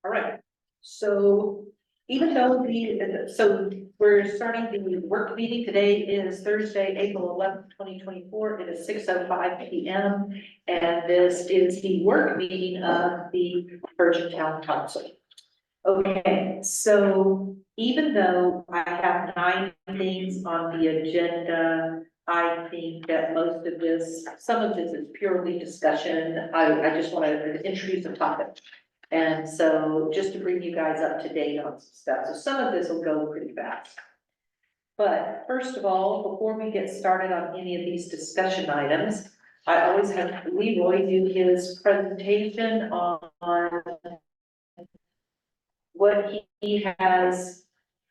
All right, so even though so we're starting the work meeting, today is Thursday, April 11th, 2024. It is 6:05 p.m. And this is the work meeting of the Virgin Town Council. Okay, so even though I have 9 things on the agenda, I think that most of this, some of this is purely discussion. I just want to introduce a topic. And so just to bring you guys up to date on some stuff. So some of this will go pretty fast. But first of all, before we get started on any of these discussion items, I always have Leroy do his presentation on what he has,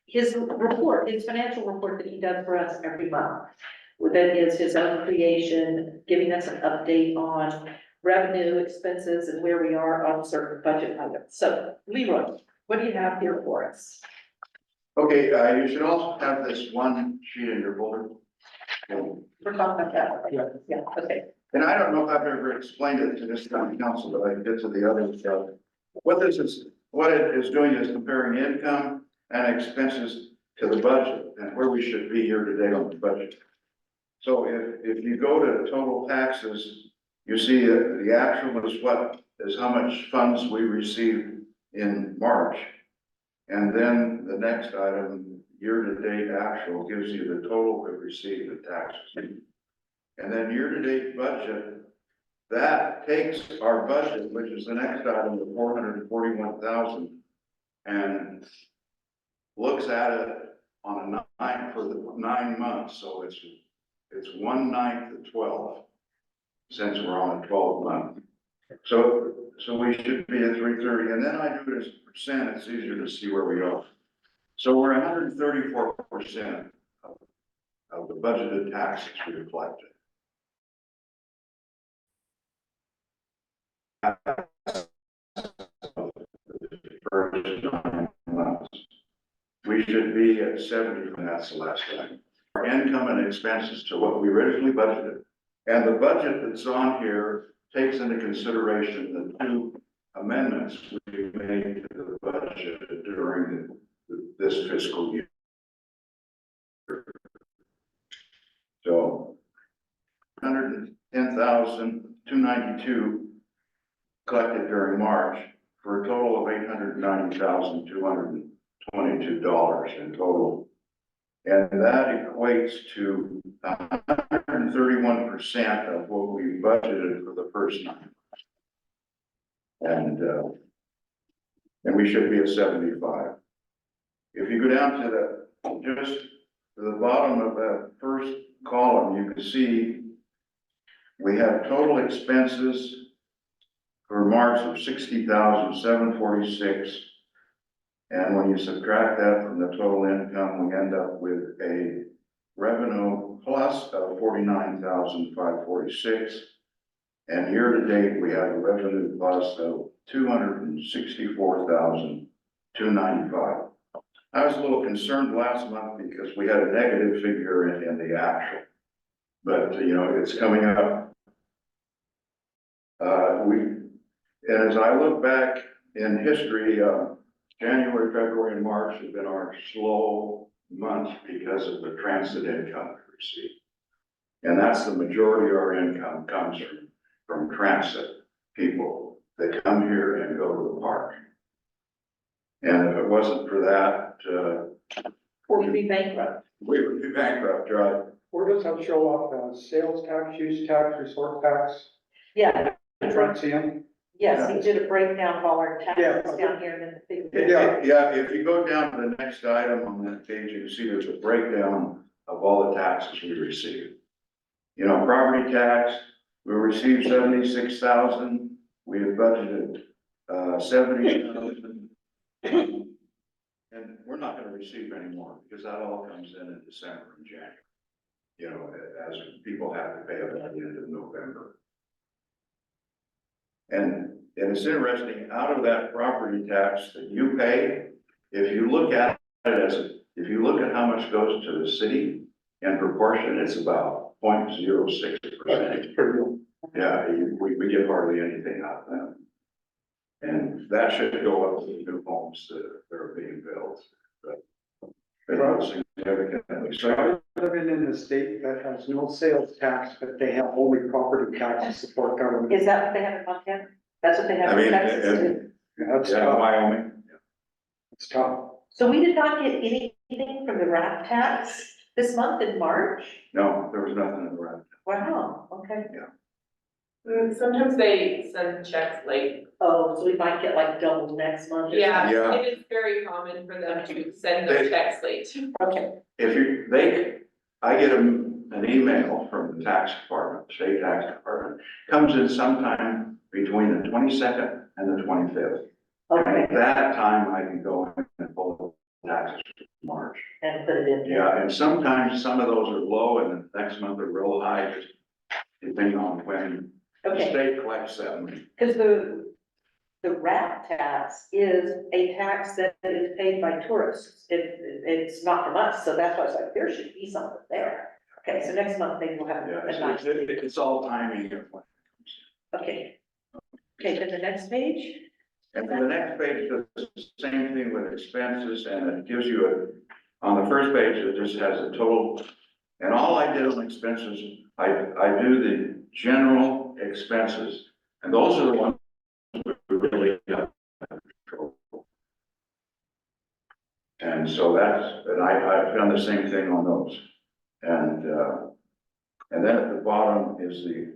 his report, his financial report that he does for us every month. That is his own creation, giving us an update on revenue, expenses, and where we are on certain budget items. So Leroy, what do you have here for us? Okay, you should also have this one sheet in your folder. We're talking about that. Right? Yeah, okay. And I don't know if I've ever explained it to this town council, but I can get to the other stuff. What it is doing is comparing income and expenses to the budget and where we should be here today on the budget. So if you go to total taxes, you see that the actual is how much funds we received in March. And then the next item, year-to-date actual, gives you the total we received in taxes. And then year-to-date budget, that takes our budget, which is the next item of 441,000, and looks at it on a 9 for the 9 months. So it's 1/9 of 12, since we're on a 12-month. So we should be at 330, and then I do it as percent. It's easier to see where we are. So we're 134% of the budgeted taxes we reflected. We should be at 70, and that's the last line. Our income and expenses to what we originally budgeted. And the budget that's on here takes into consideration the 2 amendments we made to the budget during this fiscal year. So 110,292 collected during March for a total of $890,222 in total. And that equates to 131% of what we budgeted for the first 9 months. And we should be at 75. If you go down to just to the bottom of that first column, you can see we have total expenses for March of 60,746. And when you subtract that from the total income, we end up with a revenue plus of 49,546. And year to date, we have a revenue plus of 264,295. I was a little concerned last month because we had a negative figure in the actual, but you know, it's coming up. And as I look back in history, January, February, and March have been our slow months because of the transit income we receive. And that's the majority of our income comes from transit people that come here and go to the park. And if it wasn't for that, We'd be bankrupt. we would be bankrupt, right? Where does that show up, sales tax, use tax, resort tax, Yeah. transient? Yes, he did a breakdown of all our taxes Yeah. down here and then the figure. Yeah, if you go down to the next item on that page, you can see there's a breakdown of all the taxes we receive. You know, property tax, we received 76,000. We had budgeted 70,000. And we're not going to receive any more because that all comes in December and January. You know, as people have to pay it at the end of November. And it's interesting, out of that property tax that you pay, if you look at it if you look at how much goes to the city in proportion, it's about 0.06%. Yeah, we get hardly anything out of that. And that should go up to the new homes that are being built. But not significantly. So, Living in a state that has no sales tax, but they have only property tax to support government. Is that what they have in Montana? That's what they have I in mean, Texas and- too? That's yeah, tough. Wyoming. It's tough. So we did not get anything from the RAP tax this month in March? No, there was nothing in the red. Wow, okay. Sometimes they send checks late. Oh, so we might get like double next month? or Yeah, Yeah. it is very common for them to send their They- checks late. something? Okay, I get an email from the tax department, state tax department, comes in sometime between the 22nd and the 25th. okay, At that time, I can go in and pull the taxes for March. and put it in here. Yeah, and sometimes some of those are low and the next month are real high, just depending on when the Okay. state collects that money. Because the RAP tax is a tax that is paid by tourists. It's not from us, so that's why I was like, there should be something there. Okay, so next month they will have Yeah, a nice, it's all timing of when. okay. Okay, then the next page, And then the next page does the same thing with expenses, and it gives you on the first page, it just has a total. And all I did on expenses, I do the general expenses, and those are the ones we really got control. And so I've done the same thing on those. And then at the bottom is the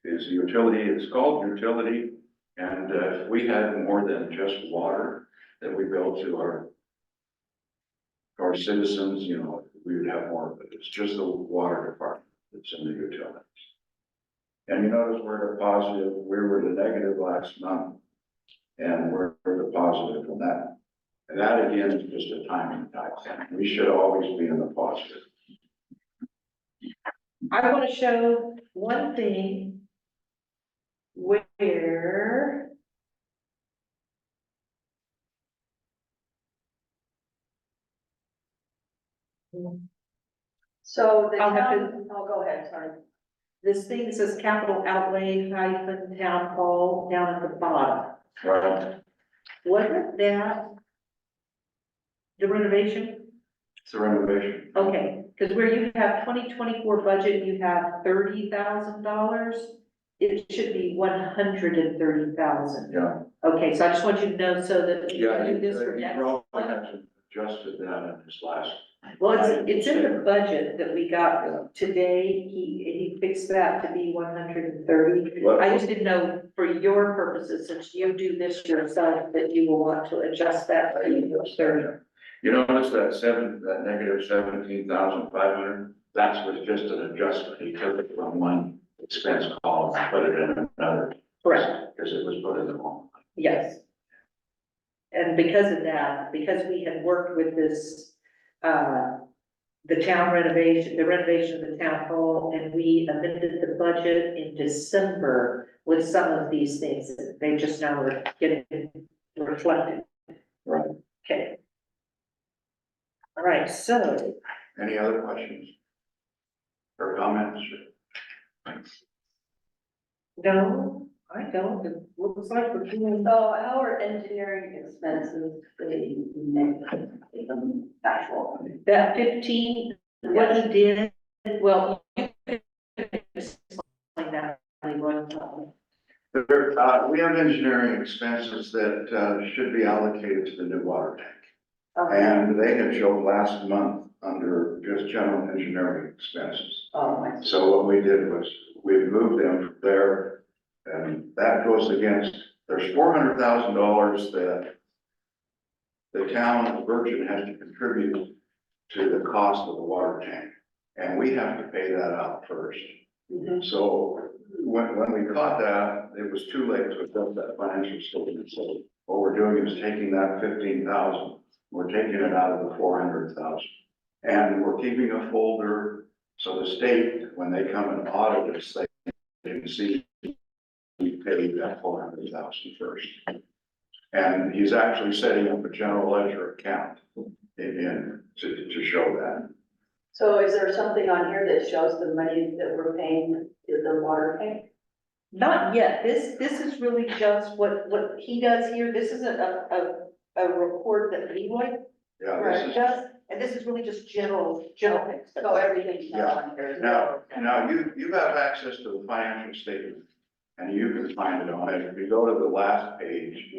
utility, it's called utility. And if we had more than just water that we build to our citizens, you know, we would have more, but it's just the water department that's in the utilities. And you notice we're the positive, we were the negative last month, and we're the positive from that. And that again is just a timing type thing. We should always be in the positive. I want to show one thing where So the I'll have to- town, oh, go ahead, sorry. this thing says capital outlay hyphen town hall down at the bottom. Right? Wasn't that the renovation? It's a renovation. Okay, because where you have 2024 budget, you have $30,000. It should be 130,000. Yeah. Okay, so I just want you to know so that we Yeah, can do this for he next. probably month. hasn't adjusted that in his last. Well, it's in the budget that we got today. He fixed that to be 130. I just didn't know for your purposes, since you do this yourself, that you will want to adjust that to 30. You notice that negative 17,500, that was just an adjustment. He took it from one expense column and put it in another. Correct. Because it was put in the wrong. Yes. And because of that, because we had worked with this, the renovation of the town hall, and we amended the budget in December with some of these things, they just now are getting reflected. Right. Okay. All right, so, Any other questions? Or comments? no, I don't, it looks like we're doing. So our engineering expenses, the actual. That 15, what he did, well, you can explain that. We have engineering expenses that should be allocated to the new water tank. And they had showed last month under just general engineering expenses. Oh, my. So what we did was we moved them from there, and that goes against, there's $400,000 that the town of Virgin has to contribute to the cost of the water tank, and we have to pay that out first. So when we caught that, it was too late to adjust that financial statement. So what we're doing is taking that 15,000, we're taking it out of the 400,000. And we're keeping a folder, so the state, when they come and audit us, they can see we paid that 400,000 first. And he's actually setting up a general ledger account to show that. So is there something on here that shows the money that we're paying to the water tank? Not yet, this is really just what he does here, this is a report that Leroy Yeah, this is, does, and this is really just general things. So everything's Yeah. not on there. now you have access to the financial statement. And you can find it on it. If you go to the last page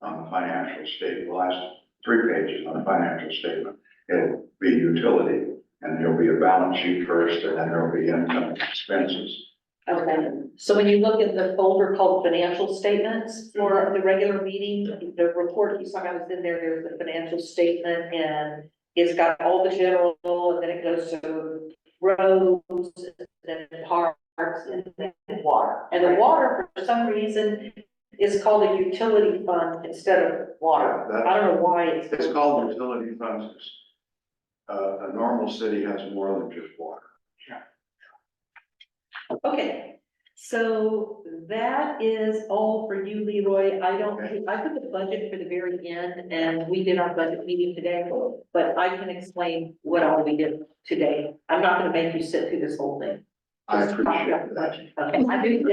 on the financial statement, the last 3 pages on the financial statement, it'll be utility. And there'll be a balance sheet first, and then there'll be income and expenses. Okay, so when you look at the folder called financial statements for the regular meeting, the report you saw I was in there, there's the financial statement and it's got all the general, and then it goes to roads, and then parks, and then water. And the water, for some reason, is called a utility fund instead of water. Yeah, I don't know why it's. It's called utility funds. A normal city has more than just water. Okay, so that is all for you, Leroy. I put the budget for the very end, and we did our budget meeting today, but I can explain what all we did today. I'm not gonna make you sit through this whole thing. I Just talk about appreciate the that. budget. Okay, I do,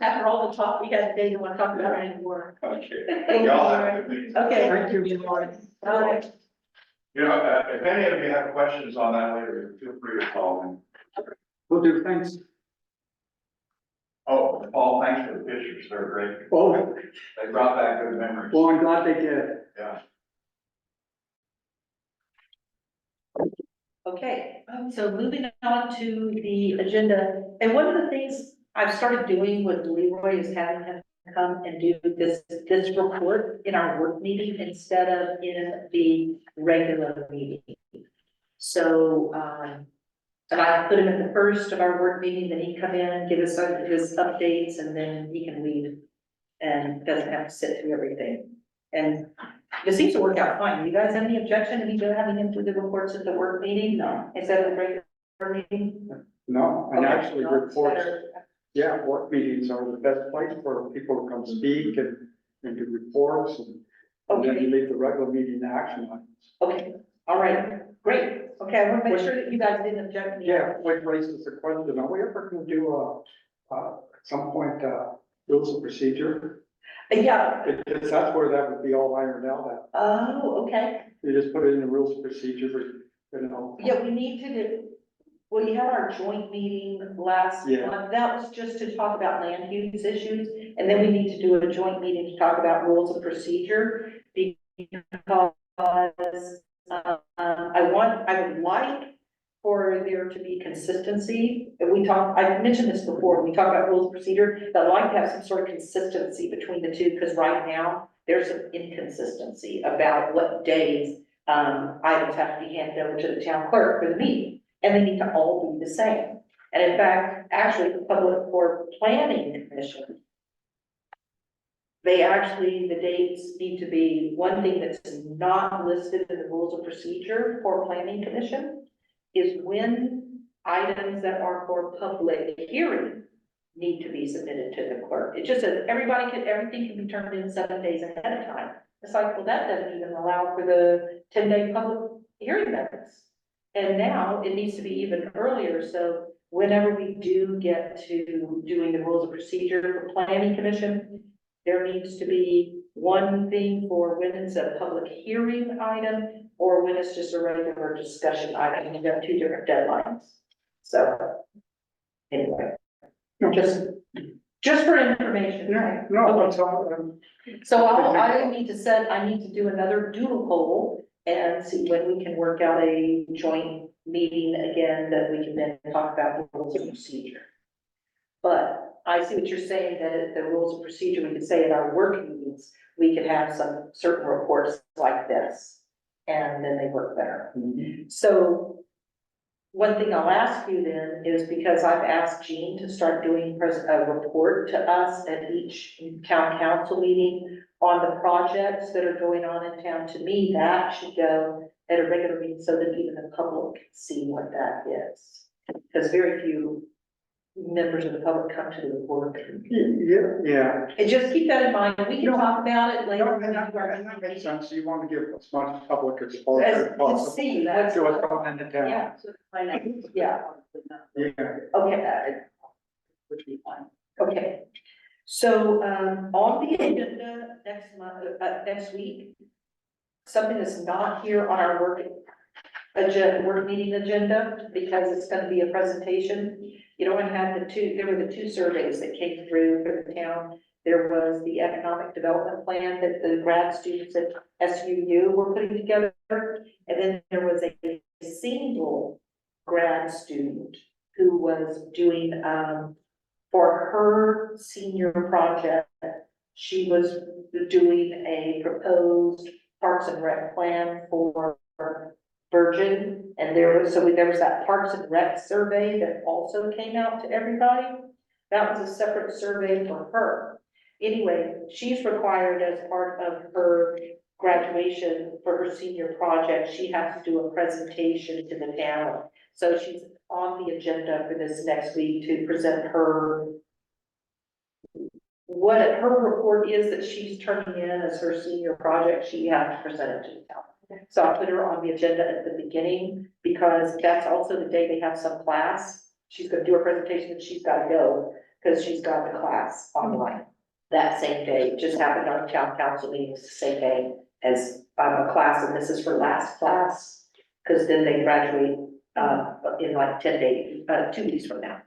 after all the talk we had today, you wanna talk about it anymore. Okay. Y'all have a good meeting. Okay. Thank you, Leroy. Bye. You know, if any of you have questions on that later, feel free to call me. Will do, thanks. Oh, Paul, thanks for the pictures. They're great. Oh, They brought back good memories. well, I'm glad they did. Yeah. Okay, so moving on to the agenda, and one of the things I've started doing with Leroy is having him come and do this report in our work meeting instead of in the regular meeting. So, and I put him at the first of our work meeting, then he come in, give us his updates, and then he can leave and doesn't have to sit through everything. And it seems to work out fine. You guys have any objection to me having him do the reports at the work meeting? No. Instead of the regular meeting? No, and Okay, actually no, it's reports, better. yeah, work meetings are the best place for people to come speak and do reports and then you leave the regular meeting action items. Okay, all right, great. Okay, I want to make sure that you guys didn't object to me. Yeah, which raises the question, are we ever gonna do at some point, rules of procedure? Yeah, Because that's where that would be all ironed out at. oh, okay. You just put it in the rules of procedure, but, you know. Yeah, we need to do, well, you had our joint meeting last Yeah. month. That was just to talk about land use issues. And then we need to do a joint meeting to talk about rules of procedure because I would like for there to be consistency. And I mentioned this before, we talked about rules of procedure, but I'd like to have some sort of consistency between the two, because right now, there's some inconsistency about what days items have to be handed over to the town clerk for the meeting, and they need to all be the same. And in fact, actually, the Public Works Planning Commission, the dates need to be, one thing that's not listed in the rules of procedure for planning commission is when items that are for public hearing need to be submitted to the clerk. It just says everything can be turned in 7 days ahead of time. It's like, well, that doesn't even allow for the 10-day public hearing notice. And now it needs to be even earlier, so whenever we do get to doing the rules of procedure for planning commission, there needs to be one thing for when it's a public hearing item or when it's just a regular discussion item, and you have 2 different deadlines. So, anyway, just for information. No, that's all, So I need to do another doodle poll and see when we can work out a joint meeting again that we can then talk about the rules of procedure. But I see what you're saying, that the rules of procedure, we could say at our work meetings, we could have some certain reports like this, and then they work better. So one thing I'll ask you then is, because I've asked Jean to start doing a report to us at each town council meeting on the projects that are going on in town, to me, that should go at a regular meeting so that even the public can see what that is. Because very few members of the public come to the report. yeah. And just keep that in mind, we can talk about it later. No, and that makes sense, you want to give as much public exposure As as to possible. see what's To what's going on in the town. Yeah, Finance. yeah, Yeah. okay, Which we find. okay. So, on the agenda next month, next week, something that's not here on our work meeting agenda, because it's gonna be a presentation. You know, I had there were the two surveys that came through for the town. There was the economic development plan that the grad students at SUU were putting together. And then there was a single grad student who was doing, for her senior project, she was doing a proposed Parks and Rec plan for Virgin. And there was that Parks and Rec survey that also came out to everybody. That was a separate survey for her. Anyway, she's required as part of her graduation for her senior project, she has to do a presentation to the town. So she's on the agenda for this next week to present what her report is that she's turning in as her senior project. She has to present it to the town. So I put her on the agenda at the beginning because that's also the day they have some class. She's gonna do her presentation and she's gotta go because she's got the class online that same day. It just happened on town council meetings the same day as a class, and this is her last class. Cause then they graduate in like 10 days, 2 weeks from now.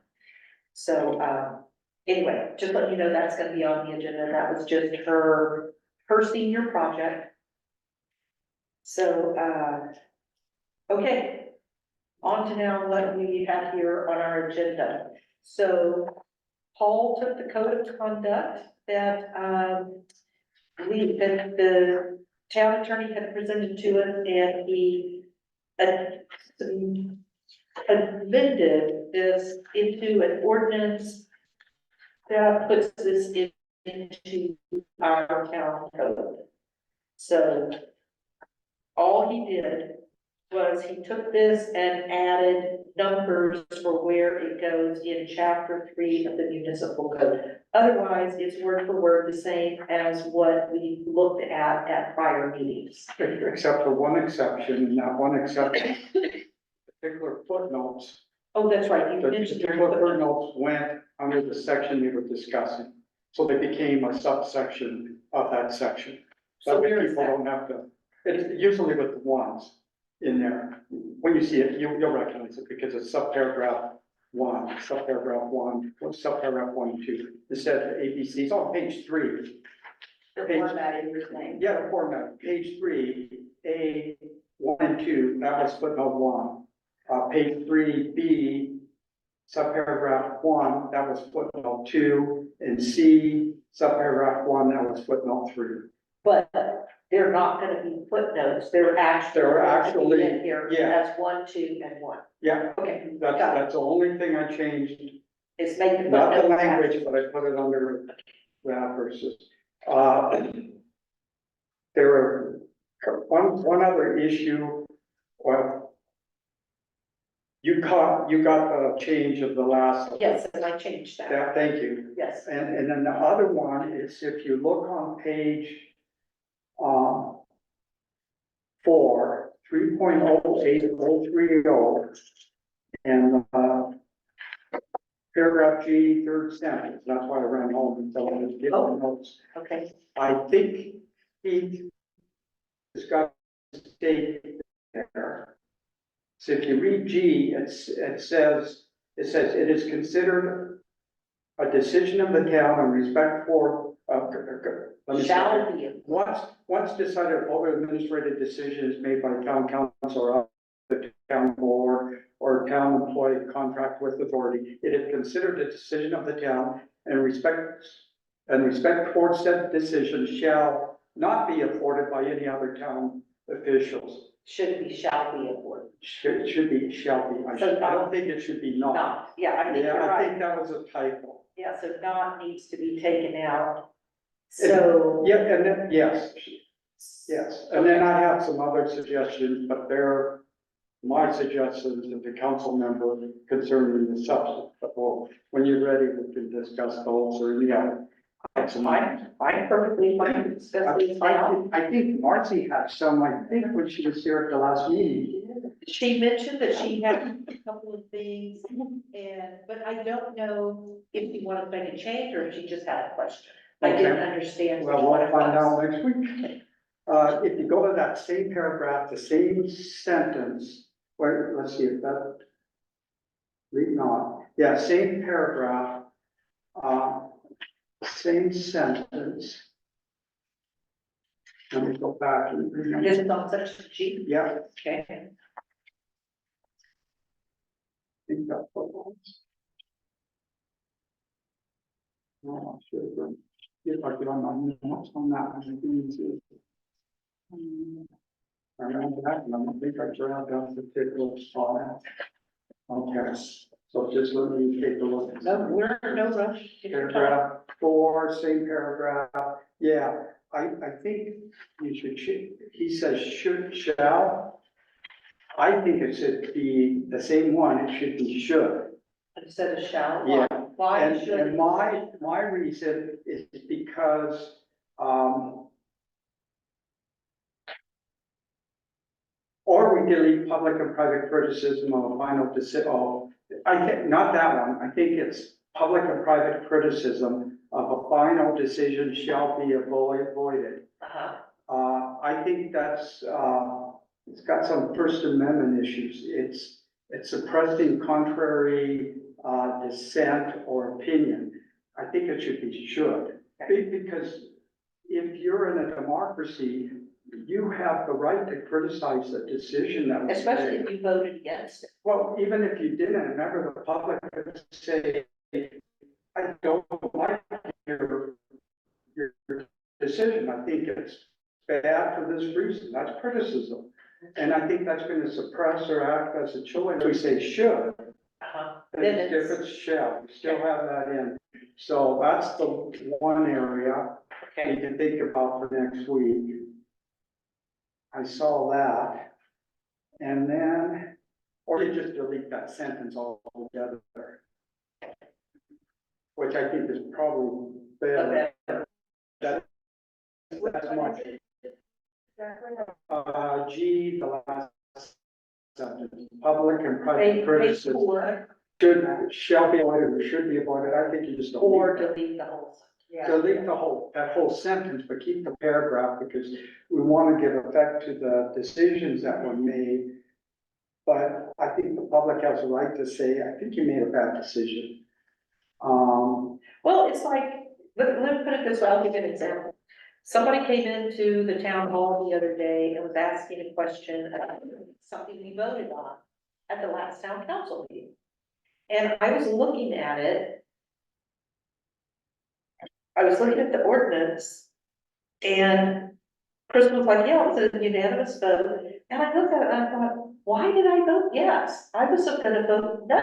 So anyway, just let you know that's gonna be on the agenda. That was just her senior project. So okay, on to now what we have here on our agenda. So Paul took the code of conduct that the town attorney had presented to us, and he amended this into an ordinance that puts this into our town code. So all he did was he took this and added numbers for where it goes in chapter 3 of the municipal code. Otherwise, it's word for word the same as what we looked at prior meetings. Except for one exception, and that one exception, particular footnotes. Oh, that's right, you The mentioned. particular footnotes went under the section we were discussing. So they became a subsection of that section. So That way where is people that? don't have to, it's usually with the ones in there. When you see it, you'll recognize it because it's subparagraph 1, subparagraph 1, or subparagraph 1 and 2. It says ABC, it's on page 3. The Page- formatting you're saying. Yeah, the format, page 3, A, 1 and 2, that was footnote 1. Page 3B, subparagraph 1, that was footnote 2, and C, subparagraph 1, that was footnote 3. But they're not gonna be footnotes, they're actually. They're going to be actually- in here yeah. as 1, 2, and 1. Yeah, Okay, that's, got it. that's the only thing I changed, It's making. not the footnotes language, but I put it under that versus. There were one other issue, well, you got the change of the last. Yes, and I changed that, Yeah, thank you. yes. And then the other one is if you look on page 4, 3.08030, and paragraph G, third sentence, that's why I ran home and so I was getting the notes. Okay, I think he has got to state there. So if you read G, it says it is considered a decision of the town in respect for, let me say, shall be. once decided, all administrative decisions made by town council or the town board or town employee contract with authority, it is considered a decision of the town and respect towards said decision shall not be afforded by any other town officials. Should be, shall be awarded. Should be, shall be. I don't think it should be not. Not, yeah, I think Yeah, you're I right. think that was a typo. Yeah, so not needs to be taken out. So. Yeah, and then, yes, and then I have some other suggestions, but they're my suggestions to the council member concerning the substance. But when you're ready, we can discuss those or, I'm perfectly fine to discuss these now. I think Marcy had some, I think when she was here at the last meeting, She mentioned that she had a couple of things, but I don't know if she wanted to make a change or if she just had a question. I didn't Okay. understand. Well, what we'll it find was. out next week. If you go to that same paragraph, the same sentence, wait, let's see if that. Read not, yeah, same paragraph, same sentence. Let me go back and read. This is on section G, Yeah, okay. I think that's what it was. No, I should have done. If I get on my notes on that, I think it's. I remember that, and I don't think I dropped down the particular spot. Okay, so just let me take a look. No, we're in no rush. Paragraph 4, same paragraph, yeah, I think you should, he says shall. I think it should be the same one, it should be should. Instead of shall. Yeah. Why And, should? and my reason is because, or we delete public and private criticism of a final decision, I think, not that one, I think it's public and private criticism of a final decision shall be avoided. I think that's, it's got some First Amendment issues. It's suppressing contrary, dissent or opinion. I think it should be should. Because if you're in a democracy, you have the right to criticize the decision that was made. Especially if you voted against it. Well, even if you didn't, a member of the public could say, I don't like your decision, I think it's bad for this reason, that's criticism. And I think that's gonna suppress or act as a choice. We say should, then it's different shall, we still have that in. So that's the one area we can think about for next week. I saw that. And then, or you just delete that sentence altogether. Which I think is probably better. That's much. G, the last sentence, public and private Page criticism four, shall be avoided or should be avoided. I think you just or delete delete the whole. delete that whole sentence, but keep the paragraph because we want to give effect to the decisions that were made. But I think the public has a right to say, I think you made a bad decision. Well, it's like, let me put it this way, I'll give you an example. Somebody came into the town hall the other day and was asking a question about something we voted on at the last town council meeting. And I was looking at it. I was looking at the ordinance and Chris was like, yeah, it was a unanimous vote. And I looked at it and I thought, why did I vote yes? I was gonna vote no.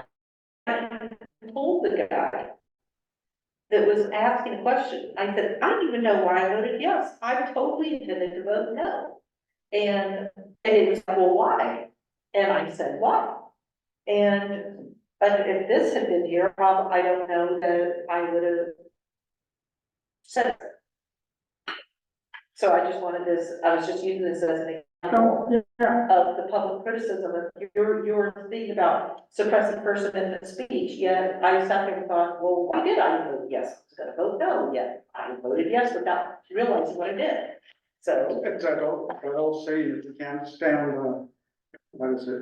I told the guy that was asking a question, I said, I don't even know why I voted yes. I totally intended to vote no. And it was, well, why? And I said, why? And, but if this had been here, probably, I don't know that I would have said it. So I just wanted this, I was just using this as an example of the public criticism of your thing about suppressing First Amendment speech. Yet I sat there and thought, well, why did I vote yes? I was gonna vote no, yet I voted yes without realizing what I did. So, It's that old saying, if you can't stand what is it?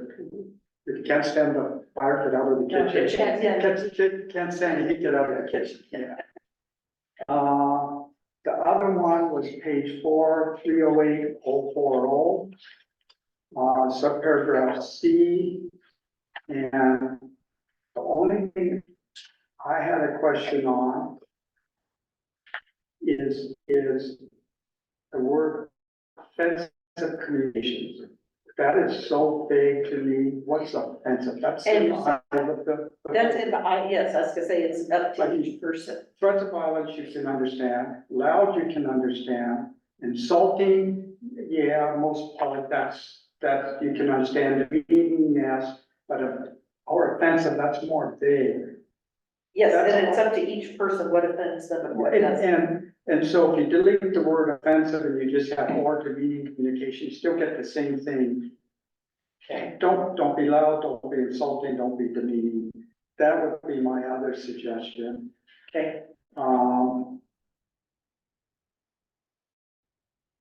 If you can't stand the fire, get out of the No, kitchen. yeah. Can't stand it, get out of the kitchen, yeah. The other one was page 4, 308040. Subparagraph C. And the only thing I had a question on is the word offensive communications. That is so vague to me. What's offensive? That's in the. that's in the, yes, I was gonna say it's up to each person. Threats of violence you can understand, loud you can understand, insulting, yeah, most part, that you can understand, demeaning, yes, but or offensive, that's more vague. Yes, and it's up to each person what offends them and what doesn't. And so if you delete the word offensive and you just have or demeaning communication, you still get the same thing. Okay. Don't be loud, don't be insulting, don't be demeaning. That would be my other suggestion. Okay.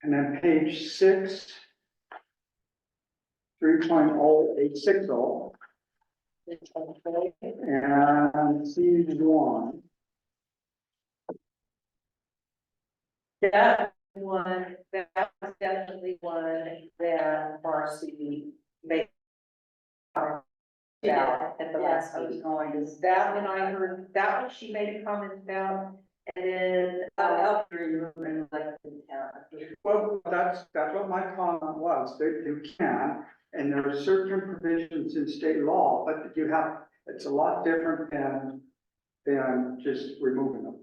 And then page 6, 3.0860, and C1. That that was definitely one that Marcy made. About at the last I was meeting. going to. That one I heard, that one she made a comment about, and then, I'll remove and like the town. Well, that's what my comment was, that you can, and there are certain provisions in state law, but it's a lot different than just removing them.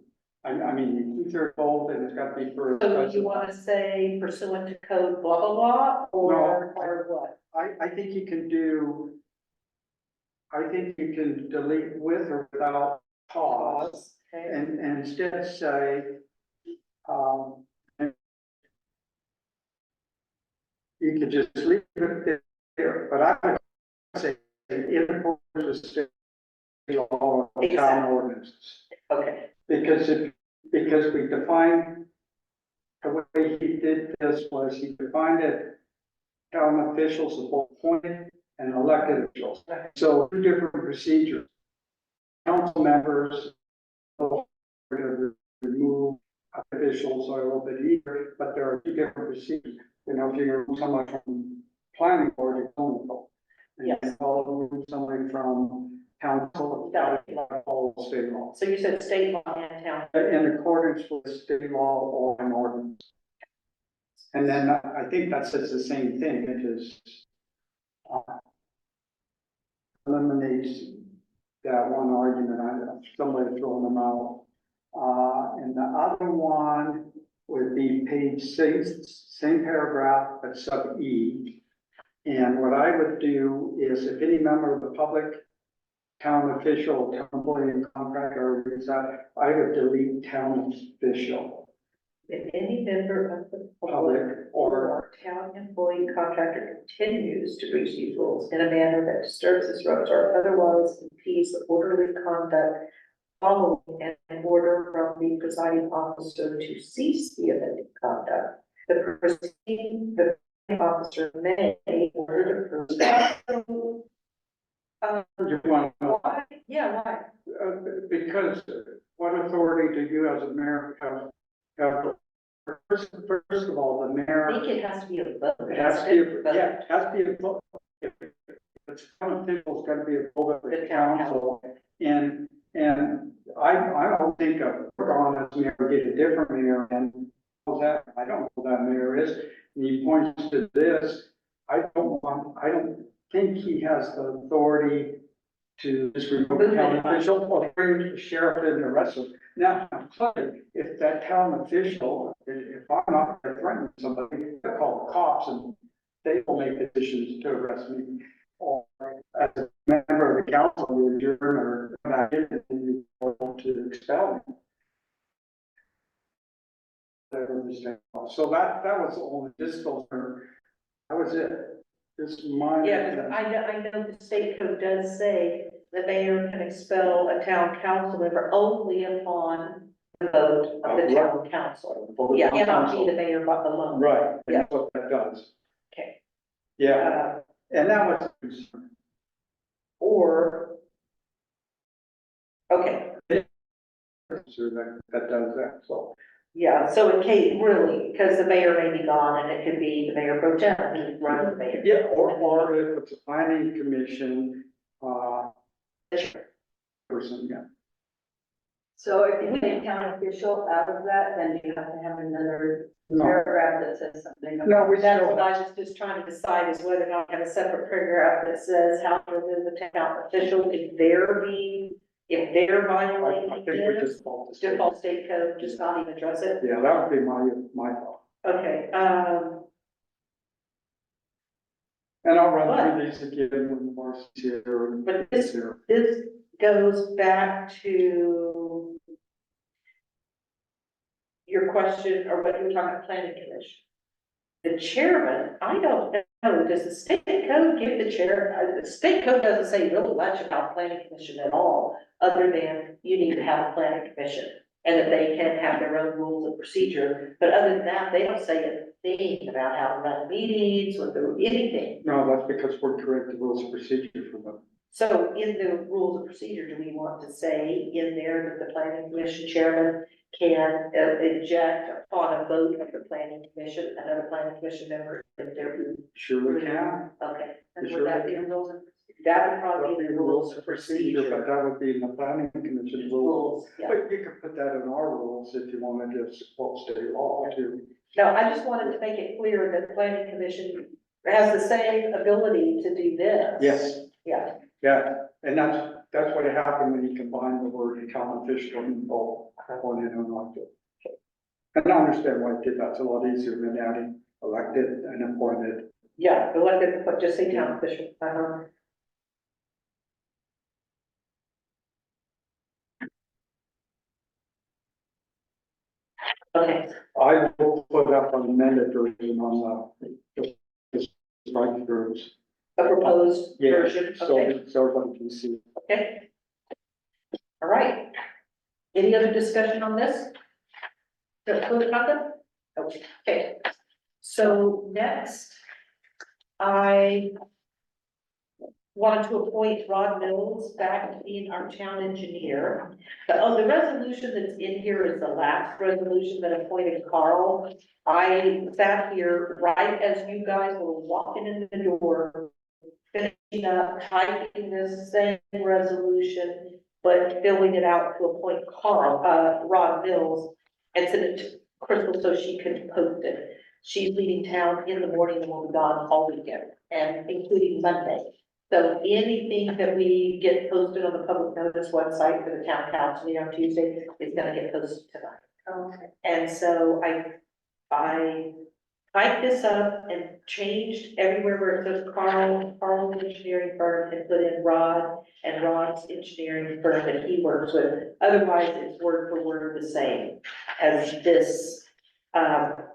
I mean, two-thirds vote, and it's got to be for. so you wanna say pursuant to code blah, blah, blah, or what? I think you can delete with or without pause, Okay. and instead say, you could just leave it there, but I would say in accordance with state law or town ordinances. Okay, Because we defined, the way he did this was he defined it, town officials are both appointed and elected officials. So two different procedures. Council members are to remove officials are a little bit easier, but there are two different procedures. You know, if you remove someone from planning board, it's only vote. And Yes. if you remove someone from council, it's all state law. so you said state law and town. In accordance with state law or an ordinance. And then I think that says the same thing, it is eliminates that one argument, somebody throwing them out. And the other one would be page 6, same paragraph, but sub E. And what I would do is if any member of the public, town official, town employee and contractor, is that, I would delete town official. If any member of the Public public or or town employee contractor continues to breach these rules in a manner that disturbs, disrupts, or otherwise impedes the orderly conduct following an order from the presiding officer to cease the offending conduct, the proceeding, the officer may order the person. you want to know, Why? Yeah, why? because what authority do you as a mayor have? First of all, the I mayor. think it has to be a vote. It has to be, yeah, it has to be a vote. If it's town officials, gotta be a vote of the council. And I don't think a honest mayor would get a different mayor and that, I don't know who that mayor is. And he points to this, I don't think he has the authority to just remove a town official or bring the sheriff in the rest of them. Now, I'm sorry, if that town official, if I'm not threatening somebody, I call the cops and they will make decisions to arrest me. Or as a member of the council, you adjourn or not, and you want to expel me. So that was the only disclosure. That was it. This minor. Yeah, because I know the state code does say the mayor can expel a town council member only upon the vote of the town council. Yeah, cannot be the mayor but alone. Right, and Yeah. that's what that does. Okay. Yeah, and that was a concern. Or. Okay, So that does that, so. yeah, so in case, really, because the mayor may be gone and it could be the mayor pro tem who's running the mayor. Yeah, or if it's a planning commission, person, yeah. So if you take town official out of that, then you have to have another No, paragraph that says something. no, we That's still, what I was just trying to decide is whether or not I have a separate paragraph that says how the town official, if they're being, if they're I violating think we this default to state. default state code, just not even address it. Yeah, that would be my thought. Okay, And I'll run through these again when Marcy's here. but this goes back to your question, or what you were talking about, planning commission. The chairman, I don't code, does the state code give the chair, the state code doesn't say really much about planning commission at all, other than you need to have a planning commission, and that they can have their own rules of procedure, but other than that, they don't say a thing about how to run meetings or anything. No, that's because we're creating the rules of procedure for them. So in the rules of procedure, do we want to say in there that the planning commission chairman can eject upon a vote of the planning commission, another planning commission member if they're, Sure we can. okay, and Sure. would that be in rules of? That would probably be the rules of But procedure. that would be in the planning commission rules. Rules, yeah. But you could put that in our rules if you want to just quote state law too. No, I just wanted to make it clear that the planning commission has the same ability to do this. Yes, Yeah, yeah, and that's what happened when you combine the word town official and both on it and like it. And I understand why I did that, it's a lot easier than adding elected and appointed. yeah, elected, but just say town official. Okay, I will put up an amended version on the strike throughs. a proposed Yeah, version, okay, so everybody can see. okay. All right. Any other discussion on this? Okay, so next, I wanted to appoint Rod Mills back to being our town engineer. The resolution that's in here is the last resolution that appointed Carl. I sat here right as you guys were walking in the door, finishing up, typing this same resolution, but filling it out to appoint Rod Mills, and send it to Crystal so she can post it. She's leaving town in the morning and will be gone all weekend, and including Monday. So anything that we get posted on the public notice website for the town council meeting on Tuesday is gonna get posted tonight. Okay. And so I typed this up and changed everywhere where it says Carl's engineering firm, and put in Rod and Rod's engineering firm that he works with. Otherwise, it's word for word the same as this.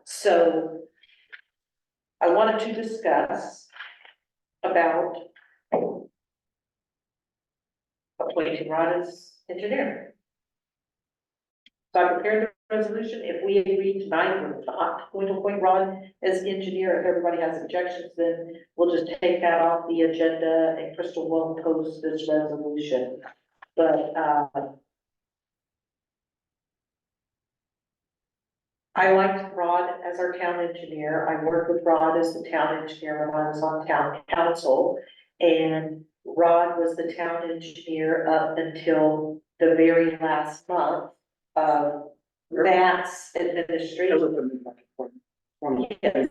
So I wanted to discuss about appointing Rod as engineer. So I prepared the resolution. If we agree tonight, we're not going to appoint Rod as engineer. If everybody has objections, then we'll just take that off the agenda and Crystal will post this resolution. But, I liked Rod as our town engineer. I worked with Rod as the town engineer when I was on town council. And Rod was the town engineer up until the very last month of Matt's administration. Yes,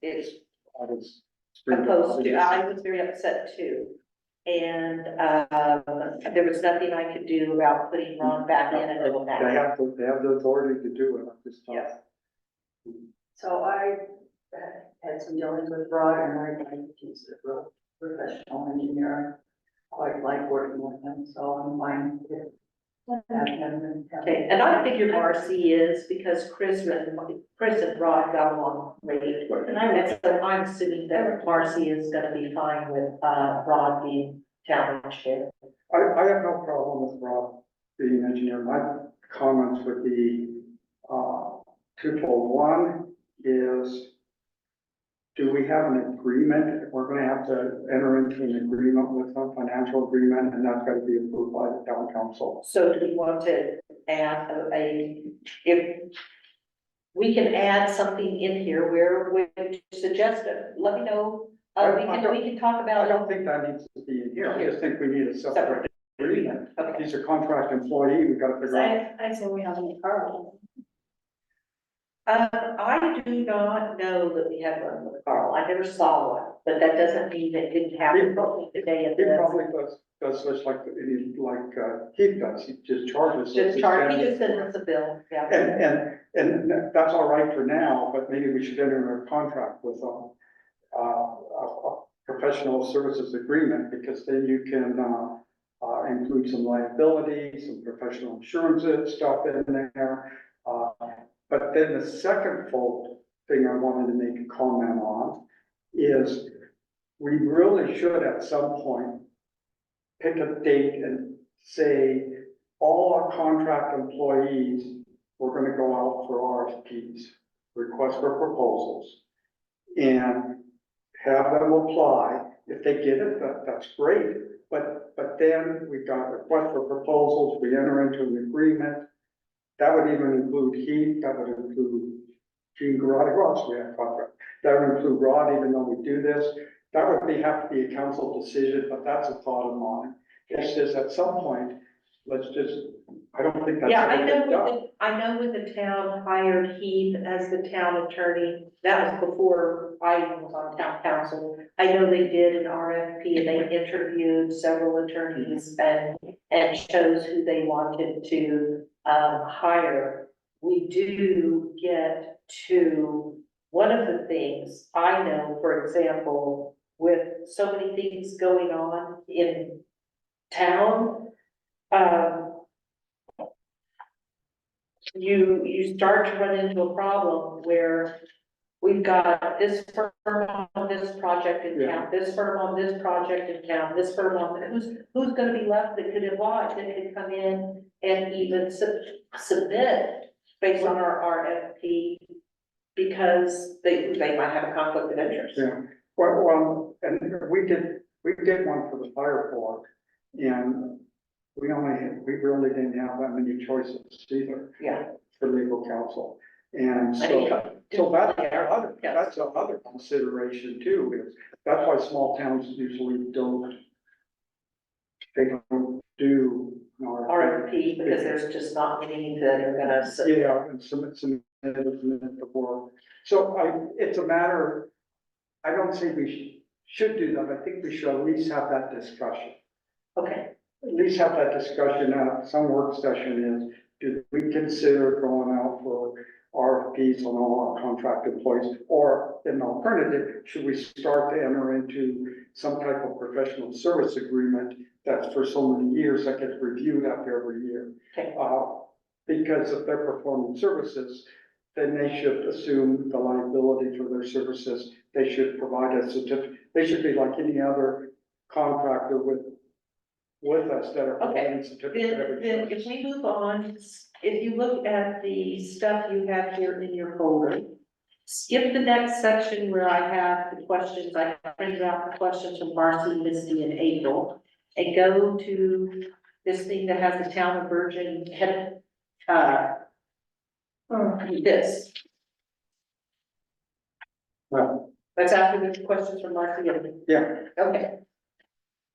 it's opposed to, I was very upset too. And, there was nothing I could do about putting Ron back in until They that. have the authority to do it at this time. Yes. So I had some dealings with Rod, and I think he's a real professional engineer. I like working with him, so I'm fine with having him. Okay, and I figured Marcy is because Chris and Rod got along great. And so I'm assuming that Marcy is gonna be fine with, Rod being town engineer. I have no problem with Rob being an engineer. My comments would be, twofold. One is, do we have an agreement? We're gonna have to enter into an agreement with them, financial agreement, and that's gotta be approved by the town council. So do we want to add if we can add something in here where we suggest it, let me know. We can talk I about. don't think that needs to be in here. I just think we need a separate agreement. Okay. He's a contract employee, we gotta figure out. I say we have any Carl. I do not know that we have one with Carl. I never saw one, but that doesn't mean it didn't happen the day of He this. probably does just like Keith does, he just charges. Just charge, he just sends us a bill, yeah. And that's all right for now, but maybe we should enter a contract with a professional services agreement, because then you can, include some liability, some professional insurance stuff in there. But then the second full thing I wanted to make a comment on is we really should at some point pick a date and say, all our contract employees, we're gonna go out for RFPs, request for proposals. And have them apply. If they get it, that's great. But then we've got request for proposals, we enter into an agreement. That would even include Heath, that would include Gene Garage, Ross, we have contract. That would include Rod, even though we do this. That would have to be a council decision, but that's a thought of mine. It's just at some point, let's just, I don't think that's. Yeah, ever been done. I know when the town hired Heath as the town attorney, that was before I was on town council. I know they did an RFP and they interviewed several attorneys and chose who they wanted to, hire. We do get to, one of the things I know, for example, with so many things going on in town, you start to run into a problem where we've got this firm on this project in town, this firm on this project in town, this firm on, who's gonna be left that could apply, that could come in and even submit based on our RFP, because they might have a conflict of interest. Yeah, well, and we did one for the fire board, and we really didn't have that many choices either Yeah. for legal counsel. And I mean, so that's yeah. that's another consideration too, is that's why small towns usually don't do an RFP, because there's just not many that are gonna. Yeah, and submit the board. So it's a matter, I don't say we should do that, I think we should at least have that discussion. Okay, At least have that discussion at some work session is, do we consider going out for RFPs on all our contract employees? Or an alternative, should we start to enter into some type of professional service agreement that's for so many years that gets reviewed after every year? okay, Because if they're performing services, then they should assume the liability for their services. They should provide a certificate. They should be like any other contractor with us that are providing certificate of then every if service. we move on, if you look at the stuff you have here in your folder, skip the next section where I have the questions, I printed out the questions from Marcy, Misty, and April, and go to this thing that has the town of Virgin head, this. Well, That's after the questions from Marcy and. yeah, Okay.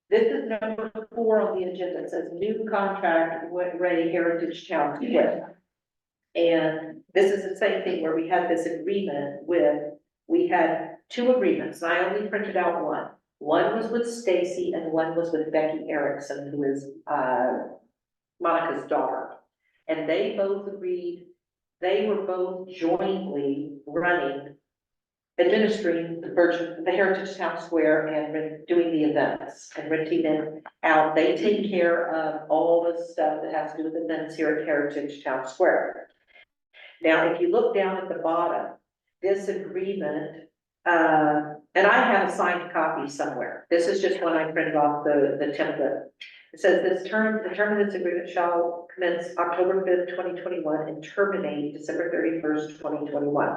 This is number 4 on the agenda. It says new contract with Ray Heritage Town Square. And this is the same thing where we had this agreement we had 2 agreements, and I only printed out one. One was with Stacy and one was with Becky Erickson, who is, Monica's daughter. And they both agreed, they were both jointly administering the Heritage Town Square and doing the events and renting them out. They take care of all the stuff that has to do with events here at Heritage Town Square. Now, if you look down at the bottom, this agreement, and I have a signed copy somewhere. This is just when I printed off the template. It says the term of this agreement shall commence October 5th, 2021 and terminate December 31st, 2021.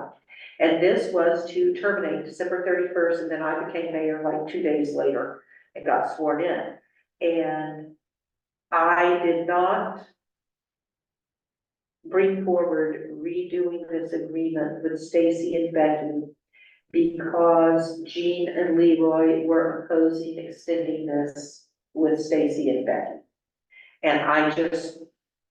And this was to terminate December 31st, and then I became mayor like 2 days later and got sworn in. And I did not bring forward redoing this agreement with Stacy and Becky because Jean and Leroy were opposing extending this with Stacy and Becky. And I just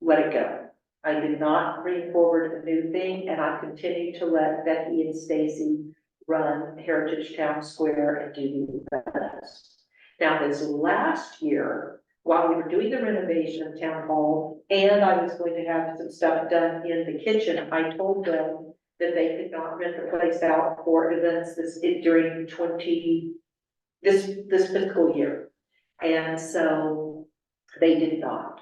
let it go. I did not bring forward a new thing, and I continued to let Becky and Stacy run Heritage Town Square and do the events. Now, this last year, while we were doing the renovation of Town Hall, and I was going to have some stuff done in the kitchen, I told them that they could not rent the place out for events during this fiscal year. And so they did not.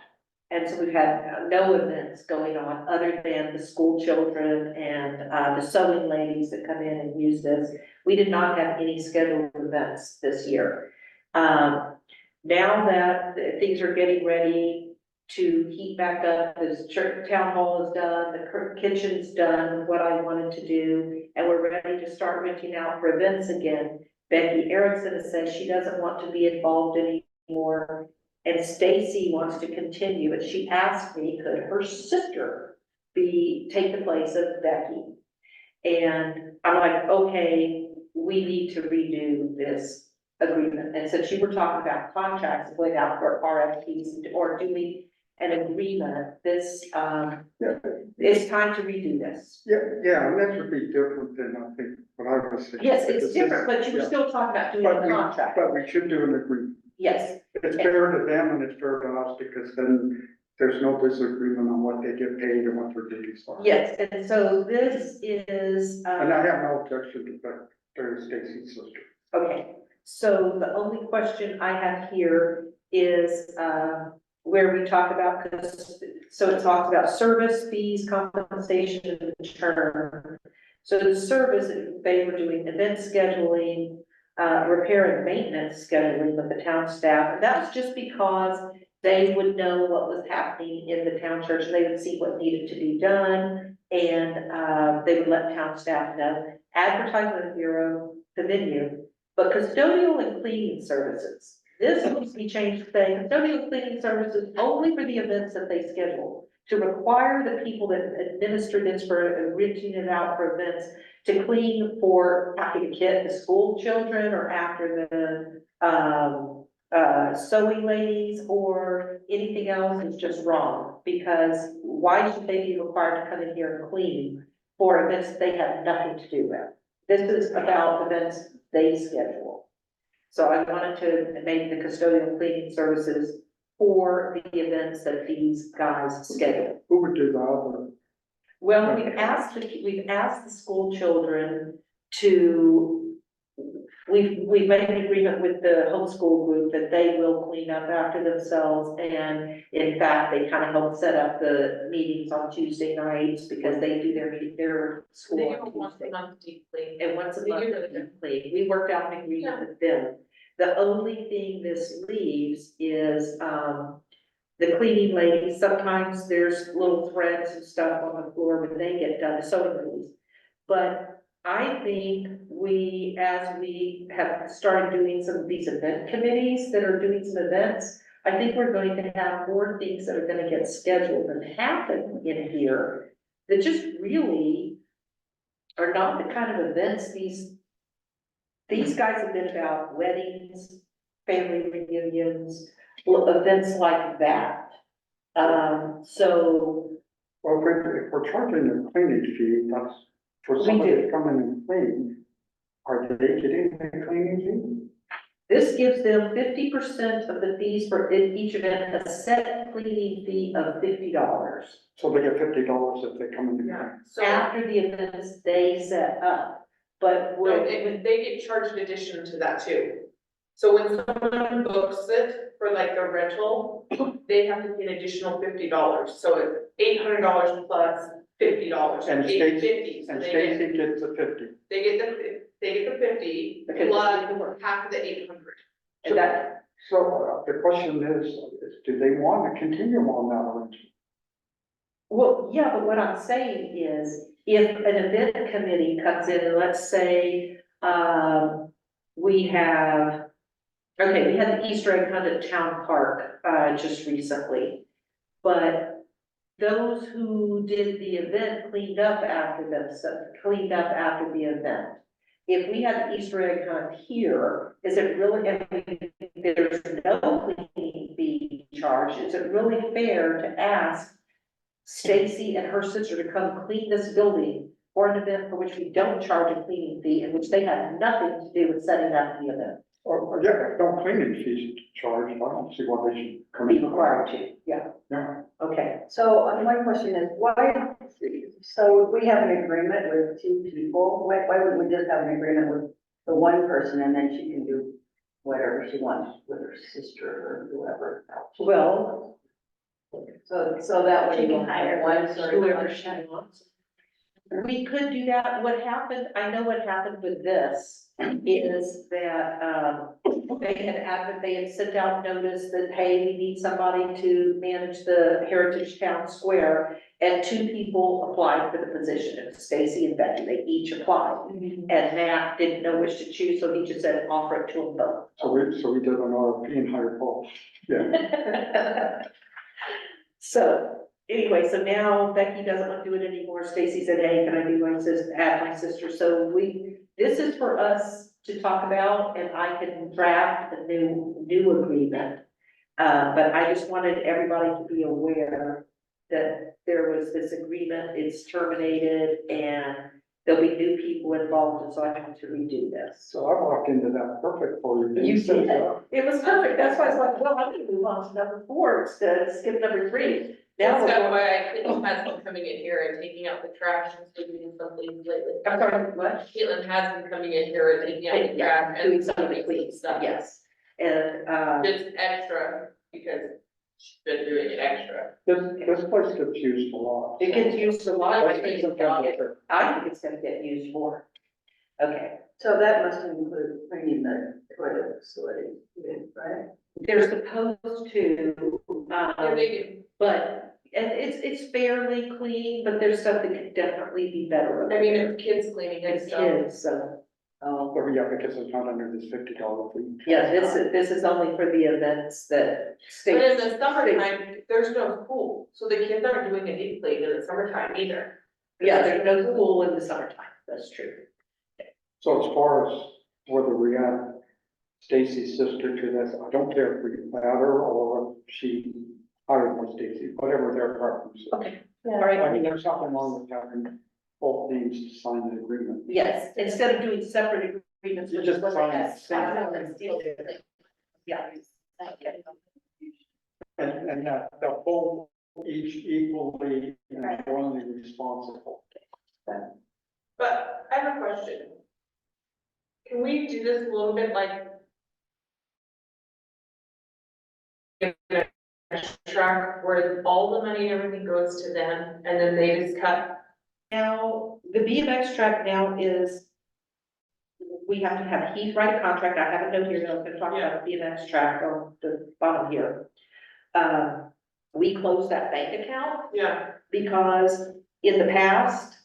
And so we've had no events going on other than the school children and the sewing ladies that come in and use this. We did not have any scheduled events this year. Now that things are getting ready to heat back up, the church town hall is done, the kitchen's done, what I wanted to do, and we're ready to start renting out for events again. Becky Erickson has said she doesn't want to be involved anymore. And Stacy wants to continue, and she asked me, could her sister take the place of Becky? And I'm like, okay, we need to redo this agreement. And since you were talking about contracts going out for RFPs or doing an agreement, this, it's time to redo this. Yeah, and that would be different than I think what I was saying. Yes, it's different, but you were Yeah. still talking about doing But a contract. But we should do an agreement. Yes, It's fair to them and it's fair to us because then there's no disagreement on what they get paid and what their duties are. yes, and so this is, And I have no objection to that, to Stacy's sister. okay, so the only question I have here is, where we talk about, so it talks about service fees, compensation, and term. So the service, they were doing event scheduling, repair and maintenance scheduling with the town staff, and that was just because they would know what was happening in the town church, and they would see what needed to be done, and, they would let town staff know. Advertising bureau, the venue, but custodial and cleaning services. This needs to be changed to say custodial cleaning services only for the events that they schedule. To require the people that administer this for renting it out for events to clean for after the school children or after the sewing ladies or anything else is just wrong. Because why should they be required to come in here and clean for events that they have nothing to do with? This is about events they schedule. So I wanted to make the custodial cleaning services for the events that these guys schedule. Who would do the other? Well, we've asked the school children to, we've made an agreement with the homeschool group that they will clean up after themselves. And in fact, they kind of help set up the meetings on Tuesday nights because they do their school They do on once Tuesday. a month deep clean. And once a They month, do really good. we worked out an agreement with them. The only thing this leaves is, the cleaning ladies, sometimes there's little threads and stuff on the floor when they get done, the sewing ladies. But I think as we have started doing some of these event committees that are doing some events, I think we're going to have more things that are gonna get scheduled and happen in here that just really are not the kind of events these guys have been about weddings, family reunions, events like that. So Well, if we're charging a cleaning fee, that's for We somebody do. to come in and clean. Are they getting the cleaning this gives them 50% of the fees for each event, a set cleaning fee of $50. fee? So they get $50 if they come in and clean. So, After the events they set up, but no, when, they get charged in addition to that too. So when someone books it for like a rental, they have to pay an additional $50, so it's $800 plus $50. And $850, so And they get, Stacy gets the 50. they get the 50 because plus they work. half of the 800. And that, So the question is, do they want to continue on that arrangement? well, yeah, but what I'm saying is, if an event committee comes in, and let's say, we had the Easter egg hunt at Town Park, just recently. But those who did the event cleaned up after the event. If we had the Easter egg hunt here, is it really, if there's no cleaning fee charged, is it really fair to ask Stacy and her sister to come clean this building for an event for which we don't charge a cleaning fee, in which they have nothing to do with setting up the event? Or, yeah, no cleaning fees charged, I don't see why they should come Be in. required to, yeah, Yeah, okay. So my question is, why, so if we have an agreement with two people, why wouldn't we just have an agreement with the one person and then she can do whatever she wants with her sister or whoever else? Well, So that would She be can hire one sort of. whoever she wants. We could do that. What happened, I know what happened with this is that, they had sent out notice that, hey, we need somebody to manage the Heritage Town Square. And two people applied for the position. It was Stacy and Becky. They each applied. And Matt didn't know which to choose, so he just said offer it to them both. So we did an RFP and hired Paul. Yeah. So, anyway, so now Becky doesn't want to do it anymore. Stacy said, hey, can I do my sister, add my sister? So this is for us to talk about, and I can draft a new agreement. But I just wanted everybody to be aware that there was this agreement, it's terminated, and there'll be new people involved, and so I have to redo this. So I walked into that perfect for you. You set it did. up. It was perfect. That's why I was like, well, I'm gonna move on to number 4 instead of skip number 3. Now That's we're not going, why Caitlin has been coming in here and taking out the trash and still doing something lately. I'm sorry, what? Caitlin has been coming in here and taking out the Yeah, trash doing and some of the doing clean stuff. yes. And, Just extra because she's been doing it extra. This place gets used a lot. it gets used a lot. I Let's think take some temperature. it's gonna get used more. Okay, So that must include bringing the toilet facility in, right? they're supposed to, Yeah, they do. but, and it's fairly clean, but there's stuff that could definitely be better. I mean, it's kids cleaning and It's stuff. kids, so. Oh, But yeah, because it's not under this $50 fee. Yeah, this is only for the events that But in state. the summertime, there's no pool, so the kids aren't doing a deep clean in the summertime either. Yeah, there's no pool in the summertime, that's true. So as far as whether we add Stacy's sister to this, I don't care if we add her or if she hired by Stacy, whatever their preference is. Okay. yeah. All right, I mean, there's nothing wrong with having both names to sign the agreement. yes, instead of doing separate agreements. You which just is what sign they it. have. Yeah. Okay. And that they'll both each equally and jointly responsible. But I have a question. Can we do this a little bit like? Track where all the money and everything goes to them and then they just cut. Now, the BMX track now is, we have to have Heath write a contract. I have a note here, I'm gonna talk about the BMX track on the bottom here. We closed that bank account Yeah. because in the past,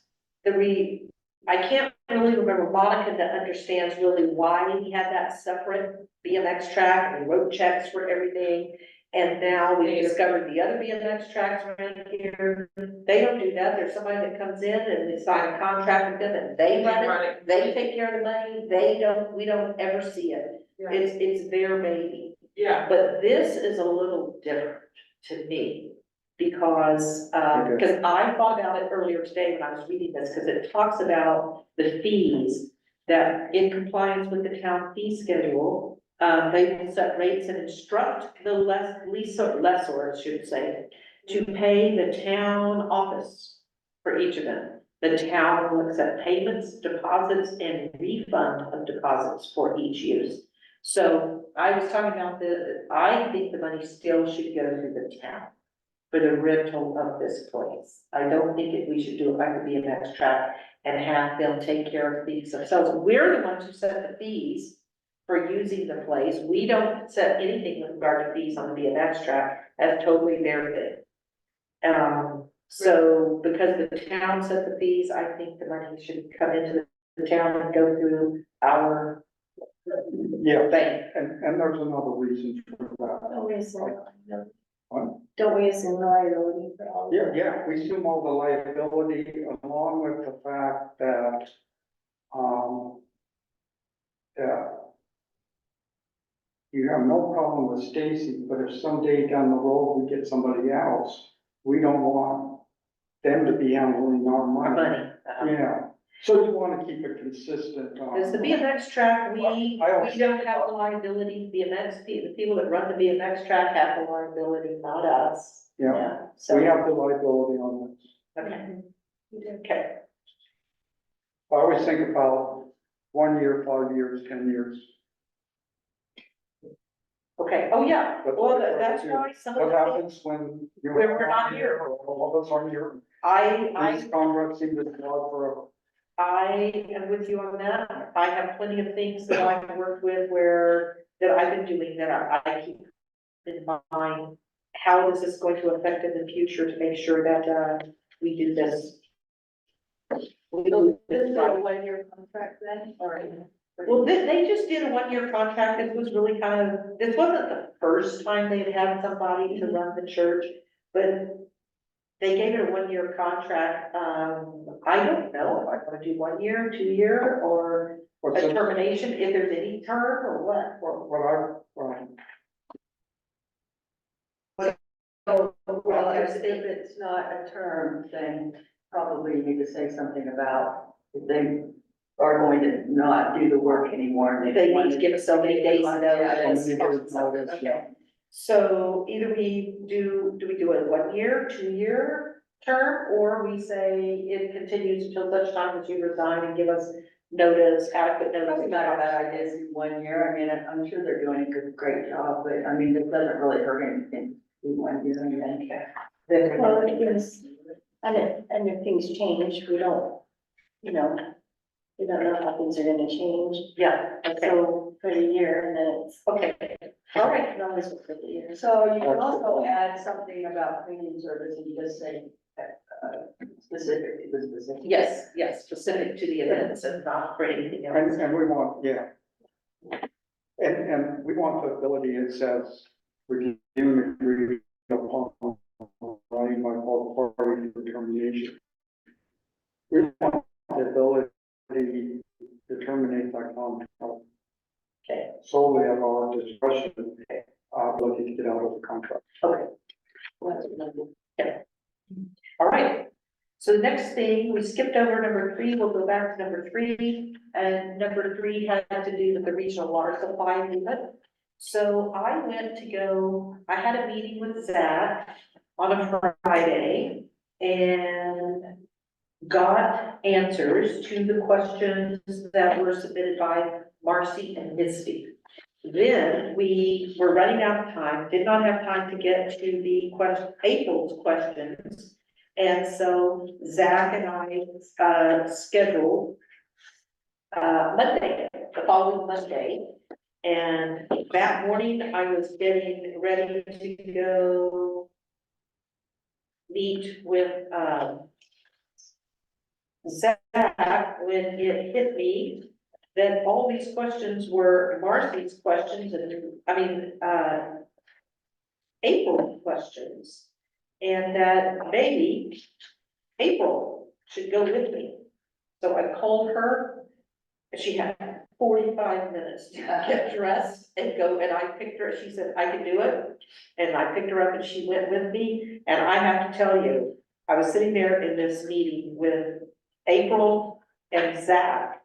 I can't really remember, Monica that understands really why we had that separate BMX track and wrote checks for everything. And now we discovered the other BMX tracks around here, they don't do that, there's somebody that comes in and they sign a contract with them and they run it, they take care of the money, we don't ever see it. Yeah. It's their baby. Yeah. But this is a little different to me, because I thought about it earlier today when I was reading this, because it talks about the fees that in compliance with the town fee schedule, they will set rates and instruct the lessor, I should say, to pay the town office for each of them. The town will accept payments, deposits, and refund of deposits for each use. So I was talking about I think the money still should go to the town for the rental of this place. I don't think we should do it like the BMX track and have them take care of fees themselves. We're the ones who set the fees for using the place. We don't set anything with regard to fees on the BMX track. That's totally their thing. So because the town set the fees, I think the money should come into the town and go through our Yeah, bank. and there's another reason for that. Don't we assume, What? don't we assume liability for all? Yeah, we assume all the liability along with the fact that, yeah. You have no problem with Stacy, but if someday down the road we get somebody else, we don't want them to be handling our Our money. money. Yeah, so you wanna keep it consistent. Because the BMX track, we don't have the liability, the people that run the BMX track have the liability, not us. Yeah, So, we have the liability on this. okay. Okay, I always think about 1 year, 5 years, 10 years. Okay, oh, yeah, well, that's why some of What the things, happens when you're. When we're not here. Or all of us aren't here. I These contracts seem to go forever. I am with you on that. I have plenty of things that I've worked with where, that I've been doing that I keep in mind. How is this going to affect in the future to make sure that, we do this? We do This this is a right. one-year contract then, or? Well, they just did a one-year contract. This was really kind of, this wasn't the first time they'd had somebody to run the church, but they gave it a one-year contract. I don't know if I want to do 1 year, 2 year, or What's a it, termination, if there's any term or what. Well, if it's not a term, then probably you need to say something about if they are going to not do the work anymore. and They want need to give us so many days Yeah, notice. so many days notice, yeah. Okay. So either we do we do a 1 year, 2 year term, or we say it continues until such time as you resign and give us notice, adequate notice? Probably not a bad idea to do 1 year. I mean, I'm sure they're doing a great job, but I mean, it doesn't really hurt anything. Do 1 year and then. Then- Well, it is, and if things change, we don't, you know, we don't know how things are gonna change. Yeah, okay, So for a year and then it's, okay, all right. as long as it's for the year. So you can also add something about cleaning service and just say, specific to the specific. Yes, yes, specific to the events and not for anything else. And we want, yeah. And we want the ability, it says, review and agree upon writing by all parties for termination. We want the ability to terminate that contract Okay, solely at our discretion, ability to get out of the contract. okay. All right, so the next thing, we skipped over number 3, we'll go back to number 3, and number 3 had to do with the regional water supply agreement. So I went to go, I had a meeting with Zach on a Friday, and got answers to the questions that were submitted by Marcy and Misty. Then we were running out of time, did not have time to get to the April's questions. And so Zach and I, scheduled, Monday, the following Monday. And that morning I was getting ready to go meet with, Zach, when it hit me that all these questions were Marcy's questions and, April's questions. And that maybe April should go with me. So I called her, and she had 45 minutes to get dressed and go, and I picked her, she said, I can do it. And I picked her up and she went with me, and I have to tell you, I was sitting there in this meeting with April and Zach.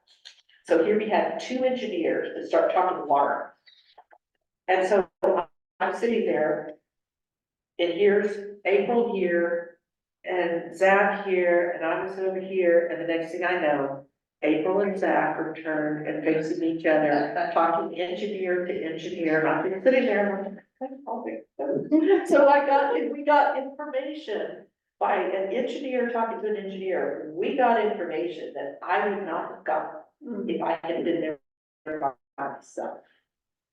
So here we had 2 engineers that start talking water. And so I'm sitting there, and here's April here, and Zach here, and I'm over here, and the next thing I know, April and Zach are turned and facing each other, talking engineer to engineer, and I'm just sitting there. So we got information by an engineer talking to an engineer. We got information that I would not have gotten if I had been there by myself.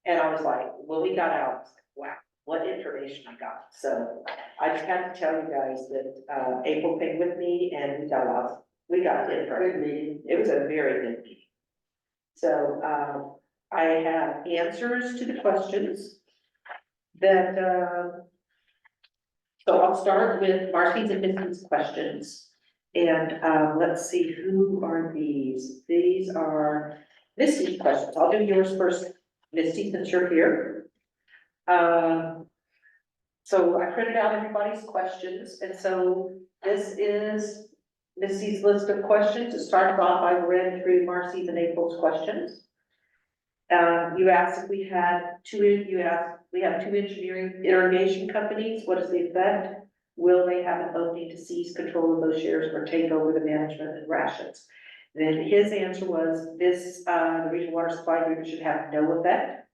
And I was like, well, we got out, wow, what information I got. So I just had to tell you guys that, April came with me and we got it. Good meeting. It was a very good meeting. So, I have answers to the questions that, so I'll start with Marcy's and Missy's questions. And, let's see, who are these? These are Missy's questions. I'll do yours first, Misty, since you're here. So I printed out everybody's questions, and so this is Missy's list of questions. It started off, I read through Marcy's and April's questions. You asked if we had we have 2 engineering irrigation companies, what is the effect? Will they have an opening to seize control of those shares or take over the management and rations? Then his answer was this, the regional water supply agreement should have no effect.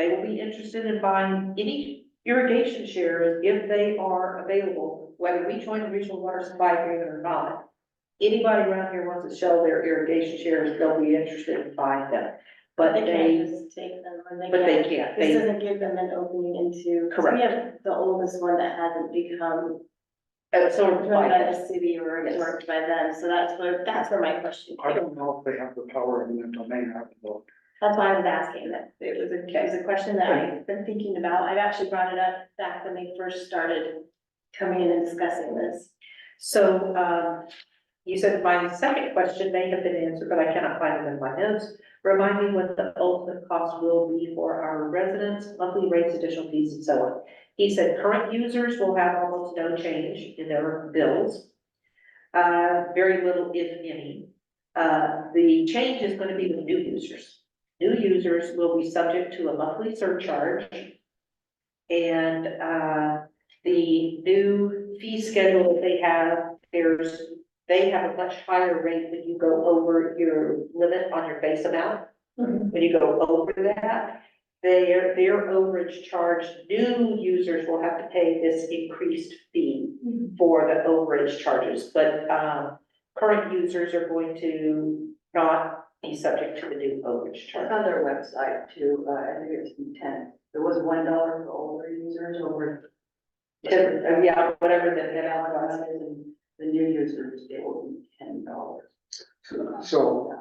They will be interested in buying any irrigation shares if they are available, whether we join the regional water supply agreement or not. Anybody around here wants to sell their irrigation shares, they'll be interested in buying them. But They can't they, just take them, or but they can't. can't, This they, doesn't give them an opening into. 'Cause Correct. We have the oldest one that hasn't become absorbed run by by them. the city or absorbed by them, so that's where my question I came. don't know if they have the power in the domain, I haven't looked. That's why I was asking that. It was a question that I've been thinking about. I've actually brought it up back when they first started coming in and discussing this. So, you said my second question may have been answered, but I cannot find it in my notes. Remind me what the ultimate cost will be for our residents, monthly rates, additional fees, and so on. He said current users will have almost no change in their bills. Very little, if any. The change is gonna be with new users. New users will be subject to a monthly surcharge. And, the new fee schedule that they have, they have a much higher rate when you go over your limit on your base amount. When you go over that, their overage charge, new users will have to pay this increased fee for the overage charges, but, current users are going to not be subject to the new overage It's charge. on their website too, I think it was 10. There was $1 for older users over. Yeah, whatever the The amount was. other one is, and the new users, it will be $10. So,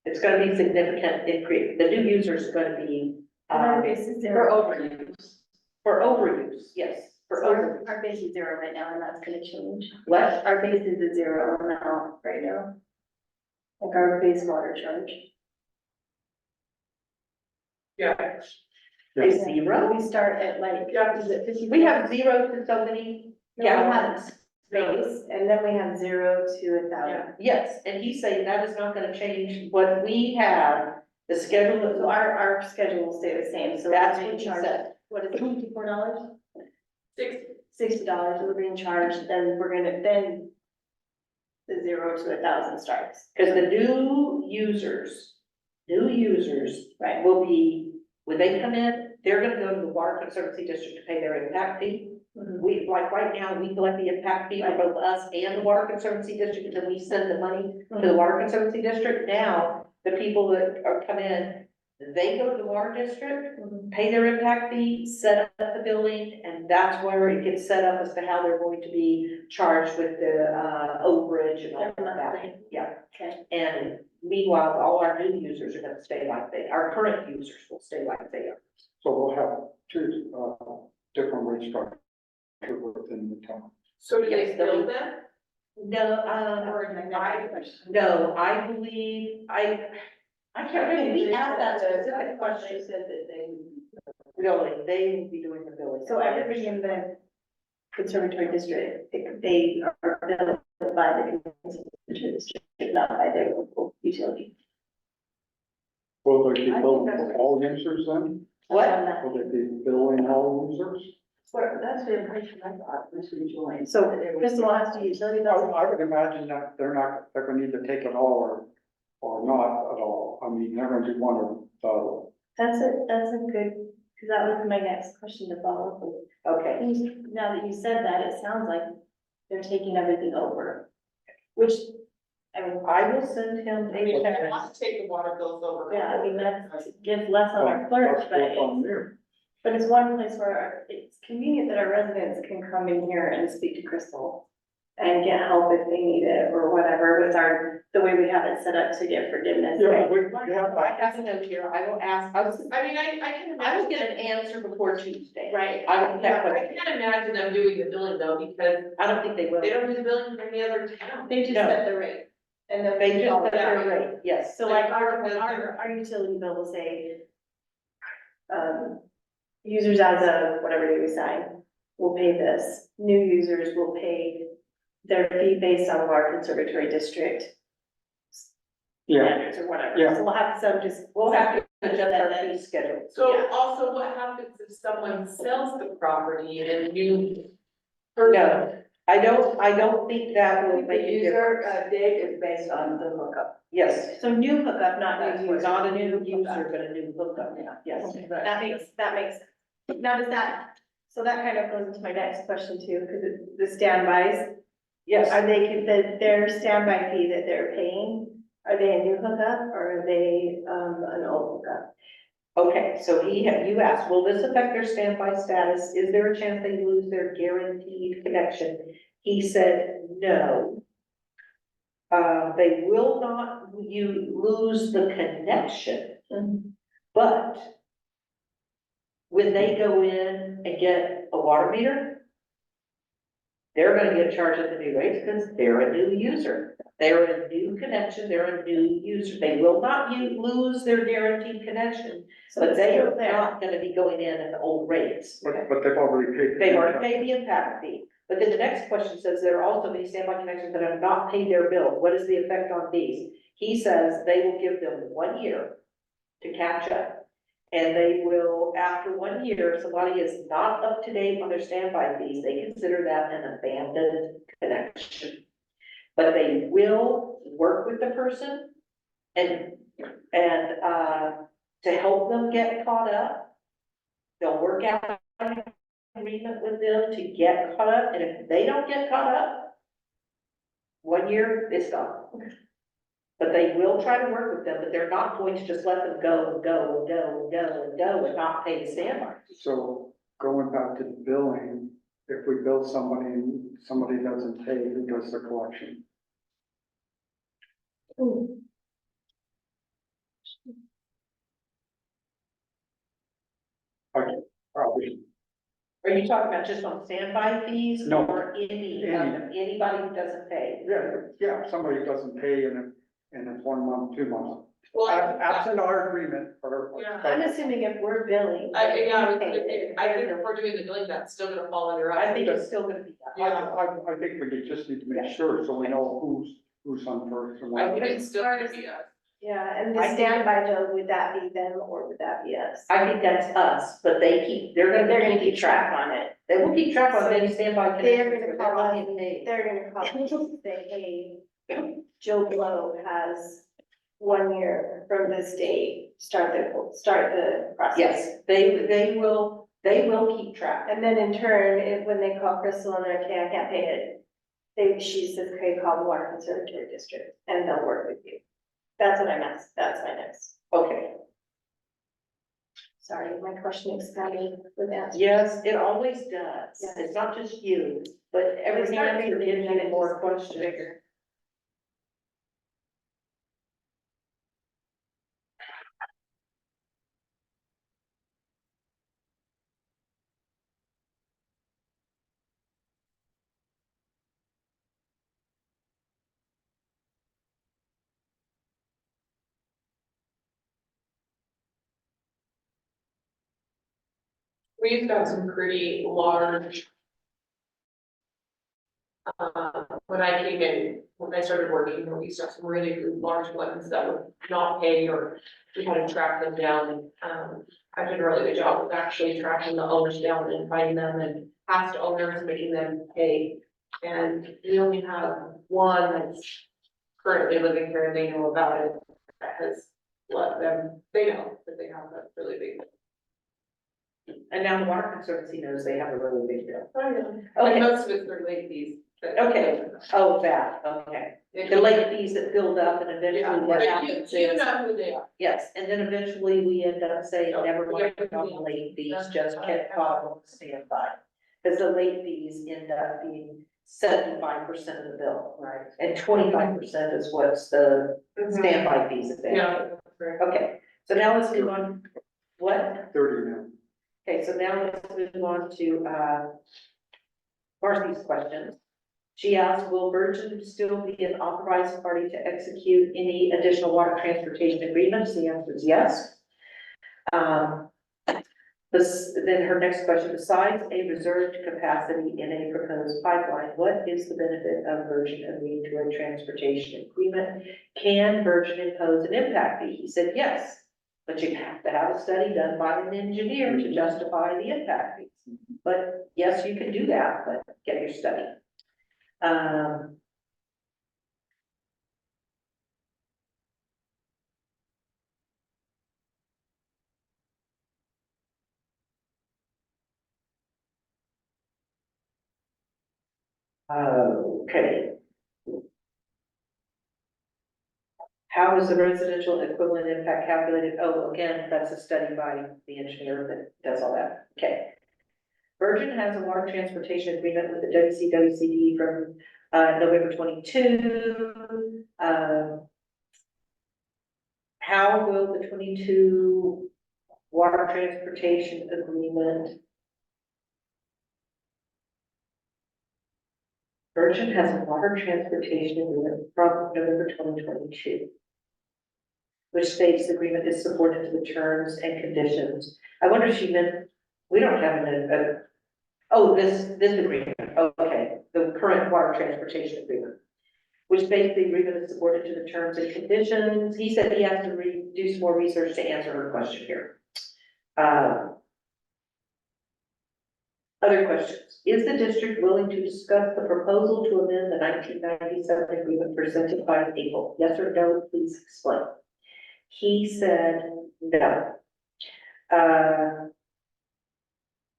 It's gonna be significant increase. The new users are gonna be, And our base is For zero. overuse. for overuse, yes, for So overuse. our base is zero right now, and that's gonna change. What? Our base is a zero amount right now. Like our base water charge. Yeah. Is zero? We start at like, Yeah. is it 54? We have zero to so many No, we have gallons. base, and then we have 0 to 1,000. Yes, and he's saying that is not gonna change what we have, the schedule So of our schedule will stay the same, so. that's we're what being he charged- said. What is it, $54? 60. $60, we're being charged, then the 0 to 1,000 starts. Cause the new users Right. will be, when they come in, they're gonna go to the Water Conservancy District to pay their impact fee. Mhm. We, like right now, we collect the impact fee for both us and the Water Conservancy District, and then we send the money to the Water Conservancy District. Now, the people that are come in, they go to the Water District, Mhm. pay their impact fee, set up the billing, and that's where it gets set up as to how they're going to be charged with the, overage and all of Their that. monthly. Yeah, Okay, and meanwhile, all our new users are gonna stay like our current users will stay like they are. so we'll have two, different rate structures within the town. So do they Yes, build they'll- them? No, Or no, I believe, I can't remember, we asked that specific question. They said that they would. Really, they will be doing the billing. so everybody in the conservatory district, they are billed by the conservatory district, not by their local utility. Will they be I think billing that's- all users then? What? Will they be billing all users? That's the impression I got, Mr. Joy. So Crystal has to utility bills. I would imagine that they're gonna need to take it all or not at all. I mean, they're gonna do one or the other. That's a good, because that was my next question to follow up with. Okay, Now that you said that, it sounds like they're taking everything over, which, I mean, I will send him I mean, a if they text. want to take the water bills over. yeah, I mean, that gives less on our clerks, but That's on it's, there. but it's one place where it's convenient that our residents can come in here and speak to Crystal and get help if they need it or whatever with the way we have it set up to get forgiveness. Yeah, we have I that. have a note here, I will ask, I I mean, I can will imagine. get an answer before Tuesday. Right. I will, Yeah, I can't imagine them doing the billing though, because I don't think they will. they don't do the billing for any other town. They just No. set the rate. And then They we just follow set their that. rate, yes. So like our utility bill will say, users as of whatever day we sign will pay this. New users will pay their fee based on our conservatory district Yeah, standards or whatever. Yeah. So we'll have some just. We'll have to adjust our fee schedule. So Yeah. also what happens if someone sells the property and a new No, person? I don't think that will make The a difference. user, date is based on the hookup. Yes, So new hookup, not That's new what- user. not a new user, but a new hookup, yes. That makes, now does that, so that kind of goes into my next question too, because the standbys, Yes, are they, their standby fee that they're paying, are they a new hookup or are they, an old hookup? okay, so you asked, will this affect their standby status? Is there a chance they lose their guaranteed connection? He said, no. They will not, you lose the connection, but when they go in and get a water meter, they're gonna get charged at the new rates because they're a new user. They're a new connection, they're a new user. They will not lose their guaranteed connection, So but it's they still are there. not gonna be going in at the old rates. But they've already paid. They've already paid the impact fee, but then the next question says there are also many standby connections that have not paid their bill. What is the effect on these? He says they will give them 1 year to catch up. And they will, after 1 year, if somebody is not up to date on their standby fees, they consider that an abandoned connection. But they will work with the person and, to help them get caught up. They'll work out an agreement with them to get caught up, and if they don't get caught up, 1 year, it's gone. But they will try to work with them, but they're not going to just let them go and go and go and go and go and not pay the standby. So going back to the billing, if we bill somebody and somebody doesn't pay, who does the collection? Okay, probably. Are you talking about just on standby fees? No. Or anybody who doesn't pay? Yeah, if somebody doesn't pay and it's 1 month, 2 months. Well, Absent our agreement or. Yeah. I'm assuming if we're billing. I think pay, if we're doing the billing, that's still gonna fall under us. I think it's still gonna be that. I think we just need to make sure, so we know who's on first and I what. think it's still gonna be us. Yeah, and the I think- standby bill, would that be them or would that be us? I think that's us, but they're gonna keep track. on it. They will keep track on any standby They're connections, gonna but they're call not us, getting paid. they're gonna call us and say, hey, Joe Blow has 1 year from this date, start the process. Yes, they will keep track. And then in turn, when they call Crystal and they're, okay, I can't pay it, she says, okay, call the Water Conservatory District and they'll work with you. That's what I meant, that's my next. Okay, Sorry, my question expanded with that. yes, it always does. Yes. It's not just you, but every It's not answer bigger, gives then you it more just goes questions. bigger. We've got some pretty large. When I came in, when I started working, we used to have some really large ones that would not pay, or we had to track them down. And I did a really good job of actually tracking the owners down and finding them and past owners, making them pay. And we only have one that's currently living here and they know about it, that has let them, they know that they have a really big. And now the Water Conservancy knows they have a really big bill. And Okay, most of it's their late fees. but- Okay. oh, that, okay. The late fees that build up and Yeah, eventually what but happens you is, know who they are. yes, and then eventually we end up saying, No, never mind, yeah. on the late fees, just get caught on standby. Because the late fees end up being 75% of the bill. Right. And 25% is what's the standby fees that they Yeah, have. that's right. Okay, so now let's move on. What? 30 now. Okay, so now let's move on to, Marcy's questions. She asked, will Virgin still be an authorized party to execute any additional water transportation agreements? The answer is yes. Then her next question, besides a reserved capacity in a proposed pipeline, what is the benefit of Virgin agreeing to a transportation agreement? Can Virgin impose an impact fee? He said yes, but you have to have a study done by an engineer to justify the impact fees. But yes, you can do that, but get your study. Um. Okay. How is the residential equivalent impact calculated? Oh, again, that's a study by the engineer that does all that. Okay. Virgin has a water transportation agreement with the WCWCD from November 22. How will the 22 water transportation agreement? Virgin has a water transportation agreement from November 2022, which states the agreement is supported to the terms and conditions. I wonder if she meant, we don't have this agreement, oh, okay, the current water transportation agreement, which states the agreement is supported to the terms and conditions. He said he has to do some more research to answer her question here. Other questions? Is the district willing to discuss the proposal to amend the 1997 agreement presented by April? Yes or no, please explain. He said no.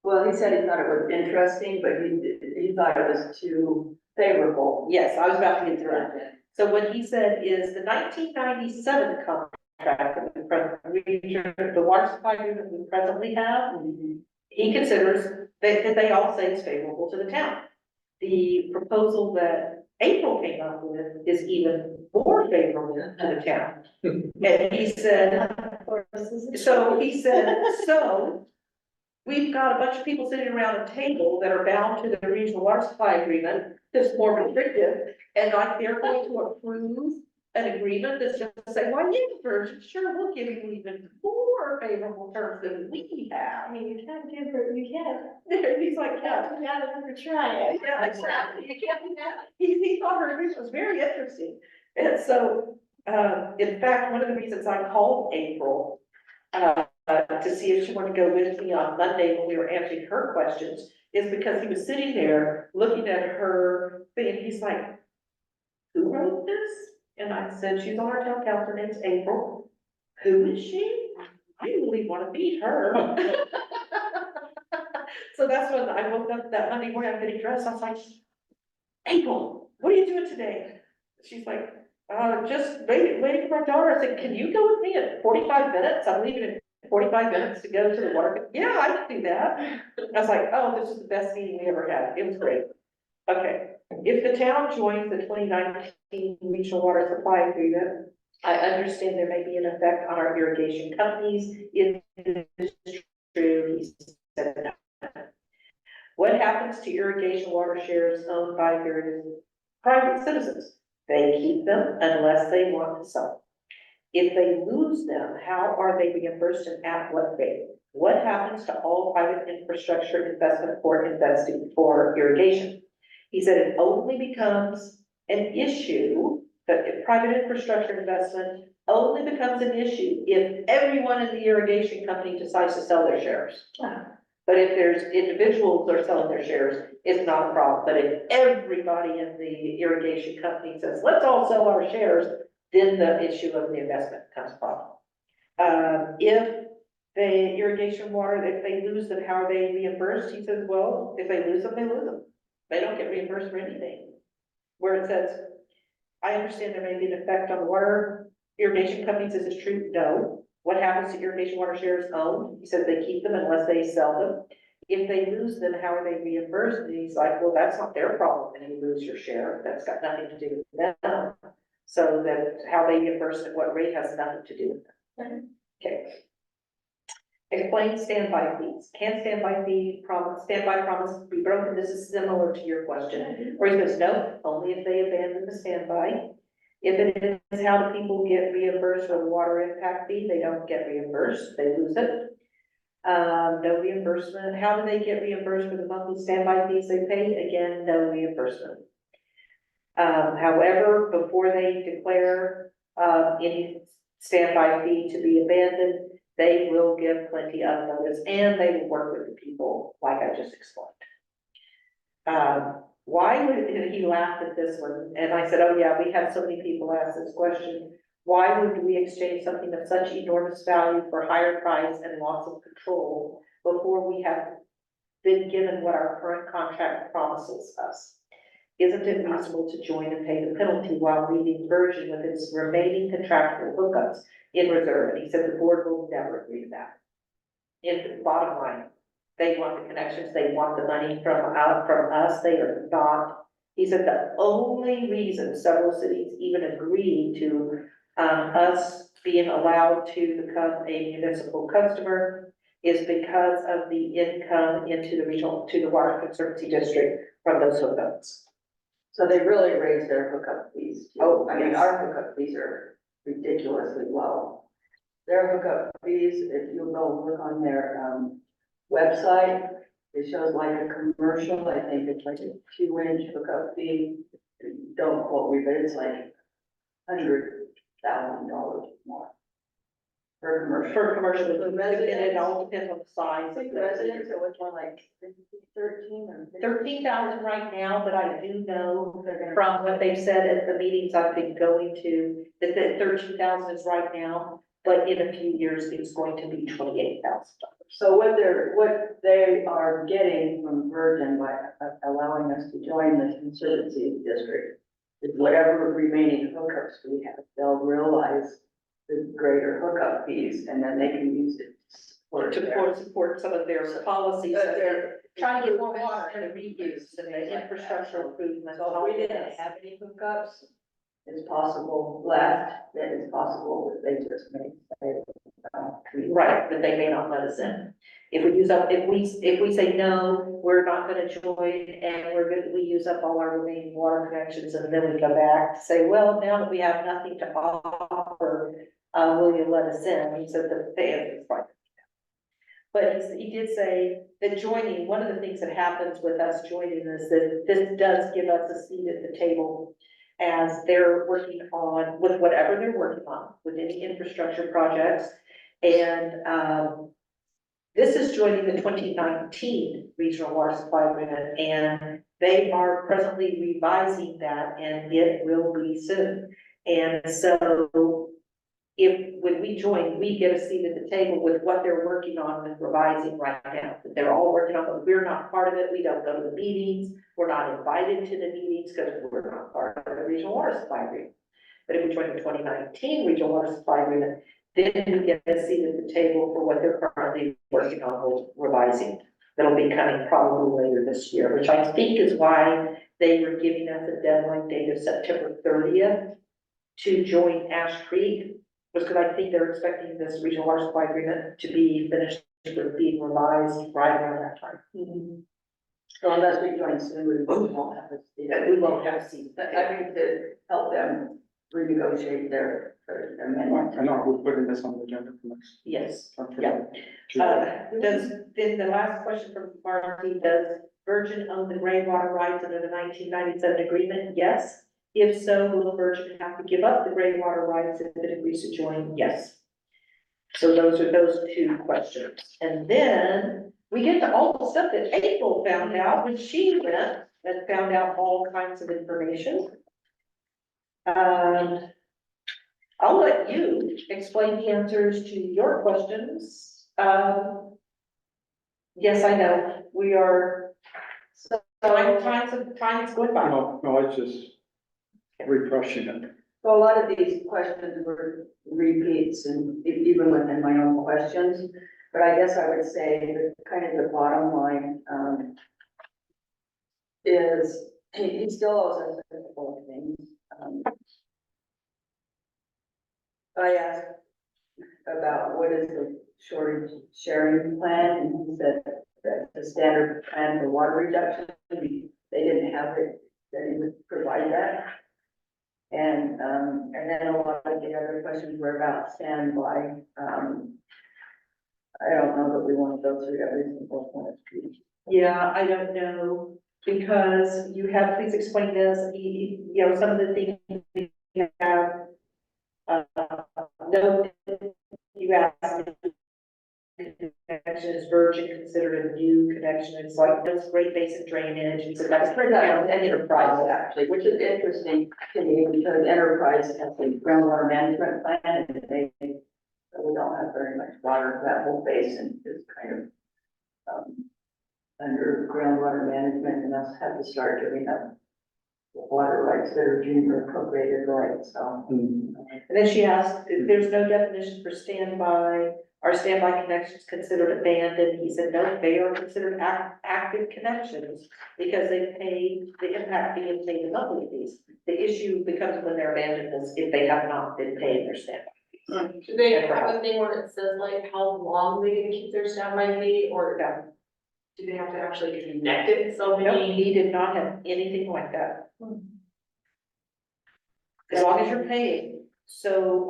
Well, he said he thought it was interesting, but he thought it was too favorable. Yes, I was about to get to that. So what he said is the 1997 contract, the water supply agreement we presently have, he considers that they all say it's favorable to the town. The proposal that April came up with is even more favorable to the town. And he said, so we've got a bunch of people sitting around a table that are bound to the regional water supply agreement that's more restrictive, and like they're going to approve an agreement that's just saying, why, yeah, Virgin, sure, we'll give you even more favorable terms than we have. I mean, you can't give her, you can't, He's like, yeah. you gotta never try it. Yeah, exactly, you can't do that. He thought her agreement was very interesting. And so, in fact, one of the reasons I called April, to see if she wanted to go with me on Monday when we were answering her questions, is because he was sitting there looking at her thing, and he's like, who wrote this? And I said, she's on our town council, her name's April. Who is she? I really want to meet her. So that's when I woke up that Monday morning, I'm getting dressed, I was like, April, what are you doing today? She's like, just waiting for my daughter. I said, can you go with me in 45 minutes? I'm leaving in 45 minutes to go to the water. Yeah, I can do that. I was like, oh, this is the best meeting we ever had. It was great. Okay, if the town joins the 2019 regional water supply agreement, I understand there may be an effect on our irrigation companies. It is true, he said. What happens to irrigation water shares owned by various private citizens? They keep them unless they want to sell. If they lose them, how are they reimbursed and at what rate? What happens to all private infrastructure investment for investing for irrigation? He said it only becomes an issue, that if private infrastructure investment only becomes an issue if everyone in the irrigation company decides to sell their shares. But if there's individuals that are selling their shares, it's not a problem. But if everybody in the irrigation company says, let's all sell our shares, then the issue of the investment becomes a problem. If the irrigation water, if they lose them, how are they reimbursed? He says, well, if they lose them, they lose them. They don't get reimbursed for anything. Where it says, I understand there may be an effect on water irrigation companies. Is this true? No. What happens to irrigation water shares owned? He says they keep them unless they sell them. If they lose them, how are they reimbursed? And he's like, well, that's not their problem when you lose your share. That's got nothing to do with them. So that how they reimburse at what rate has nothing to do with them. Okay. Explain standby fees. Can standby promise be broken? This is similar to your question. Or he goes, no, only if they abandon the standby. If it is, how do people get reimbursed for the water impact fee? They don't get reimbursed, they lose it. No reimbursement. How do they get reimbursed for the monthly standby fees they pay? Again, no reimbursement. However, before they declare any standby fee to be abandoned, they will give plenty of notice and they will work with the people like I just explained. why would, and he laughed at this one, and I said, oh yeah, we had so many people ask this question. Why would we exchange something of such enormous value for higher price and loss of control before we have been given what our current contract promises us? Isn't it reasonable to join and pay the penalty while leaving Virgin with its remaining contractual hookups in reserve? And he said the board will never agree to that. In the bottom line, they want the connections, they want the money from us, they are not. He said the only reason several cities even agreed to us being allowed to become a municipal customer is because of the income into the regional, to the Water Conservancy District from those hookups. So they really raised their hookup fees. Too. Oh, I mean, yes. our hookup fees are ridiculously low. Their hookup fees, if you go look on their, website, it shows like a commercial, I think it's like a 2-inch hookup fee. Don't quote me, but it's like $100,000 more. For commercial. For commercial, For and residents. it all depends on the size. For residents, it was more like 13 or 15. 13,000 right now, but I do know They're gonna- from what they've said at the meetings I've been going to, that the 13,000 is right now, but in a few years, it's going to be $28,000. So what they are getting from Virgin by allowing us to join the Conservancy District is whatever remaining hookups we have, they'll realize the greater hookup fees, and then they can use it To support some of their policies, that they're trying to get more water and the reuse and the infrastructure improvements. So if we didn't have any hookups, it's possible left, that it's possible that they just may say. Right, but they may not let us in. If we use up, if we say, no, we're not gonna join, and we use up all our remaining water connections, and then we come back to say, well, now that we have nothing to offer, will you let us in? He said the answer is fine. But he did say that joining, one of the things that happens with us joining is that this does give us a seat at the table as they're working on, with whatever they're working on, with any infrastructure projects. And this is joining the 2019 Regional Water Supply Agreement, and they are presently revising that, and it will be soon. And so when we join, we get a seat at the table with what they're working on and revising right now. They're all working on it. We're not part of it. We don't go to the meetings. We're not invited to the meetings because we're not part of the Regional Water Supply Agreement. But if we join the 2019 Regional Water Supply Agreement, then we get a seat at the table for what they're currently working on with revising. That'll be coming probably later this year, which I think is why they were giving us a deadline date of September 30th to join Ash Creek, was because I think they're expecting this Regional Water Supply Agreement to be finished with being revised right around that time. So unless we join soon, we won't have a seat. We won't have a seat. I mean, to help them renegotiate their amendment. I know, we're putting this on the agenda for next. Yes. for Yeah. Then the last question from Marty, does Virgin own the gray water rights under the 1997 agreement? Yes. If so, will Virgin have to give up the gray water rights if it agrees to join? Yes. So those are those two questions. And then we get to all the stuff that April found out when she went and found out all kinds of information. I'll let you explain the answers to your questions. Yes, I know, we are, time's going by. No, it's just refreshing it. So a lot of these questions were repeats and even within my own questions, but I guess I would say that kind of the bottom line, is he still owes us a couple of things. I asked about what is the shortage sharing plan, and he said that the standard plan for water reduction, they didn't have it, that he would provide that. And then a lot of the other questions were about standby. I don't know that we want to go through every single one. Yeah, I don't know, because you have, please explain this, you know, some of the things you have. No, you asked connection, is Virgin considered a new connection? It's like, those great basic drainage, and so that's pretty That much was Enterprise actually, which is interesting to me because Enterprise has a groundwater management plan and they we don't have very much water. That whole basin is kind of under groundwater management and us have to start giving up the water rights that are junior appropriated rights, so. And then she asked, if there's no definition for standby, are standby connections considered abandoned? He said, no, they are considered active connections because they pay the impact fee and pay the monthly fees. The issue becomes when they're abandoned is if they have not been paying their standby. Do they have a thing where it says like how long they can keep their standby fee, or do they have to actually get connected so No, many? he did not have anything like that. As long as you're paying. So,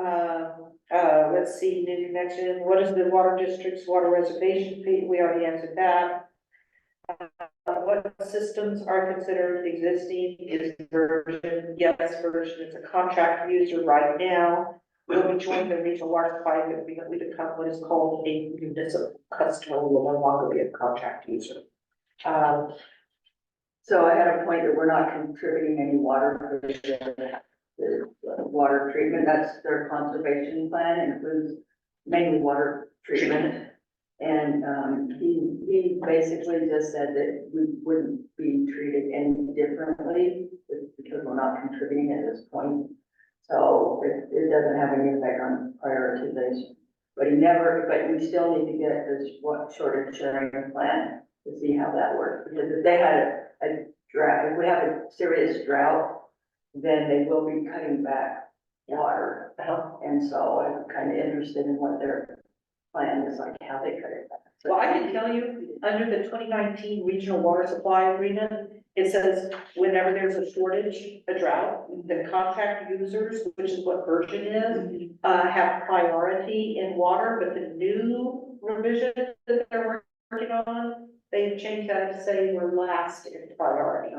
let's see, new connection, what is the water district's water reservation fee? We already answered that. What systems are considered existing? Is Virgin? Yes, Virgin is a contract user right now. We'll be joining the regional water supply agreement. We become what is called a municipal customer. We will no longer be a contract user. So I had a point that we're not contributing any water to the water treatment. That's their conservation plan and includes mainly water treatment. And he basically just said that we wouldn't be treated any differently because we're not contributing at this point. So it doesn't have any effect on prioritization. But we still need to get this shortage sharing plan to see how that works. Because if they had a drought, if we have a serious drought, then they will be cutting back water. And so I'm kind of interested in what their plan is, like how they cut it back. Well, I can tell you, under the 2019 regional water supply agreement, it says whenever there's a shortage, a drought, the contract users, which is what Virgin is, have priority in water, but the new revision that they're working on, they've changed that to say we're last in priority.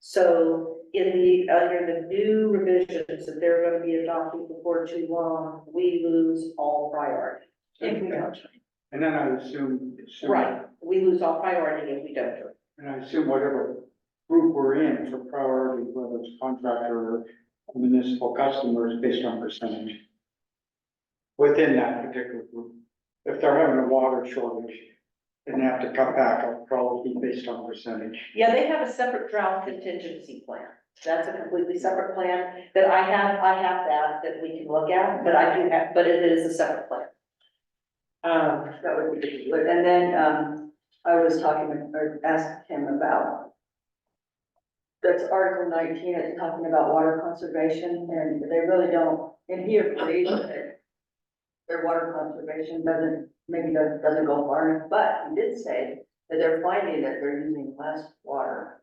So under the new revisions that they're gonna be adopting before too long, we lose all priority. If we don't. And then I assume. Right, we lose all priority if we don't do it. And I assume whatever group we're in for priority, whether it's contractor or municipal customers, based on percentage. Within that particular group, if they're having a water shortage and they have to cut back, it'll probably be based on percentage. Yeah, they have a separate drought contingency plan. That's a completely separate plan that I have that we can look at, but but it is a separate plan. That would be good. And then, I was asked him about, that's Article 19, it's talking about water conservation, and they really don't, and he agrees that their water conservation doesn't go far enough, but he did say that they're finding that they're using less water,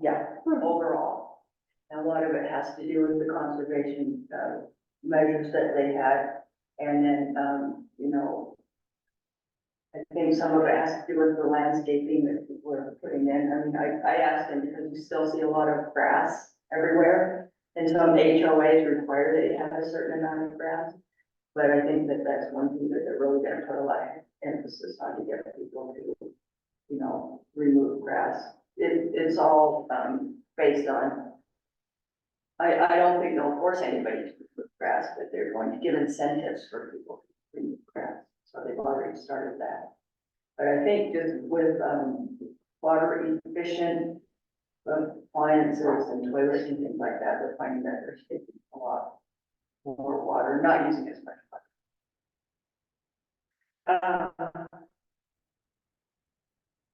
Yeah, overall. And a lot of it has to do with the conservation, measures that they had. And then, I think some of it has to do with the landscaping that people are putting in. I mean, I asked him because you still see a lot of grass everywhere. And some HOAs require that you have a certain amount of grass. But I think that that's one thing that they're really gonna put a lot of emphasis on to get people to, remove grass. It's all, based on, I don't think they'll force anybody to remove grass, but they're going to give incentives for people to remove grass. So they've already started that. But I think just with, water efficient appliances and toilets and things like that, they're finding that they're taking a lot more water, not using as much water.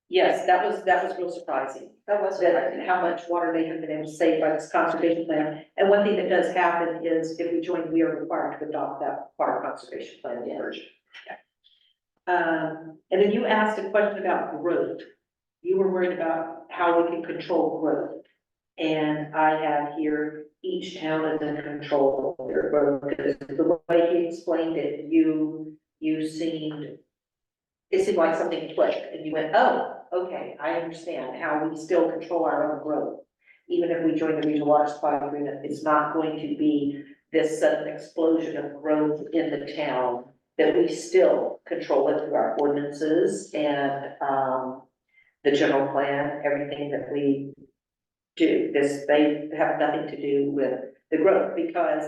yes, that was real surprising. That was That how much water they have been able to save by this conservation plan. And one thing that does happen is if we join, we are required to adopt that water conservation plan in Virgin. And then you asked a question about growth. You were worried about how we can control growth. And I have here, each town is in control of their growth. Because the way he explained it, it seemed like something clicked and you went, oh, okay, I understand how we still control our own growth. Even if we join the regional water supply agreement, it's not going to be this sudden explosion of growth in the town that we still control it through our ordinances and, the general plan, everything that we do. They have nothing to do with the growth, because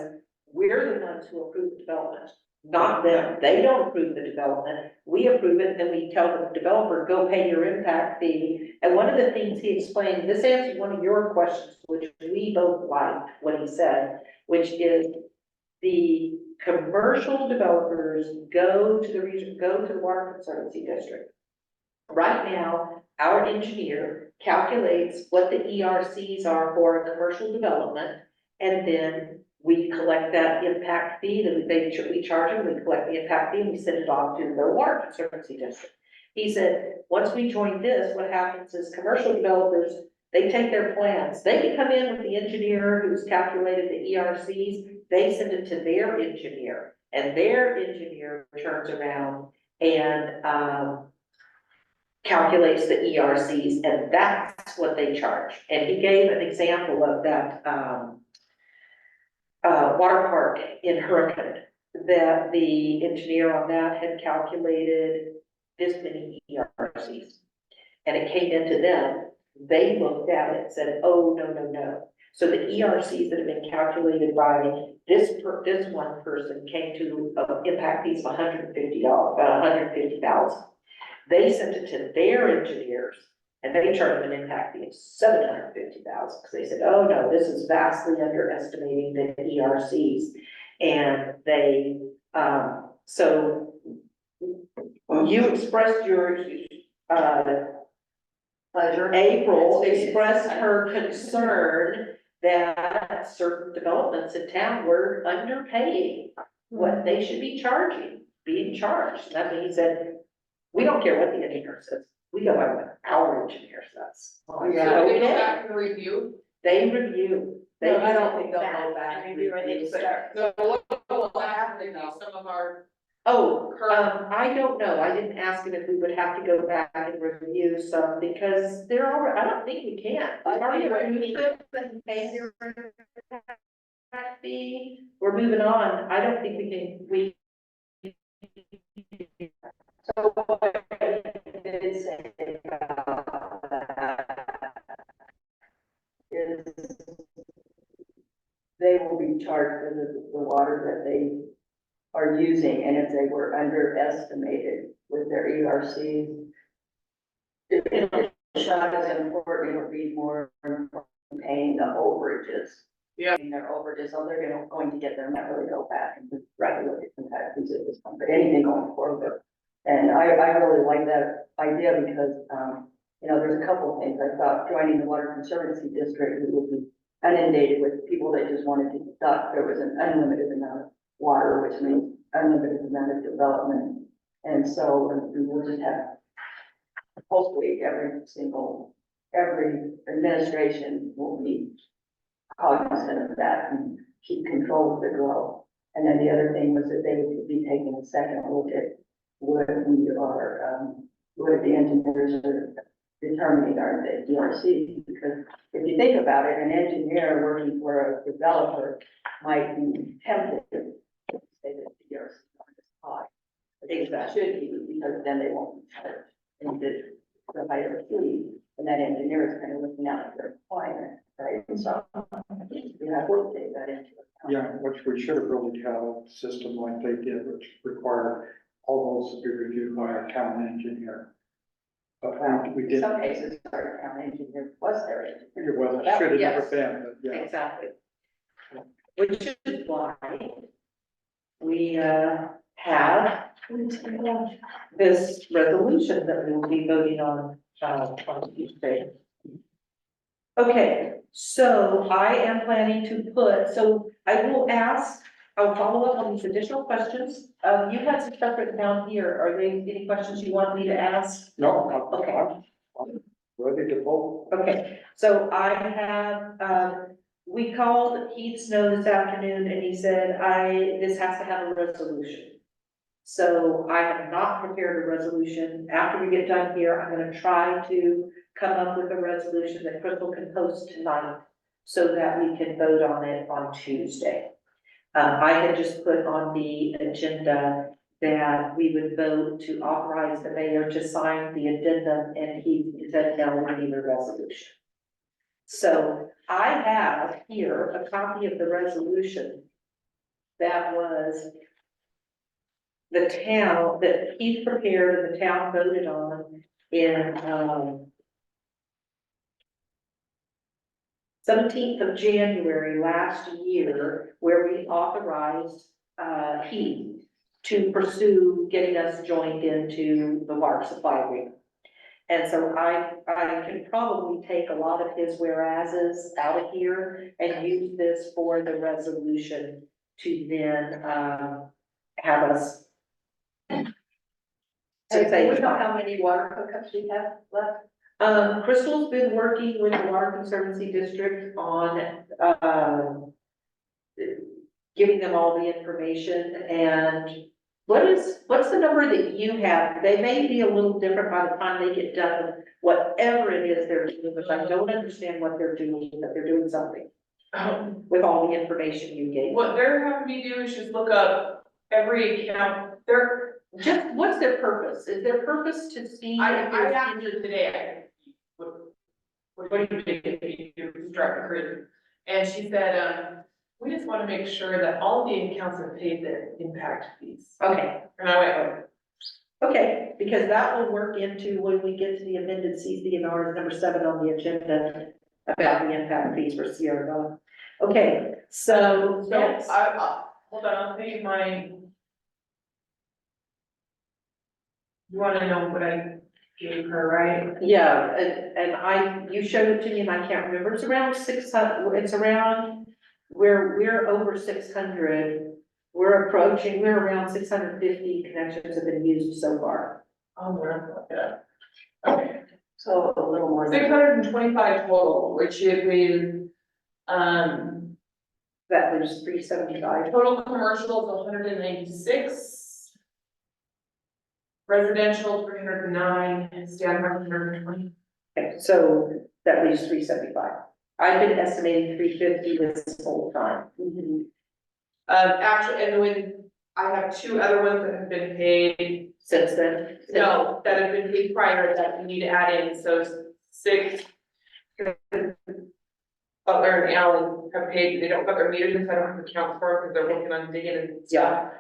we're the ones who approve the development, not them. They don't approve the development. We approve it, then we tell the developer, go pay your impact fee. And one of the things he explained, this answers one of your questions, which we both liked what he said, which is the commercial developers go to the region, go to the Water Conservancy District. Right now, our engineer calculates what the ERCs are for a commercial development, and then we collect that impact fee, that we charge them, we collect the impact fee, and we send it off to the Water Conservancy District. He said, once we join this, what happens is commercial developers, they take their plans, they can come in with the engineer who's calculated the ERCs, they send it to their engineer, and their engineer turns around and, calculates the ERCs, and that's what they charge. And he gave an example of that, water park in Hurricane, that the engineer on that had calculated this many ERCs. And it came into them, they looked at it and said, oh, no, no, no. So the ERCs that have been calculated by this one person came to impact fees of $150, about $150,000. They sent it to their engineers, and they charged them an impact fee of $750,000, because they said, oh no, this is vastly underestimating the ERCs. And they, so you expressed your, Pleasure. April expressed her concern that certain developments in town were underpaying what they should be being charged. That means that we don't care what the engineer says, we go by what our engineer says. Oh, So yeah. they go Okay. back and review. They review. No, I They, don't think they'll go back and Maybe where they review, start. So what happened to some of our I don't know, I didn't ask him if we would have to go back and review some, because they're already, I don't think we can. We've already approved it and paid their impact fee. We're moving on, I don't think we So what did it say about that is they will be charged for the water that they are using, and if they were underestimated with their ERCs, if the shot is important, it'll be more important paying the overages. Yeah. Paying their overages, so they're going to get their, not really go back and regulate impact fees at this point, but anything going forward. And I really like that idea because, you know, there's a couple of things. I thought joining the Water Conservancy District, we would be inundated with people that just wanted to, thought there was an unlimited amount of water, which means unlimited amount of development. And so we will just have, hopefully every administration will be cognizant of that and keep control of the growth. And then the other thing was that they would be taking a second look at what we are, what the engineers are determining are the DRC, because if you think about it, an engineer working for a developer might be tempted to say that the DRC is high. It should be, because then they won't be charged and the higher fee, and that engineer is kind of looking out at their client, right? So you have to take that into account. Yeah, which we should have really had a system like they did, which required all those to be reviewed by a town engineer. But we In did, some cases, our town engineer was their engineer. well, it should have never Yes. been, but yeah. exactly. Which is why we, have this resolution that we will be voting on Tuesday. Okay, so I am planning to put, so I will ask, I'll follow up on these additional questions. You had some stuff written down here. Are there any questions you want me to ask? No, Okay. I'm ready to vote. Okay, so I have, we called Keith Snow this afternoon and he said, this has to have a resolution. So I have not prepared a resolution. After we get done here, I'm gonna try to come up with a resolution that Crystal can post tonight so that we can vote on it on Tuesday. I had just put on the agenda that we would vote to authorize the mayor to sign the addendum, and he said no, we need a resolution. So I have here a copy of the resolution that was the town, that he prepared and the town voted on in, 17th of January last year, where we authorized, he to pursue getting us joined into the water supply agreement. And so I can probably take a lot of his whereases out of here and use this for the resolution to then, have us. To Hey, say, do we know how many water hookups we have left? Crystal's been working with the Water Conservancy District on, giving them all the information, and what's the number that you have? They may be a little different by the time they get done with whatever it is they're doing, which I don't understand what they're doing, but they're doing something with all the information you gave. What they're having me do is just look up every account, Just, what's their purpose? Is their purpose to see? I if there's asked her today, what do you think if you construct a grid? And she said, we just wanna make sure that all the accounts are paid their impact fees. Okay, And I went, okay, because that will work into when we get to the amended CCNR number 7 on the agenda about the impact fees for Sierra Nevada. Okay, so no, that's, hold on, I'll pay my. You wanna know what I gave her, right? yeah, and you showed it to me and I can't remember, it's around 600, it's around, we're over 600. We're around 650 connections have been used so far. Oh, we're, yeah. Okay, So a little more six than. hundred and twenty-five total, which if we, That was 375. total commercial is 196. Residential 309, and standard 120. Okay, so that leaves 375. I've been estimating 350 this whole time. Actually, and when, I have two other ones that have been paid, Since then. no, that have been paid prior that we need to add in, so 6. Butler and Allen have paid, they don't got their meters in, so I don't have to count for them, because they're working on digging and stuff.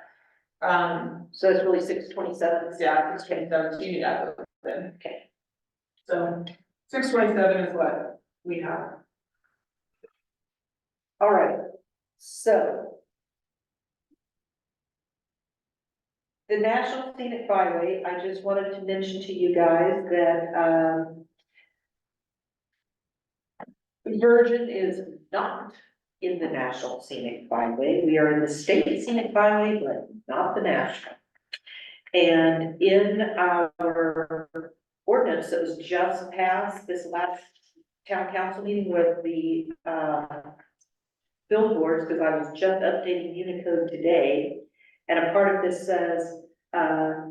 So it's really 627. Yeah, 627, so you need that then. Okay. So 627 is what we have. All right, so. The National Scenic Byway, I just wanted to mention to you guys that, Virgin is not in the National Scenic Byway. We are in the State Scenic Byway, but not the national. And in our ordinance that was just passed this last town council meeting with the, billboards, because I was just updating Unicode today. And a part of this says,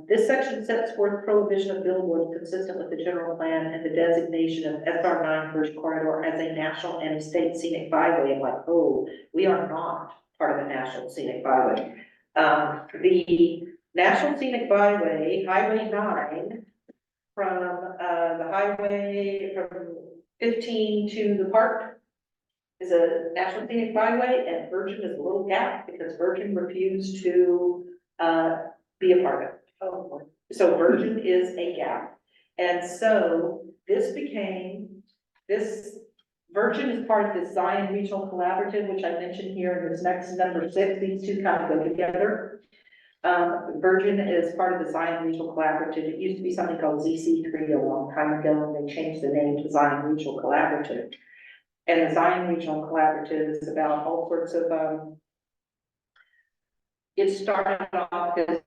this section sets forth prohibition of billboards consistent with the general plan and the designation of SR 9 First Corridor as a national and state scenic byway. I'm like, oh, we are not part of the National Scenic Byway. The National Scenic Byway, Highway 9, from the highway from 15 to the park, is a National Scenic Byway, and Virgin is a little gap because Virgin refused to be a part of it. Oh, so Virgin is a gap. And so this Virgin is part of the Zion Regional Collaborative, which I mentioned here in this next number 6. These two kind of go together. Virgin is part of the Zion Regional Collaborative. It used to be something called ZC3 a long time ago, and they changed the name to Zion Regional Collaborative. And the Zion Regional Collaborative is about all sorts of, it started off as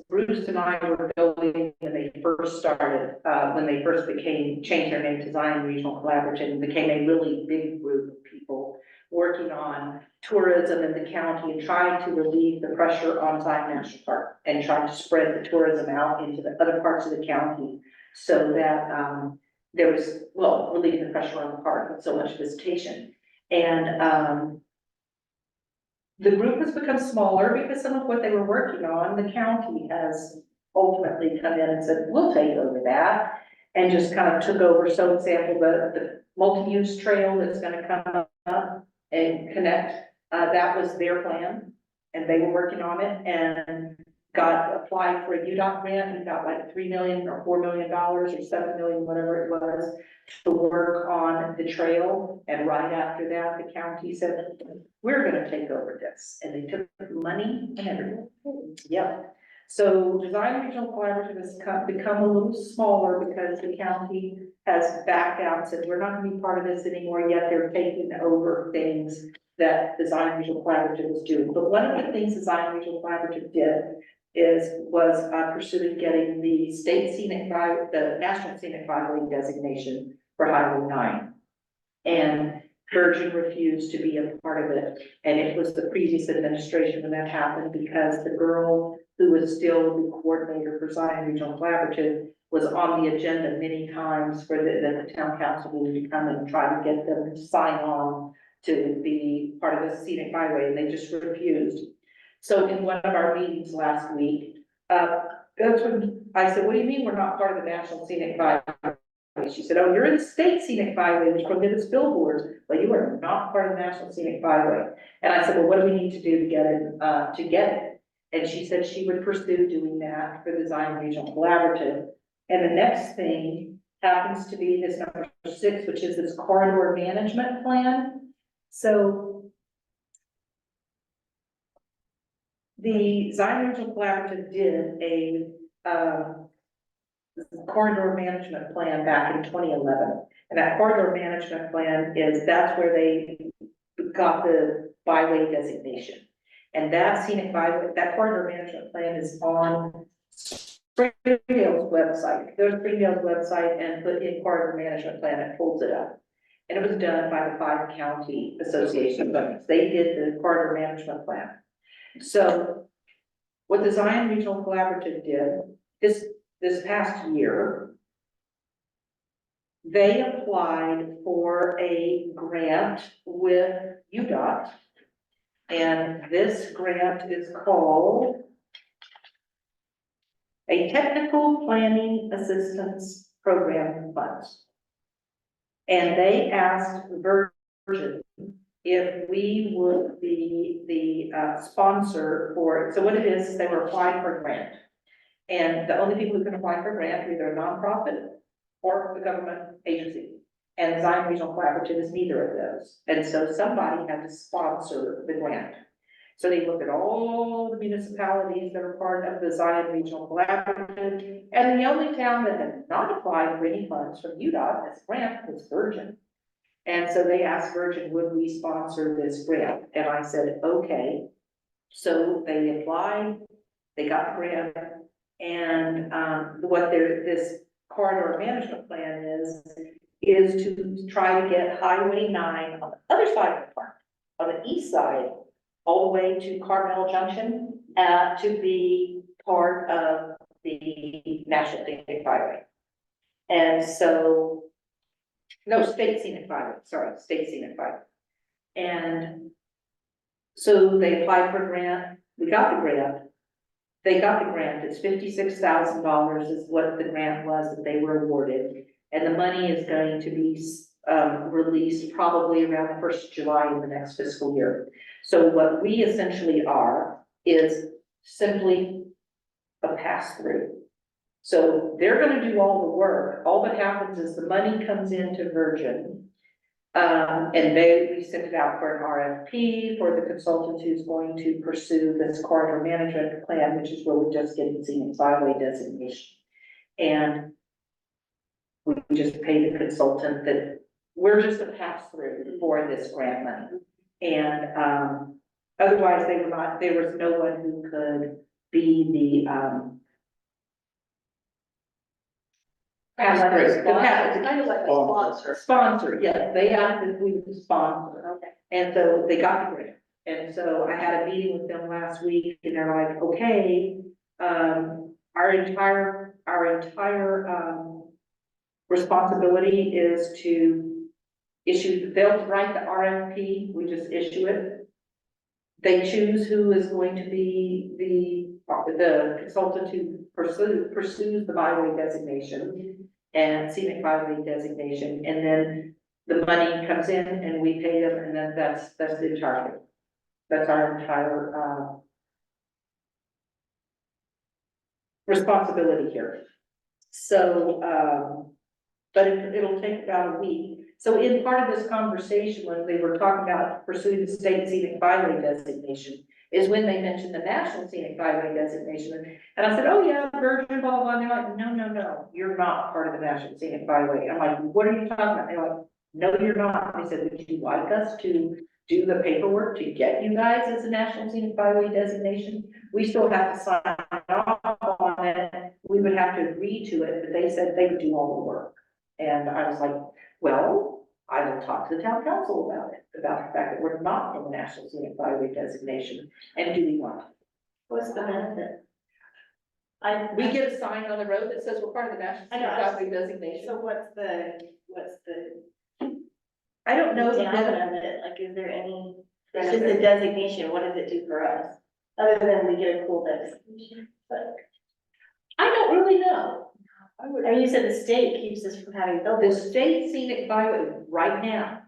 Bruce and I were building when they first started, when they first changed their name to Zion Regional Collaborative, and became a really big group of people working on tourism in the county and trying to relieve the pressure on Zion National Park and trying to spread the tourism out into the other parts of the county so that, there was, well, relieving the pressure on the park with so much visitation. And, the group has become smaller because some of what they were working on, the county has ultimately come in and said, we'll take over that. And just kind of took over, so example, the multi-use trail that's gonna come up and connect, that was their plan. And they were working on it and applied for a UDOT grant and got like $3 million or $4 million or $7 million, whatever it was, to work on the trail. And right after that, the county said, we're gonna take over this. And they took money and everything. Yep. So Design Regional Collaborative has become a little smaller because the county has backed out and said, we're not gonna be part of this anymore, yet they're taking over things that Design Regional Collaborative was doing. But one of the things Design Regional Collaborative was pursuing getting the the National Scenic Byway designation for Highway 9. And Virgin refused to be a part of it, and it was the previous administration when that happened, because the girl who was still the coordinator for Zion Regional Collaborative was on the agenda many times for the town council to come and try to get them to sign on to be part of the scenic byway, and they just refused. So in one of our meetings last week, that's when I said, what do you mean we're not part of the National Scenic Byway? She said, oh, you're in the state scenic byway, which prohibits billboards, but you are not part of the National Scenic Byway. And I said, well, what do we need to do to get it? And she said she would pursue doing that for the Zion Regional Collaborative. And the next thing happens to be this number 6, which is this corridor management plan. So the Zion Regional Collaborative did a corridor management plan back in 2011. And that corridor management plan that's where they got the byway designation. And that scenic byway, that corridor management plan is on Springdale's website. Go to Springdale's website and put in corridor management plan, it pulls it up. And it was done by the 5 county association members. They did the corridor management plan. So what the Zion Regional Collaborative did this past year, they applied for a grant with UDOT. And this grant is called a Technical Planning Assistance Program Funds. And they asked Virgin if we would be the sponsor for it. So what it is they were applying for a grant. And the only people who can apply for a grant are either a nonprofit or the government agency. And Zion Regional Collaborative is neither of those. And so somebody had to sponsor the grant. So they looked at all the municipalities that are part of the Zion Regional Collaborative. And the only town that had not applied for any funds from UDOT as a grant was Virgin. And so they asked Virgin, would we sponsor this grant? And I said, okay. So they applied, they got the grant. And what this corridor management plan is to try to get Highway 9 on the other side of the park, on the east side, all the way to Carmel Junction, to be part of the National Scenic Byway. And so, no, State Scenic Byway, sorry, State Scenic Byway. And so they applied for a grant, we got the grant. They got the grant, it's $56,000 is what the grant was that they were awarded. And the money is going to be released probably around the 1st of July in the next fiscal year. So what we essentially are is simply a pass-through. So they're gonna do all the work. All that happens is the money comes into Virgin. And we sent it out for an RFP for the consultant who's going to pursue this corridor management plan, which is where we're just getting scenic byway designation. And we just pay the consultant that we're just a pass-through for this grant money. And otherwise there was no one who could be the pass-through. Kind of like a sponsor. Sponsor, yes, they asked if we would sponsor. Okay. And so they got the grant. And so I had a meeting with them last week and they're like, okay, our entire responsibility is to they'll write the RFP, we just issue it. they choose who is going to be the consultant who pursues the byway designation and scenic byway designation, and then the money comes in and we pay them, and then that's the entire, that's our entire, responsibility here. So, but it'll take about a week. So in part of this conversation, when they were talking about pursuing the state scenic byway designation, is when they mentioned the national scenic byway designation. And I said, oh yeah, Virgin, blah, blah, blah. And they're like, no, you're not part of the national scenic byway. I'm like, what are you talking about? They're like, no, you're not. They said, would you like us to do the paperwork to get you guys as a national scenic byway designation? We still have to sign off on it. We would have to agree to it, but they said they would do all the work. And I was like, well, I will talk to the town council about it, about the fact that we're not in the national scenic byway designation, and do we want it? What's the benefit? We get a sign on the road that says we're part of the national I know, scenic byway designation. So what's the I don't know downside that, of it? Like, is there any, it's just a designation, what does it do for us? Other than we get a cool designation, but, I don't really know. I mean, you said the state keeps us from having The billboards. state scenic byway, right now,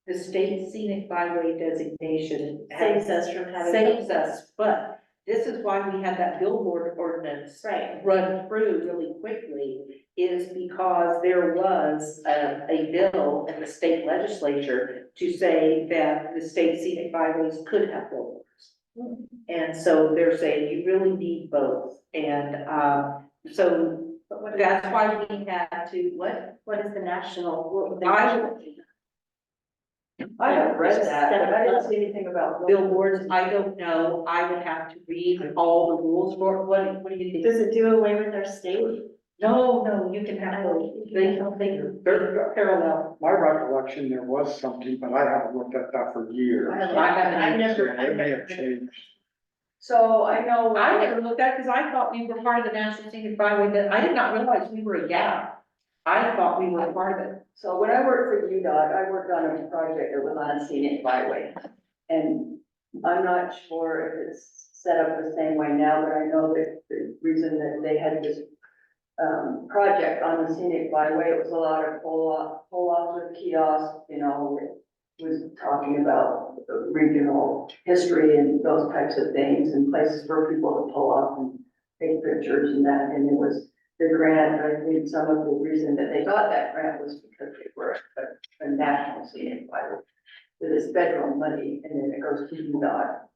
the state scenic byway designation Saves us from having. saves billboards. us, but this is why we had that billboard ordinance Right, run through really quickly, is because there was a bill in the state legislature to say that the state scenic byways could have billboards. And so they're saying you really need both, and, so but what is, that's why we had to, what is the national? What would the I- national be? I haven't read Just that, but I didn't step see anything about. billboards, I don't know, I would have to read all the rules for it, what do you think? Does it do away with our state? No, you can have those, they're parallel. My recollection, there was something, but I haven't looked at that for years. I've never. So it may have changed. So I know. I never looked at it, because I thought we were part of the National Scenic Byway, that I did not realize we were a gap. I thought we were a part of it. So when I worked for UDOT, I worked on a project that was on a scenic byway. And I'm not sure if it's set up the same way now, but I know that the reason that they had this project on the scenic byway, it was a lot of pull-offs with kiosks, you know, it was talking about regional history and those types of things and places for people to pull up and take pictures and that, and it was the grant, I think some of the reason that they got that grant was because they were a national scenic byway with this federal money, and then it goes to UDOT.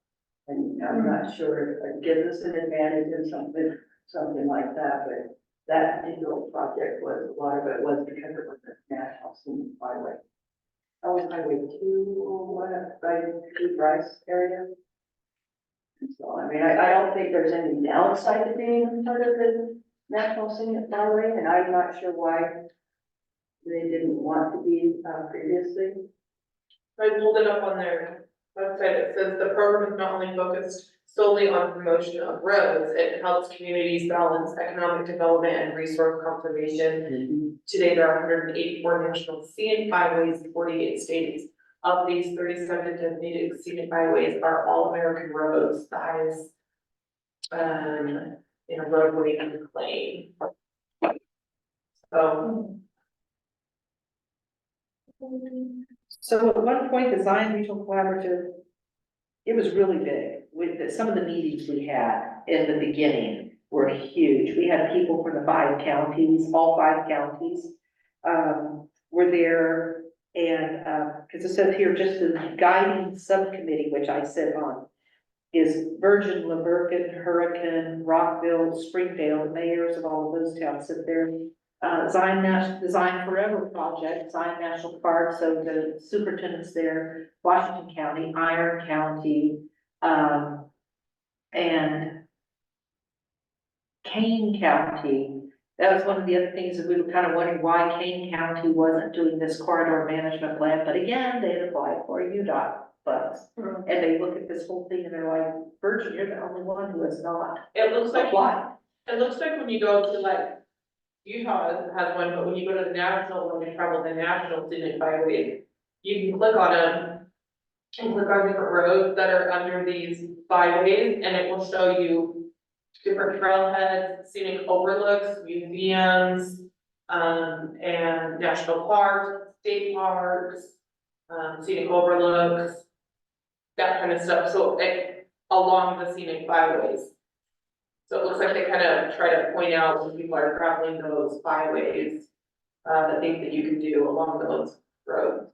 And I'm not sure if it gives us an advantage in something like that, but that particular project was, a lot of it was because it was a national scenic byway. That was Highway 2, by Deep Rice area. And so, I mean, I don't think there's any downside to being part of the national scenic byway, and I'm not sure why they didn't want to be previously. I pulled it up on their website, it says the program is not only focused solely on promotion of roads, it helps communities balance economic development and resource conservation. Today, there are 184 national scenic byways in 48 states. Of these, 37 designated scenic byways are all American roads, the highest in a roadway and claim. So at one point, the Zion Regional Collaborative, it was really big. Some of the meetings we had in the beginning were huge. We had people from the 5 counties, all 5 counties, were there. And, because it says here, just the guiding subcommittee, which I sit on, is Virgin, Laverton, Hurricane, Rockville, Springdale, the mayors of all of those towns sit there. Zion Forever Project, Zion National Park, so the superintendent's there, Washington County, Iron County, and Kane County. That was one of the other things that we were kind of wondering why Kane County wasn't doing this corridor management plan, but again, they had applied for UDOT funds. And they look at this whole thing and they're like, Virgin, you're the only one who has not It looks like, applied. it looks like when you go to like, Utah has one, but when you go to the national, when you travel the national scenic byway, you can click on them. and click on different roads that are under these byways, and it will show you different trailheads, scenic overlooks, museums, and national parks, state parks, scenic overlooks, that kind of stuff, so along the scenic byways. So it looks like they kind of try to point out when people are traveling those byways, the things that you can do along those roads.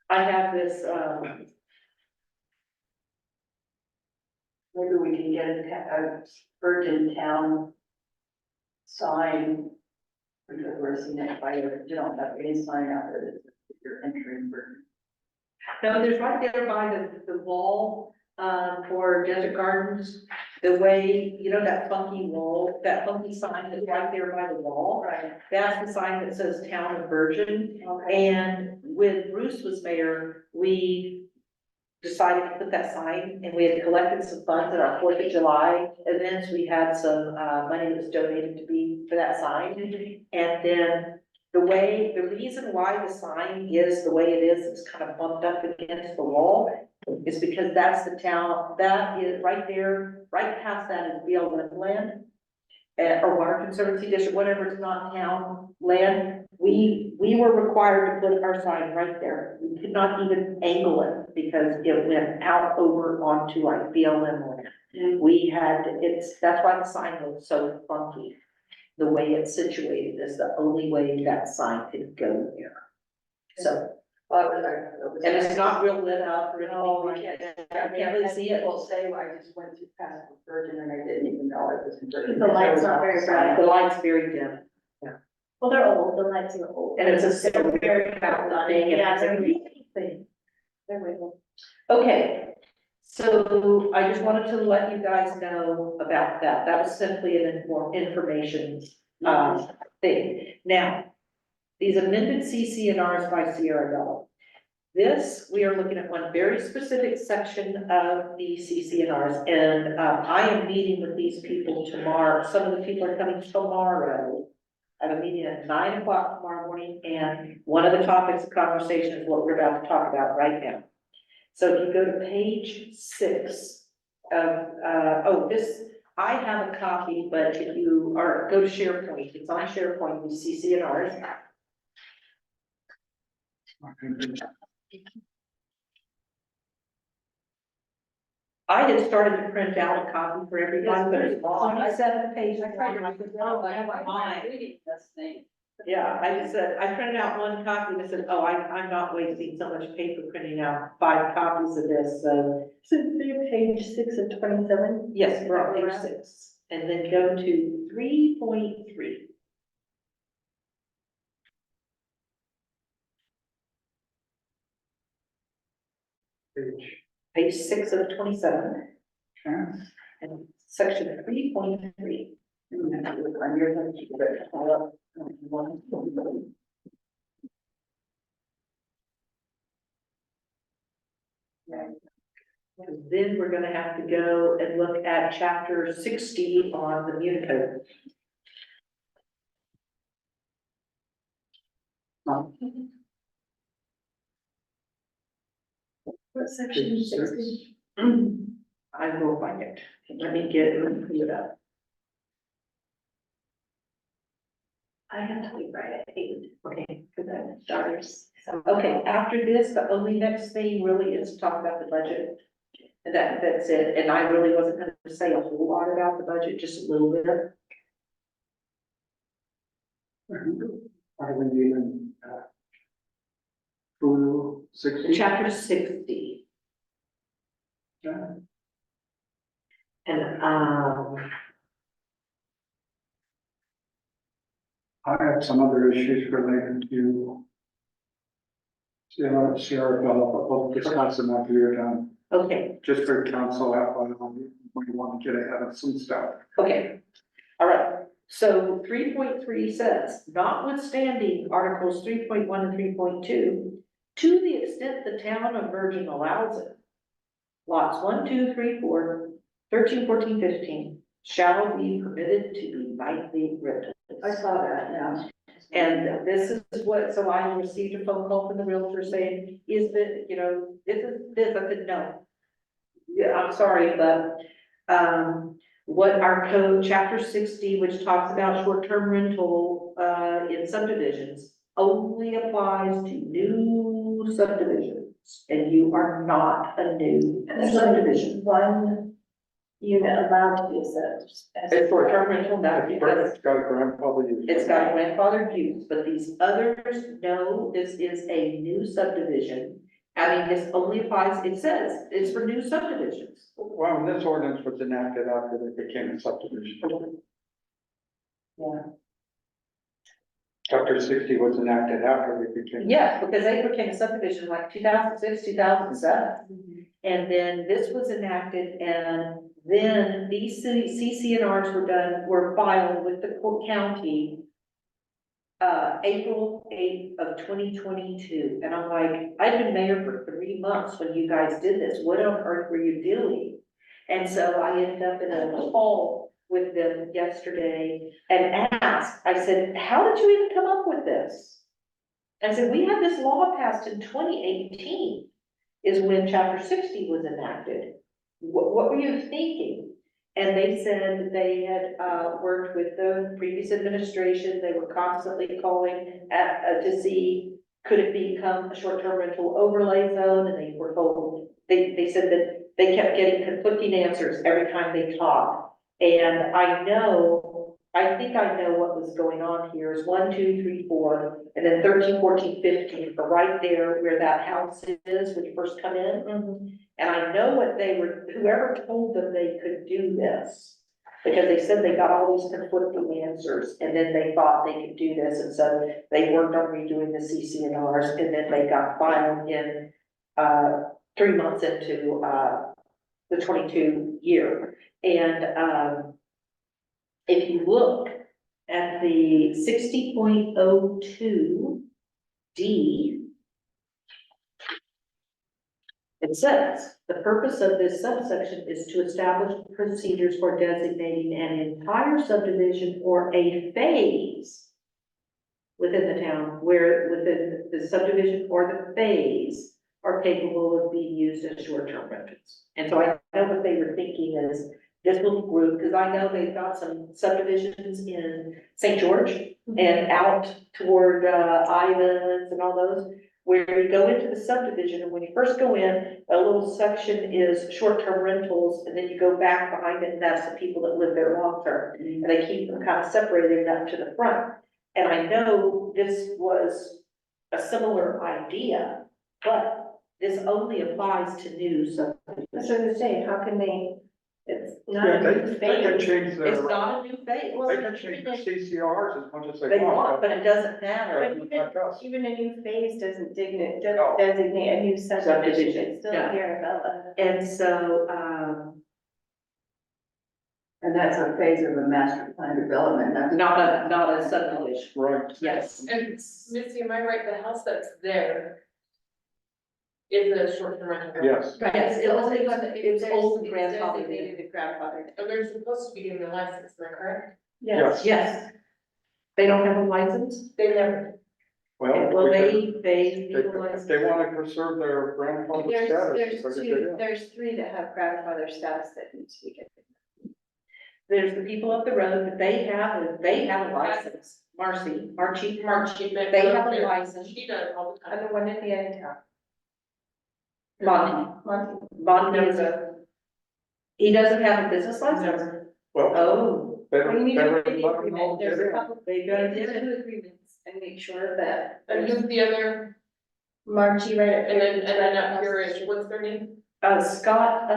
I have this, Maybe we can get a Virgin Town sign. Because we're seeing it by, you don't have any sign out there that you're entering Virgin. no, there's right there by the wall, for Desert Gardens. The way, you know, that funky wall, that funky sign that's right there by the wall. Right. That's the sign that says Town of Virgin. Okay. And when Bruce was mayor, we decided to put that sign, and we had collected some funds at our 4th of July events. We had some, money that was donated to be for that sign. And then the reason why the sign is the way it is, it's kind of bumped up against the wall, is because that's the town, that is right there, right past that is BLM land. Or Water Conservancy District, whatever, it's not town land. We were required to put our sign right there. We could not even angle it because it went out over onto our BLM land. We had, that's why the sign was so funky. The way it's situated is the only way that sign could go there. So, and it's not real lit up or No, anything I like can't. that. I can't really see it. People say, well, I just went through past Virgin and I didn't even know it was in Virgin. The lights are very bright. The light's very dim. Well, they're old, the lights are old. And it's a They're silver very fountain thing. and Yeah, it's a they're really thing. They're way old. Okay, so I just wanted to let you guys know about that. That was simply an information, thing. Now, these amended CCNRs by Sierra Bella. This, we are looking at one very specific section of the CCNRs, and, I am meeting with these people tomorrow. Some of the people are coming tomorrow. I have a meeting at 9 o'clock tomorrow morning, and one of the topics of conversation is what we're about to talk about right now. So if you go to page 6 of, I have a copy, but if you go to SharePoint, it's on SharePoint, you CCNRs. I had started to print out a copy for everybody, but it's 27 pages. Reading this thing. Yeah, I just said, I printed out one copy and I said, oh, I'm not wasting so much paper printing out 5 copies of this, so. So they're page 6 of 27? Yes, we're on page 6, and then go to 3.3. Page 6 of 27, and section 3.3. On your list, you better pull up. Then we're gonna have to go and look at chapter 60 on the Municode. What section is 60? I will find it. Let me pull it up. I have to leave right at 8 Okay. for the daughters. So- Okay, after this, the only next thing really is to talk about the budget. And that's it, and I really wasn't gonna say a whole lot about the budget, just a little bit. Are we even, Hulu 60? Chapter 60. Yeah. And, I have some other issues related to Sierra Bella, but we'll discuss them after you're done. okay, Just for council outline, we want to get ahead of some stuff. okay, all right, So 3.3 says, notwithstanding Articles 3.1 and 3.2, to the extent the town of Virgin allows it, lots 1, 2, 3, 4, 13, 14, 15 shall be permitted to be nightly rentals. I saw that, yeah. And this is what, so I received a phone call from the realtor saying, is that, you know, this, I said, no. Yeah, I'm sorry, but, what our code, chapter 60, which talks about short-term rental, in subdivisions, only applies to new subdivisions, and you are not a new subdivision. One unit allowed to be It's short-term rental, now, because It's got a grandfather use. it's got grandfathered use, but these others, no, this is a new subdivision. I mean, this only applies, it says, it's for new subdivisions. Well, this ordinance was enacted after it became a subdivision. Yeah. Chapter 60 was enacted after it became. Yes, because they became a subdivision like 2006, 2007. And then this was enacted, and then these CCNRs were filed with the county April 8th of 2022, and I'm like, I've been mayor for 3 months when you guys did this, what on earth were you doing? And so I ended up in a call with them yesterday and asked, I said, how did you even come up with this? I said, we had this law passed in 2018, is when chapter 60 was enacted. What were you thinking? And they said that they had, worked with the previous administration, they were constantly calling to see, could it become a short-term rental overlay zone, and they were told, they said that they kept getting conflicting answers every time they talked. And I think I know what was going on here is 1, 2, 3, 4, and then 13, 14, 15, but right there where that house is, when you first come in. And I know what they were, whoever told them they could do this, because they said they got all these conflicting answers, and then they thought they could do this, and so they worked on redoing the CCNRs, and then they got filed in, 3 months into, the 22 year. And, if you look at the 60.02 D, it says, the purpose of this subsection is to establish procedures for designating an entire subdivision or a phase within the town where within the subdivision or the phase are capable of being used as short-term rentals. And so I know what they were thinking is this little group, because I know they've got some subdivisions in St. George and out toward Ivans and all those, where you go into the subdivision, and when you first go in, a little section is short-term rentals, and then you go back behind it, and that's the people that live there long-term. And they keep them kind of separated up to the front. And I know this was a similar idea, but this only applies to new subdivisions. That's what I'm saying, how can they, it's not Yeah, a new they can phase. change It's their, not a new phase. they can change their CCRs as much as They they want, want. but it doesn't matter. Doesn't affect us. Even a new phase doesn't No. designate a new subdivision, Subdivision, it's still yeah. Arabella. And so, And that's a phase of the master plan development, not a subdivision, Right. yes. And Missy, am I right, the house that's there is a short-term rental? Yes. Yes, it was, Only it was, when it was there's- old it's grandfather. designated a grandfather. And they're supposed to be getting the license, am I correct? Yes. Yes. They don't have a license? They never, Well, Well, we they can- need a if license. they want to preserve their grandfather status. There's 3 that have grandfather status that need to be given. There's the people up the road, but they have a license. Marcy, Archie, Marchie, they have a license. She does all the And time. the one at the end of town. Monty, Monty. Monty is he doesn't have a business license? Never. Well, Oh, better, Well, you need to better read let the them know. agreement, there's get a in. couple, they gotta there's get it. 2 agreements and make sure that. And who's the other, Margie right up and here. then up here is, what's their name? Scott,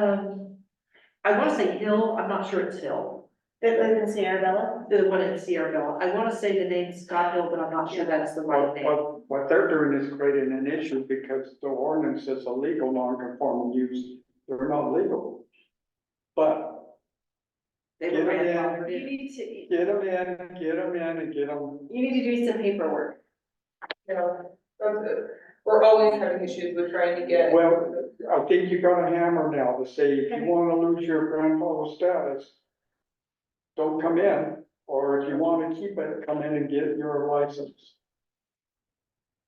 I wanna say Hill, I'm not sure it's Hill. That live in Sierra Bella. The one in Sierra. I wanna say the name's Scott Hill, but I'm not sure that's the right name. What they're doing is creating an issue because the ordinance is illegal non-conforming use. They're not legal. But They Get were 'em in. grandfathered You in. need to, Get them in and get them. you need to do some paperwork. You know, that's it. We're always having issues with trying to get. Well, I think you got a hammer now to say, if you wanna lose your grandfather status, don't come in, or if you wanna keep it, come in and get your license.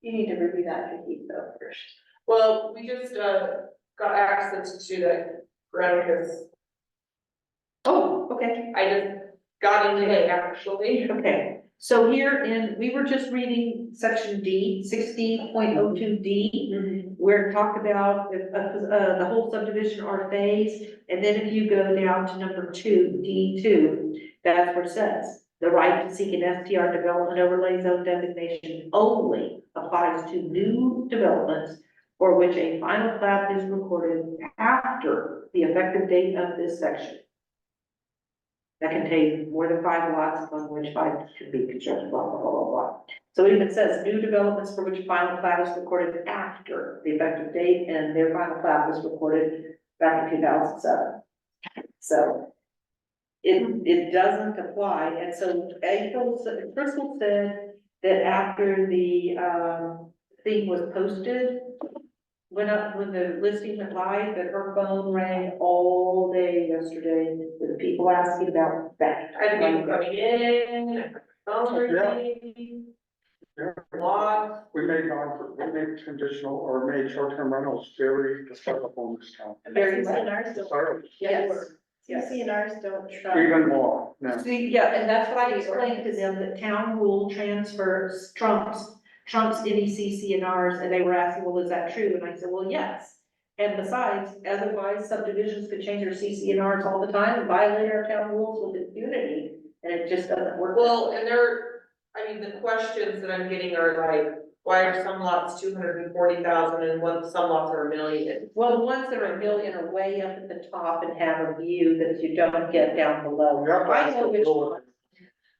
You need to review that and keep though first. Well, we just, got access to the Granicus. Oh, okay. I just got in today, actually. Okay, so here we were just reading section D, 16.02D, where it talked about, the whole subdivision or phase, and then if you go down to number 2, D2, that's where it says, the right to seek an STR development overlay zone designation only applies to new developments for which a final plat is recorded after the effective date of this section. That contains more than 5 lots upon which 5 should be constructed, blah, blah, blah, blah, blah. So it even says new developments for which final plat is recorded after the effective date, and their final plat was recorded back in 2007. So it doesn't apply, and so Crystal said that after the, thing was posted, when the listing went live, that her phone rang all day yesterday with people asking about that. I had people coming in, celebrating, Yeah. lots. We made conditional or made short-term rentals very desirable in this town. Very much. CCNRs don't, Desirable, Yes. CCNRs don't trust. even more, no. See, yeah, and that's what I explained to them, that town rule transfers trumps any CCNRs, and they were asking, well, is that true? And I said, well, yes. And besides, otherwise subdivisions could change their CCNRs all the time and violate our town rules with impunity, and it just doesn't work. Well, and I mean, the questions that I'm getting are like, why are some lots 240,000 and some lots are 1 million? Well, the ones that are 1 million are way up at the top and have a view that you don't get down below. I know which ones.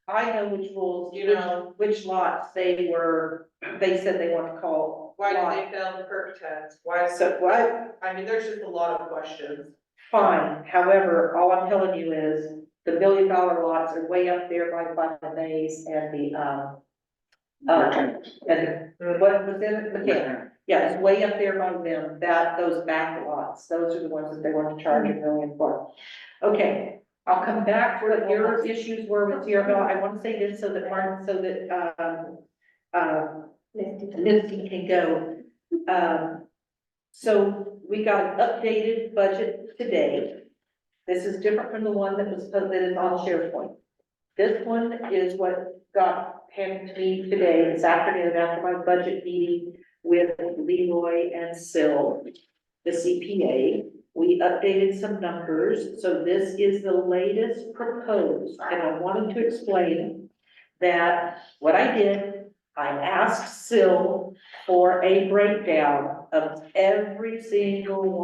I know which rules, You know. which lots they said they want to call. Why lot. did they fail the perk test? Why, So, what? I mean, there's just a lot of questions. Fine, however, all I'm telling you is, the $1 million lots are way up there by Mays and the, and what was it, McKenna? Yeah, it's way up there by them, those back lots, those are the ones that they want to charge $1 million for. Okay, I'll come back to what your issues were with Sierra. I want to say this so that Misty can go. So we got an updated budget today. This is different from the one that was posted on SharePoint. This one is what got handed to me today, this afternoon, after my budget meeting with Leroy and Sil, the CPA. We updated some numbers, so this is the latest proposed, and I wanted to explain that what I did, I asked Sil for a breakdown of every single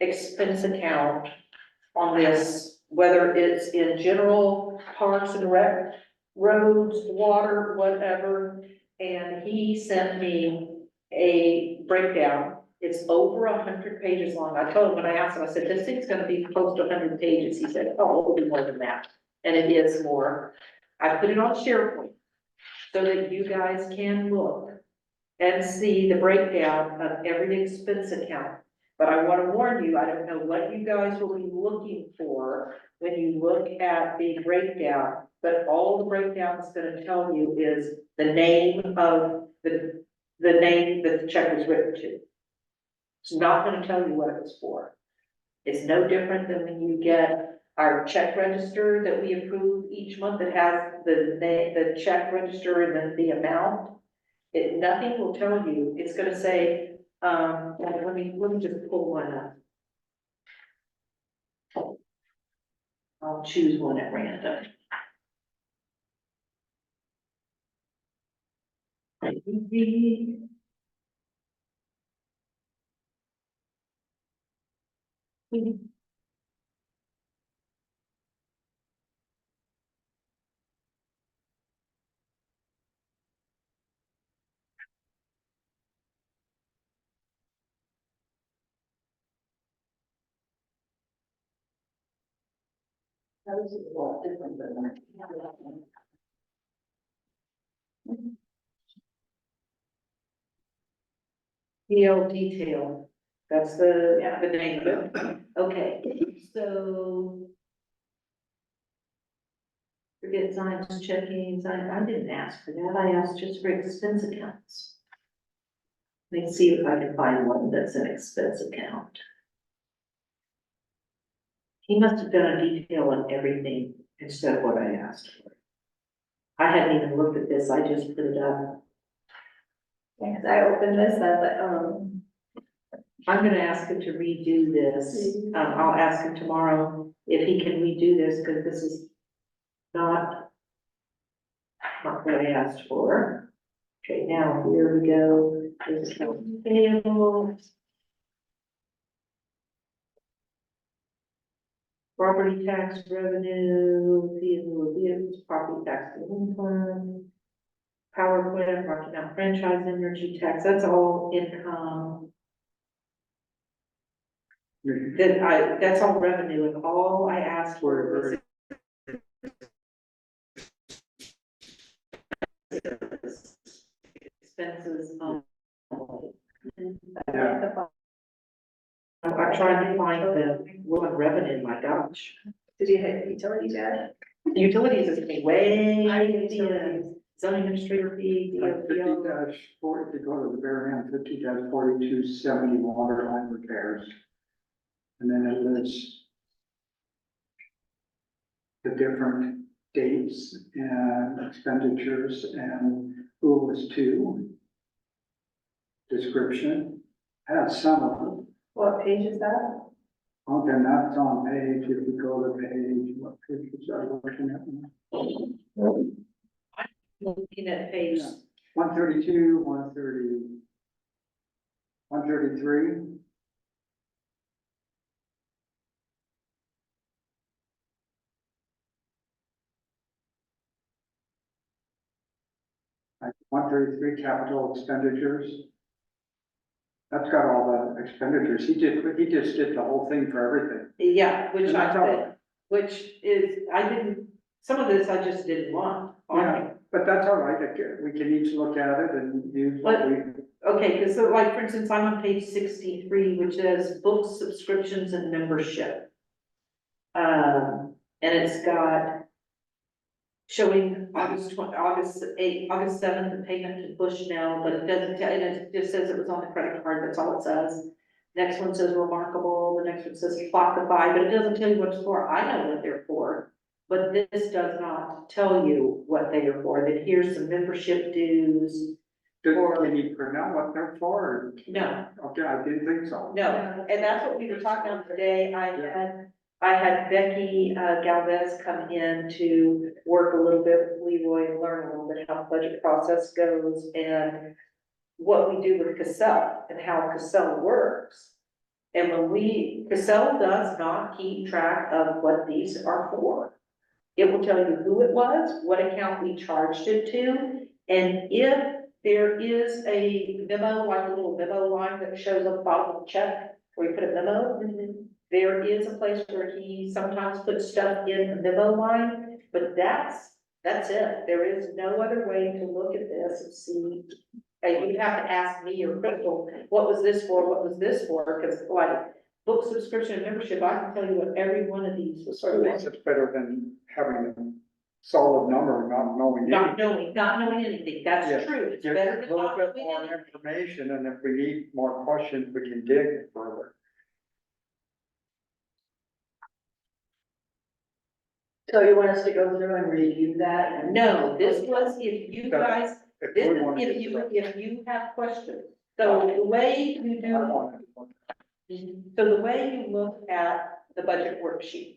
expense account on this, whether it's in general parks and rec, roads, water, whatever. And he sent me a breakdown. It's over 100 pages long. I told him when I asked him, I said, this thing's gonna be close to 100 pages. He said, oh, it'll be more than that. And it is more. I put it on SharePoint so that you guys can look and see the breakdown of every expense account. But I want to warn you, I don't know what you guys will be looking for when you look at the breakdown, but all the breakdown is going to tell you is the name of the name that the check was written to. It's not going to tell you what it was for. It's no different than when you get our check register that we approve each month that has the check register and then the amount. Nothing will tell you, it's gonna say, let me just pull one up. I'll choose one at random. How is it a lot different than? PL detail, that's the, Yeah. the name of it. Okay, so. Forget signs, checking, I didn't ask for that, I asked just for expense accounts. Let me see if I can find one that's an expense account. He must have done a detail on everything instead of what I asked for. I hadn't even looked at this, I just put it up. Yeah, 'cause I opened this, and I was like, I'm gonna ask him to redo this. I'll ask him tomorrow if he can redo this, because this is not what I asked for. Okay, now here we go. This is payable. Property tax revenue, vehicles, property tax income. Power plant, Rocky Mountain franchise energy tax, that's all income. That's all revenue, and all I asked for was expenses. Yeah. I'm trying to find the one revenue, my gosh. did you hit utilities yet? Utilities is way, I did the utilities. zoning administrator fee, Like fifty the, dash four, if you go to the very end, 50-4270 water line repairs. And then it lists the different dates and expenditures and who it was to. Description, has some of them. What page is that? Oh, then that's on page, if you go to page, what pages are you looking at? looking at page, 132, 130, 133. Like 133 capital expenditures. That's got all the expenditures. He just did the whole thing for everything. yeah, which And I that's all did, which is, I didn't, some of this I just didn't want on Yeah. there. But that's all right. We can each look at it and use what we. Okay, because so like, for instance, I'm on page 63, which says books, subscriptions, and membership. And it's got showing August 8th, August 7th, the payment to Bushnell, but it doesn't tell, and it just says it was on the credit card, that's all it says. Next one says Remarkable, the next one says Clockify, but it doesn't tell you what it's for. I know what they're for. But this does not tell you what they are for. Then here's some membership dues. Can you print out what they're for? No, Okay, I didn't think so. no, and that's what we were talking about today. I had Becky Galvez come in to work a little bit with Leroy and learn a little bit how the budget process goes and what we do with Cassell and how Cassell works. And Cassell does not keep track of what these are for. It will tell you who it was, what account we charged it to, and if there is a memo, like a little memo line that shows up bottom of the check, where you put a memo, there is a place where he sometimes puts stuff in the memo line, but that's it. There is no other way to look at this and see. And you have to ask me or Crystal, what was this for, what was this for, because like, book subscription and membership, I can tell you what every one of these was So for. at least it's better than having a solid number and not knowing anything. Not knowing anything, Yeah. that's true, it's Get better a than little not bit knowing more anything. information, and if we need more questions, we can dig further. So you want us to go through and review that and? No, this was if you guys, If this we is wanted if you have questions. So the way you I do, wanted so the way you look at the budget worksheet.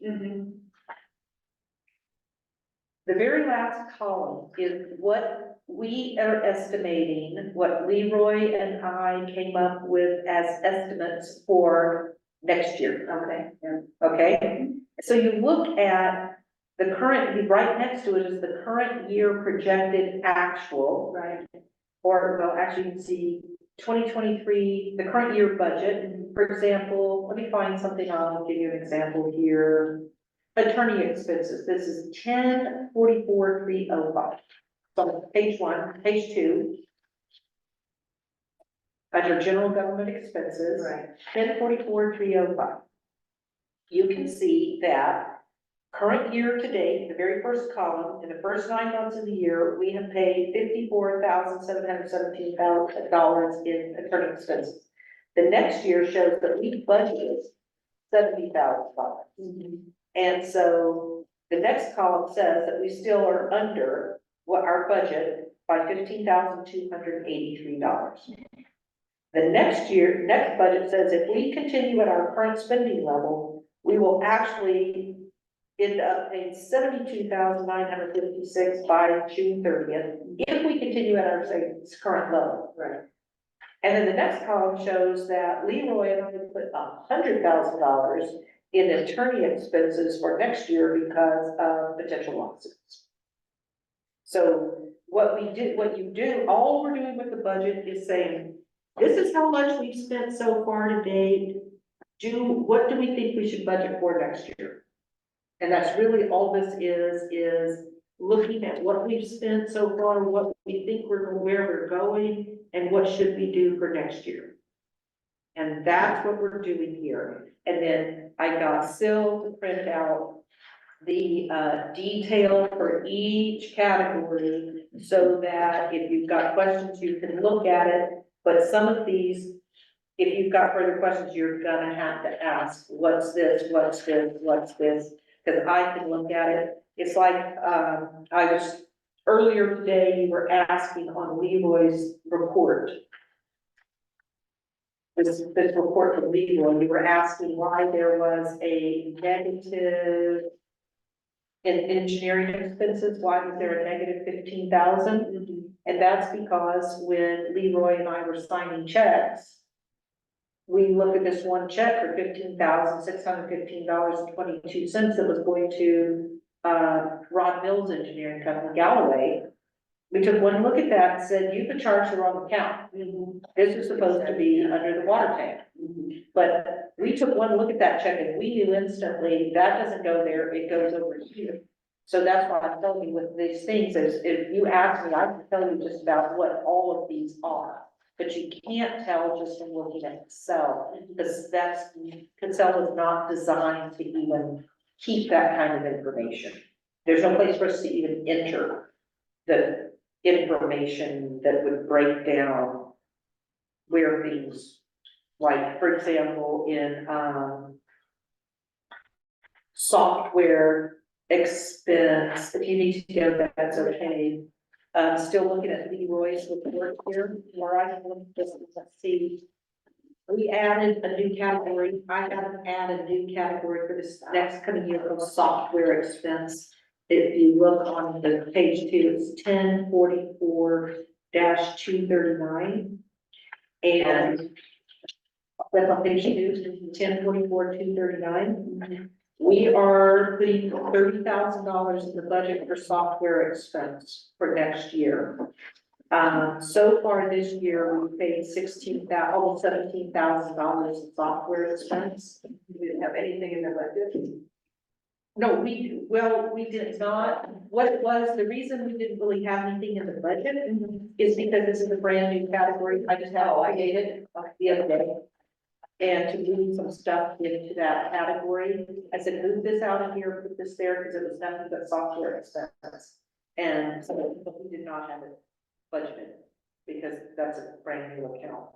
The very last column is what we are estimating, what Leroy and I came up with as estimates for next year. Okay, yeah. Okay, so you look at the current, right next to it is the current year projected actual, Right. or, well, actually, you can see 2023, the current year budget. For example, let me find something, I'll give you an example here. attorney expenses, this is 1044,305. So page 1, page 2. Under general government expenses. Right. 1044,305. You can see that current year to date, the very first column, in the first 9 months of the year, we have paid $54,717 in attorney expenses. The next year shows that we budgeted $70,000. And so the next column says that we still are under what our budget by $15,283. The next budget says if we continue at our current spending level, we will actually end up paying $72,956 by June 30th, if we continue at our current level. Right. And then the next column shows that Leroy and I put $100,000 in attorney expenses for next year because of potential lawsuits. So what you do, all we're doing with the budget is saying, this is how much we've spent so far to date. What do we think we should budget for next year? And that's really all this is looking at what we've spent so far, what we think where we're going, and what should we do for next year. And that's what we're doing here. And then I got Sil to print out the detail for each category so that if you've got questions, you can look at it. But some of these, if you've got further questions, you're gonna have to ask, what's this, what's this, what's this? Because I can look at it. It's like, earlier today, you were asking on Leroy's report. This report from Leroy, you were asking why there was a negative in engineering expenses, why was there a negative 15,000? And that's because when Leroy and I were signing checks, we looked at this one check for $15,615.22 that was going to Rod Mills Engineering Company, Galloway. We took one look at that and said, you could charge the wrong account. This is supposed to be under the water tank. But we took one look at that check and we knew instantly that doesn't go there, it goes over here. So that's why I'm telling you with these things is if you ask me, I can tell you just about what all of these are. But you can't tell just from looking at Excel, because Excel is not designed to even keep that kind of information. There's no place for us to even enter the information that would break down where things, like, for example, in software expense, if you need to go, that's okay. Still looking at Leroy's report here, where I can look at this, let's see. We added a new category. I haven't added a new category for this next coming year of software expense. If you look on the page 2, it's 1044-239. And that's on page 2, 1044-239. We are putting $30,000 in the budget for software expense for next year. So far this year, we paid almost $17,000 in software expense. We didn't have anything in the budget. No, we did not. What it was, the reason we didn't really have anything in the budget is because this is a brand new category. I just created the other day. And to move some stuff into that category, I said, move this out of here, put this there, because it was nothing but software expense. And so we did not have it budgeted, because that's a brand new account.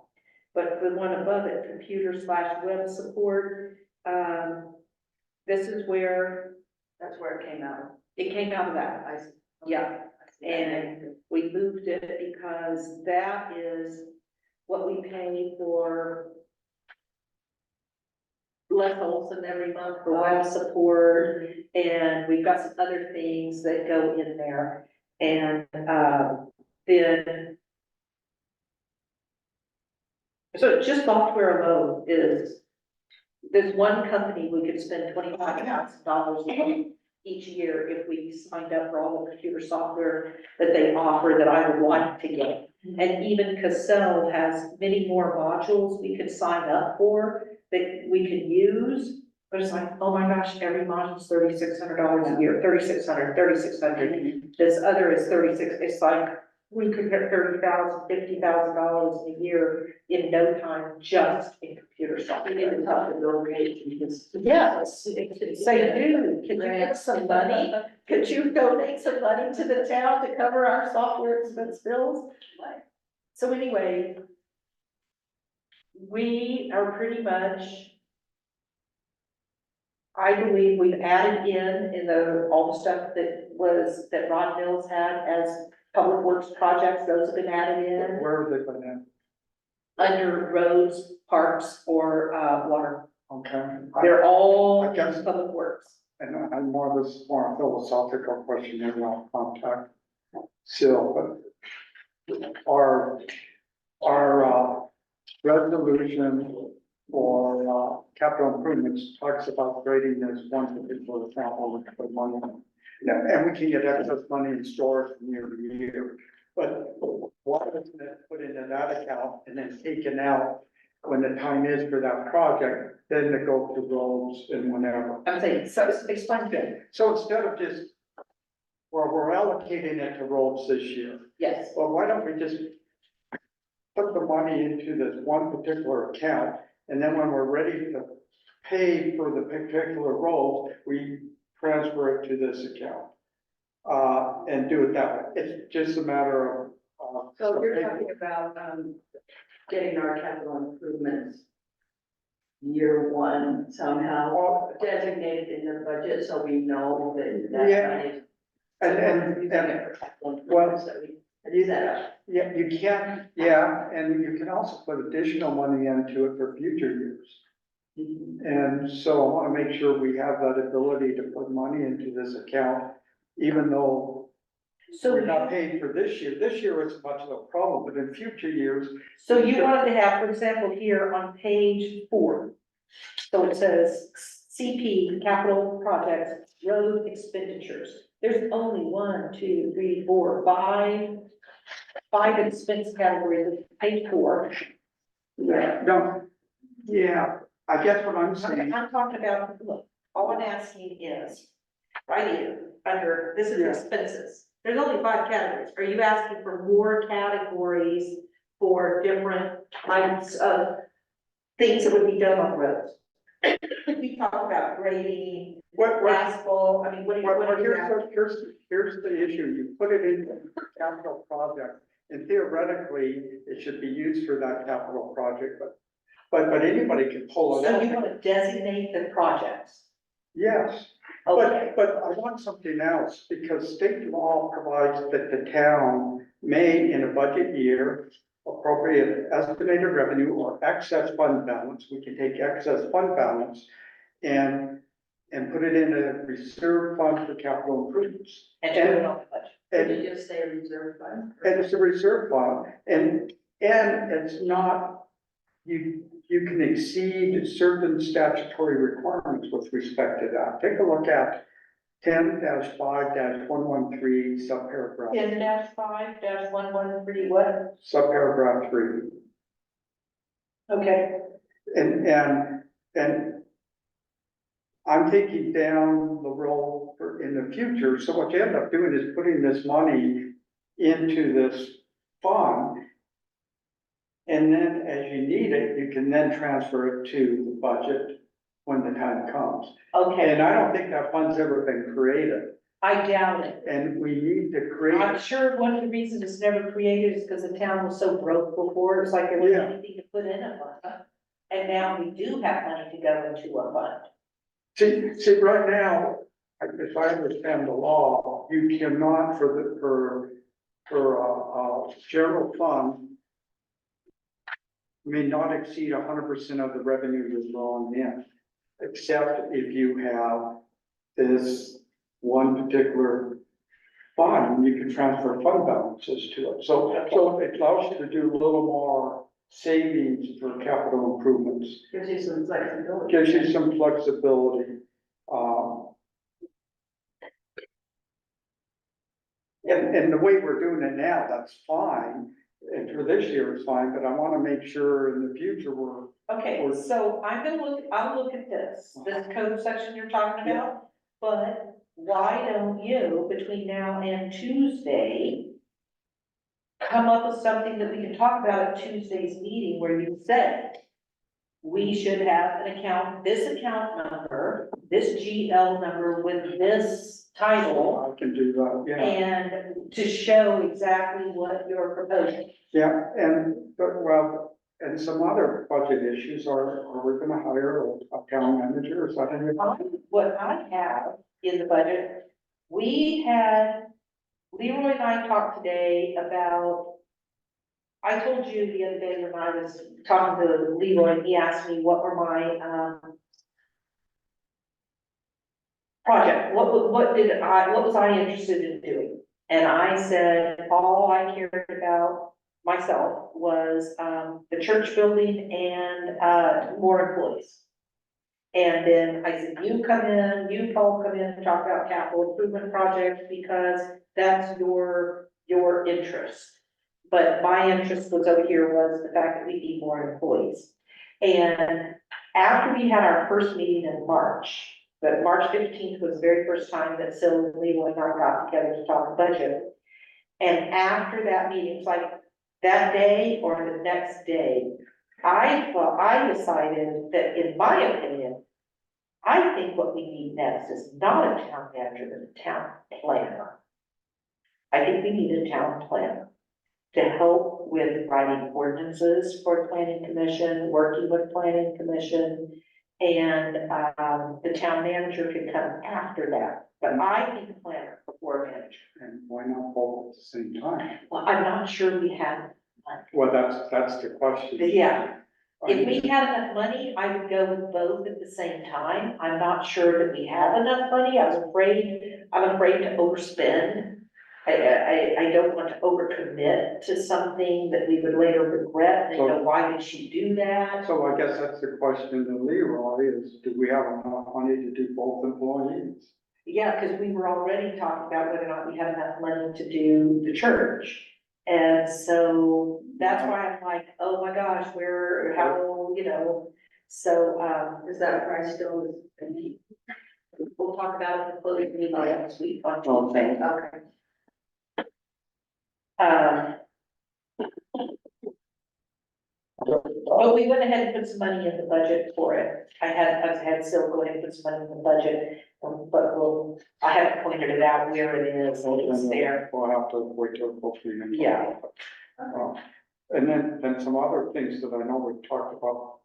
But the one above it, computer/web support, this is where. That's where it came out. It came out of that, yeah. And we moved it because that is what we pay for Les Olson every month for web support, and we've got some other things that go in there. And then so just software alone is, there's one company we could spend $25,000 each year if we signed up for all the computer software that they offer that I would like to get. And even Cassell has many more modules we could sign up for that we could use. But it's like, oh my gosh, every module's $3,600 a year, 3,600. This other is 36, it's like, we could get $30,000, $50,000 a year in no time just in computer We software. need to talk to Bill Gates because. Yes, say, dude, can you get some money? Could you donate some money to the town to cover our software expense bills? So anyway, we are pretty much, I believe we've added in all the stuff that Ron Mills had as public works projects, those have been added in Where are they going to? under roads, parks, or, water. Okay. They're all I guess- in public works. And I'm more of this more philosophical question here, I'll contact Sil, but our resolution for, capital improvements talks about grading as one particular account over the money. Yeah, and we can get excess money and store it from year to year, but why isn't it put into that account and then taken out when the time is for that project, then to go to roads and whenever? I'm saying, so explain it, So instead of just, well, we're allocating it to roads this year, yes. well, why don't we just put the money into this one particular account, and then when we're ready to pay for the particular roads, we transfer it to this account. And do it that way. It's just a matter of, So you're talking about, getting our capital improvements year one somehow designated in the budget, so we know that that Yeah. money. and, well, So we do that. yeah, you can, yeah, and you can also put additional money into it for future years. And so I wanna make sure we have that ability to put money into this account, even though So we're not you, paid for this year. This year it's much of a problem, but in future years, so you wanted to have, for example, here on page 4. So it says CP, capital projects, road expenditures. There's only 1, 2, 3, 4, 5 expense categories of page 4. yeah, no, yeah, I guess what I'm saying, I'm talking about, look, all I'm asking is, right here, under, this is Yeah. expenses. There's only 5 categories. Are you asking for more categories for different types of things that would be done on roads? We talk about grading, what, asphalt, I mean, what do you, what do you have? here's the issue, you put it in capital project, and theoretically, it should be used for that capital project, but anybody can pull it So you out. wanna designate the projects? Yes, Okay, but I want something else, because state law provides that the town may, in a budget year, appropriate estimated revenue or excess fund balance, we can take excess fund balance and put it in a reserve fund for capital improvements. and do it on the budget. Did And, you just say reserve fund? and it's a reserve fund, and it's not, you can exceed certain statutory requirements with respect to that. Take a look at 10-5-113 subparagraph, 10-5-113, what? subparagraph 3. Okay. And I'm thinking down the road in the future, so what you end up doing is putting this money into this fund. And then as you need it, you can then transfer it to the budget when the time comes. Okay, And I don't think that fund's ever been created, I doubt it. and we need to create. I'm sure one of the reasons it's never created is because the town was so broke before, it's like there wasn't Yeah. anything to put in a fund. And now we do have money to go into a fund. See, right now, if I understand the law, you cannot for general fund may not exceed 100% of the revenue you're drawing in, except if you have this one particular fund, you can transfer fund balances to it. So it allows you to do a little more savings for capital improvements. Gives you some flexibility. Gives you some flexibility. And the way we're doing it now, that's fine, And for this year, it's fine, but I wanna make sure in the future we're, Okay, so I'll look at this code section you're talking about, but why don't you, between now and Tuesday, come up with something that we can talk about at Tuesday's meeting where you said, we should have an account, this account number, this GL number with this title, I can do that, yeah. and to show exactly what you're proposing. Yeah, well, and some other budget issues are we gonna hire a town manager or something? What I have in the budget, we had, Leroy and I talked today about, I told you the other day when I was talking to Leroy, and he asked me what were my, project, what was I interested in doing? And I said, all I cared about myself was, the church building and, more employees. And then I said, you come in, you, Paul, come in and talk about capital improvement projects because that's your interest. But my interest was over here was the fact that we need more employees. And after we had our first meeting in March, but March 15th was the very first time that Sil and Leroy and I got together to talk budget. And after that meeting, it's like that day or the next day, I decided that, in my opinion, I think what we need next is not a town manager, but a town planner. I think we need a town planner to help with writing ordinances for planning commission, working with planning commission, and, the town manager can come after that. But I think a planner before a manager. And why not both at the same time? Well, I'm not sure we have. Well, that's the question. Yeah, I if mean, we had enough money, I would go with both at the same time. I'm not sure that we have enough money. I'm afraid to overspend. I don't want to overcommit to something that we would later regret, and go, why did she do that? So I guess that's the question to Leroy is, do we have enough money to do both employees? Yeah, because we were already talking about whether or not we had enough money to do the church. And so that's why I'm like, oh my gosh, how, so, Is that price still? we'll talk about it in the closing meeting next week on Okay. Tuesday. Okay. But we went ahead and put some money in the budget for it. I had Sil go ahead and put some money in the budget, but I haven't pointed it out where it is, and it's there. We'll have to wait till the full meeting. Yeah. And then some other things that I know we've talked about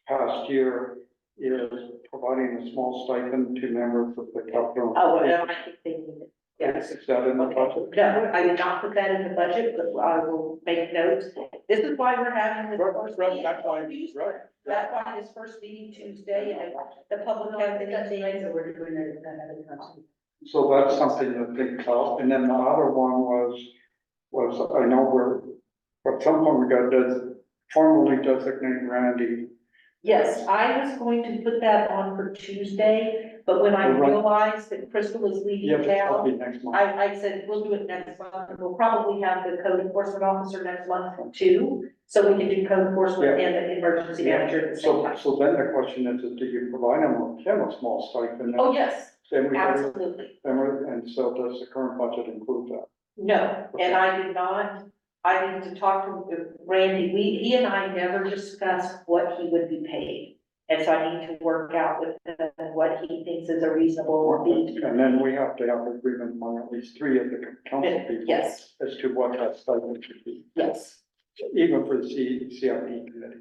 past year is providing a small stipend to members of the capital. Oh, well, I think they need it. Yes. Is that in the budget? No, I did not put that in the budget, but I will make notes. This is why we're having this first meeting. That's why, Tuesday. right. That's why this first meeting Tuesday, and the public has anything. So we're doing it another time. So that's something to think about. And then the other one was I know at some point we got to formally designate Randy. Yes, I was going to put that on for Tuesday, but when I Right. realized that Crystal was leaving That'll town, be next month. I said, we'll do it next month. We'll probably have the code enforcement officer next month too, so we can do code enforcement and the emergency manager at the same time. So then the question is, do you provide him a small stipend? Oh, yes, Then we- absolutely. And so does the current budget include that? No, and I did not, I need to talk to Randy, he and I never discussed what he would be paid. And so I need to work out with him what he thinks is a reasonable fee. And then we have to have agreement among at least 3 of the council people. Yes. As to what that stipend should be, Yes, even for the CIP committee.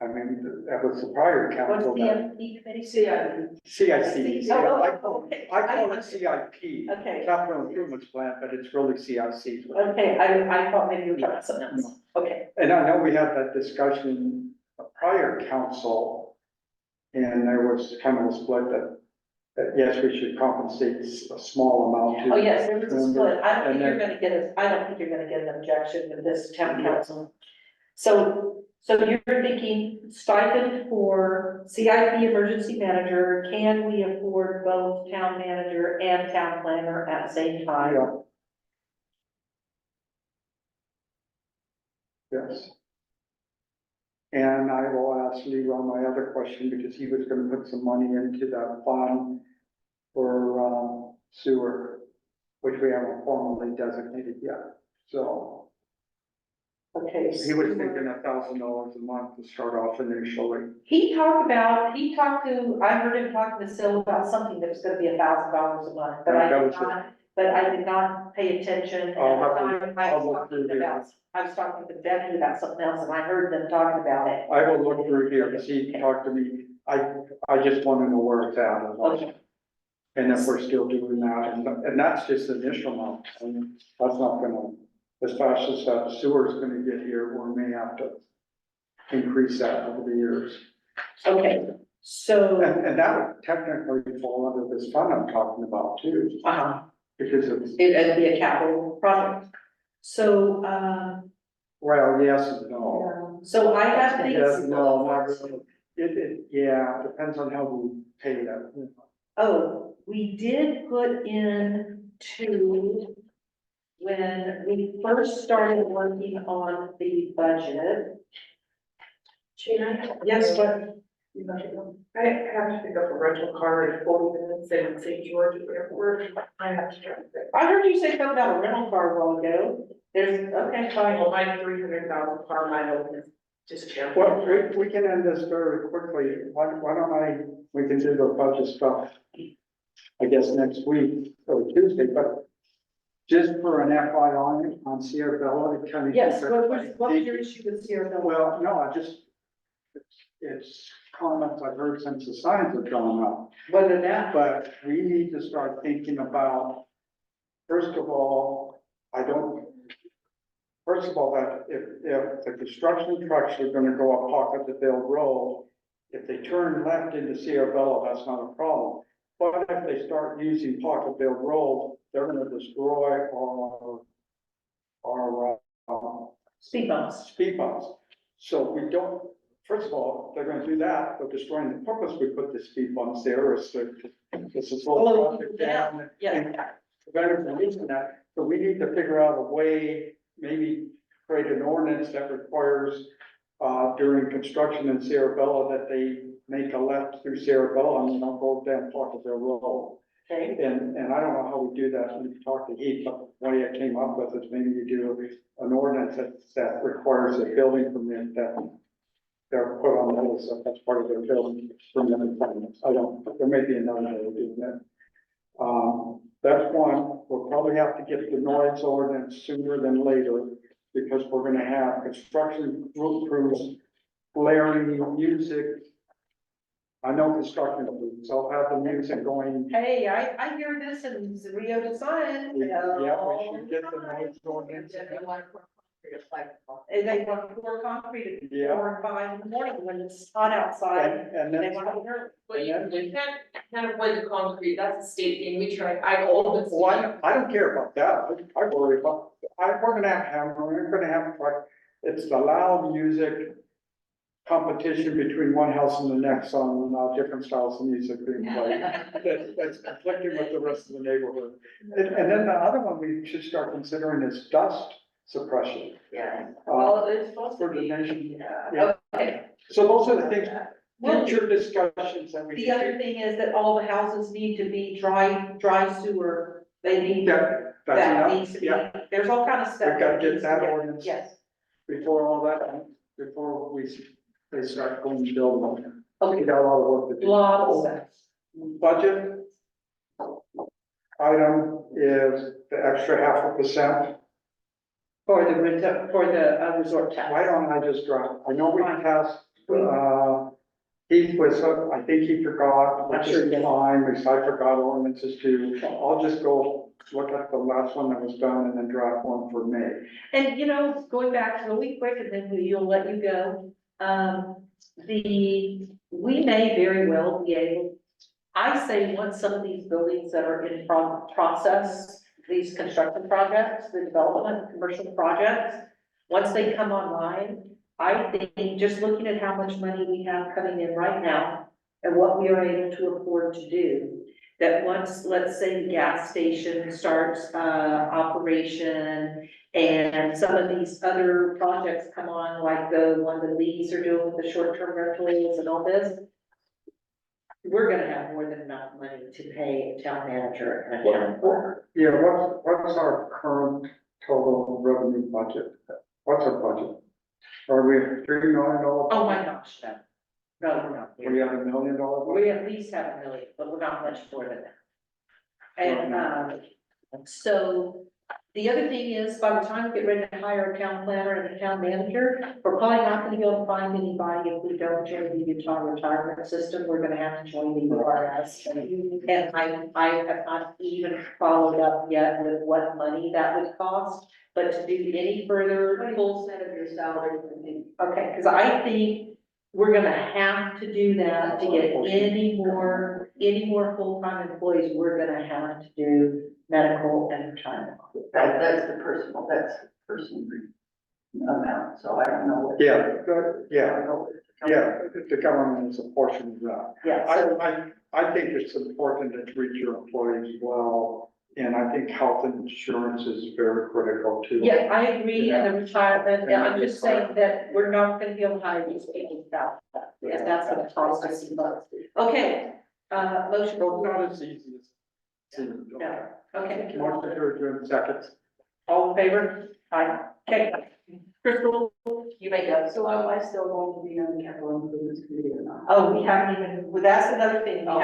I mean, that was the prior what's council. the MP committee? CIC. Oh, I call okay. it CIP, Okay, capital improvements plan, but it's really CIC. okay, I thought maybe you were talking about something else, okay. And I know we had that discussion a prior council, and there was kind of a split that yes, we should compensate a small amount to. Oh, yes, there was a split, I don't And think you're then- gonna get I don't think you're gonna get an objection to this town council. So you're thinking stipend for CIP emergency manager, can we afford both town manager and town planner at the same time? Yeah. Yes. And I will ask Leroy my other question, because he was gonna put some money into that fund for, sewer, which we haven't formally designated yet, so. Okay. He was thinking $1,000 a month to start off initially. He talked to, I heard him talking to Sil about something that was gonna be $1,000 a month, but I did not pay attention. At I'll have the to- time. I'll look through I was talking to Becky about something else, and I heard them talking about it. I will look through here, because he talked to me, I just wanna know where it's at, Okay. and if we're still doing that, and that's just the initial amount, I mean, that's not gonna, as fast as that sewer's gonna get here, we may have to increase that over the years. Okay, so, And that would technically fall under this fund I'm talking about too, because it's, it'd be a capital project. So, well, yes and no. so I have things. Yes, no, not really. Yeah, depends on how we pay it. Oh, we did put in when we first started working on the budget. Gina? Yes, but I have to pick up a rental car in 40 minutes in St. George Airport. I have to drive there. I heard you say something about a rental car a while ago. Okay, fine. Well, my 300,000 car mile is just champion. Well, we can end this very quickly. Why don't we can do the budget stuff, I guess, next week or Tuesday, but just for an FYI on Sierra Bella, it kind of. Yes, what's your issue with Sierra Bella? Well, no, it's comments I've heard since the signs have gone up, Whether that, but we need to start thinking about, first of all, that if the construction trucks are gonna go up Pocketville Road, if they turn left into Sierra Bella, that's not a problem. But if they start using Pocketville Road, they're gonna destroy our speed bumps. speed bumps. So we don't, first of all, they're gonna do that, but destroying the purpose we put the speed bumps there is to slow Slow traffic people down. down. Yeah. And prevent from using that, so we need to figure out a way, maybe create an ordinance that requires during construction in Sierra Bella that they make a left through Sierra Bella and they don't go down Pocketville Road. Okay, And I don't know how we do that, we can talk to Heath, but the way I came up with is maybe you do an ordinance that requires a building permit that they're put on those, so that's part of their building permit requirements. There may be another way of doing that. That's one, we'll probably have to get the noise ordinance sooner than later, because we're gonna have construction crews blaring music. I know construction crews, I'll have the music going. hey, I hear this in Rio de San. Yeah, we should get the noise ordinance. And they want to pour concrete at Yeah. 4 and 5 in the morning when it's hot outside. And They then, want to hear. But you can't avoid the concrete, that's a state thing, we try, I always. well, I don't care about that, I worry about, we're gonna have hammer, we're gonna have, it's the loud music competition between one house and the next on different styles of music being played. That's conflicting with the rest of the neighborhood. And then the other one we should start considering is dust suppression. Yeah. Well, it's supposed to For the be. nation. Yeah. Okay. So those are the things, future discussions that we. The other thing is that all the houses need to be dry sewer. They need, Yeah, that that's needs to enough, be, yeah, there's all kind of stuff. we've got to get needs that to ordinance Yes, before all that, before they start going to build them. okay, We got a lot of work to do. lot of stuff. Budget item is the extra 0.5%. For the resort tax. Why don't I just drop, I know we passed, Heath was, I think he forgot, which is fine, because I forgot ordinances too. I'll just go look at the last one that was done and then draft one for May. And you know, going back really quick and then you'll let you go. We may very well be able, I say, once some of these buildings that are in process, these construction projects, the development, commercial projects, once they come online, I think just looking at how much money we have coming in right now and what we are able to afford to do, that once, let's say, the gas station starts, operation, and some of these other projects come on, like the one the Lees are doing with the short-term rentals and all this, we're gonna have more than enough money to pay a town manager and a town clerk. Yeah, what's our current total revenue budget? What's our budget? Are we at $3 million? Oh my gosh, no. No, we're not. We have $1 million budget? We at least have 1 million, but we're not much more than that. And, so the other thing is, by the time we get ready to hire a town planner and a town manager, we're probably not gonna be able to find anybody if we don't join the Utah retirement system. We're gonna have to join the URS. And I have not even followed up yet with what money that would cost, but to do any further full Full set of your salary would be okay, because I think we're gonna have to do that to get any more full-time employees, we're gonna have to do medical and retirement. that's the personal amount, so I don't know what. Yeah, I yeah, don't know what it's- yeah, the government is a portion of that. Yeah, so, I think it's important to treat your employees well, and I think health insurance is very critical too. yeah, I agree, and the retirement, and I'm just saying that we're not gonna be able to hire these people without that, because that's gonna cost us some money. Okay, motion. Well, not as easy as. No, okay, Motion to adjourn, second. all in favor? Aye. Okay, Crystal, you may go. So am I still going to be on the capital improvements committee or not? Oh, we haven't even, well, that's another thing, we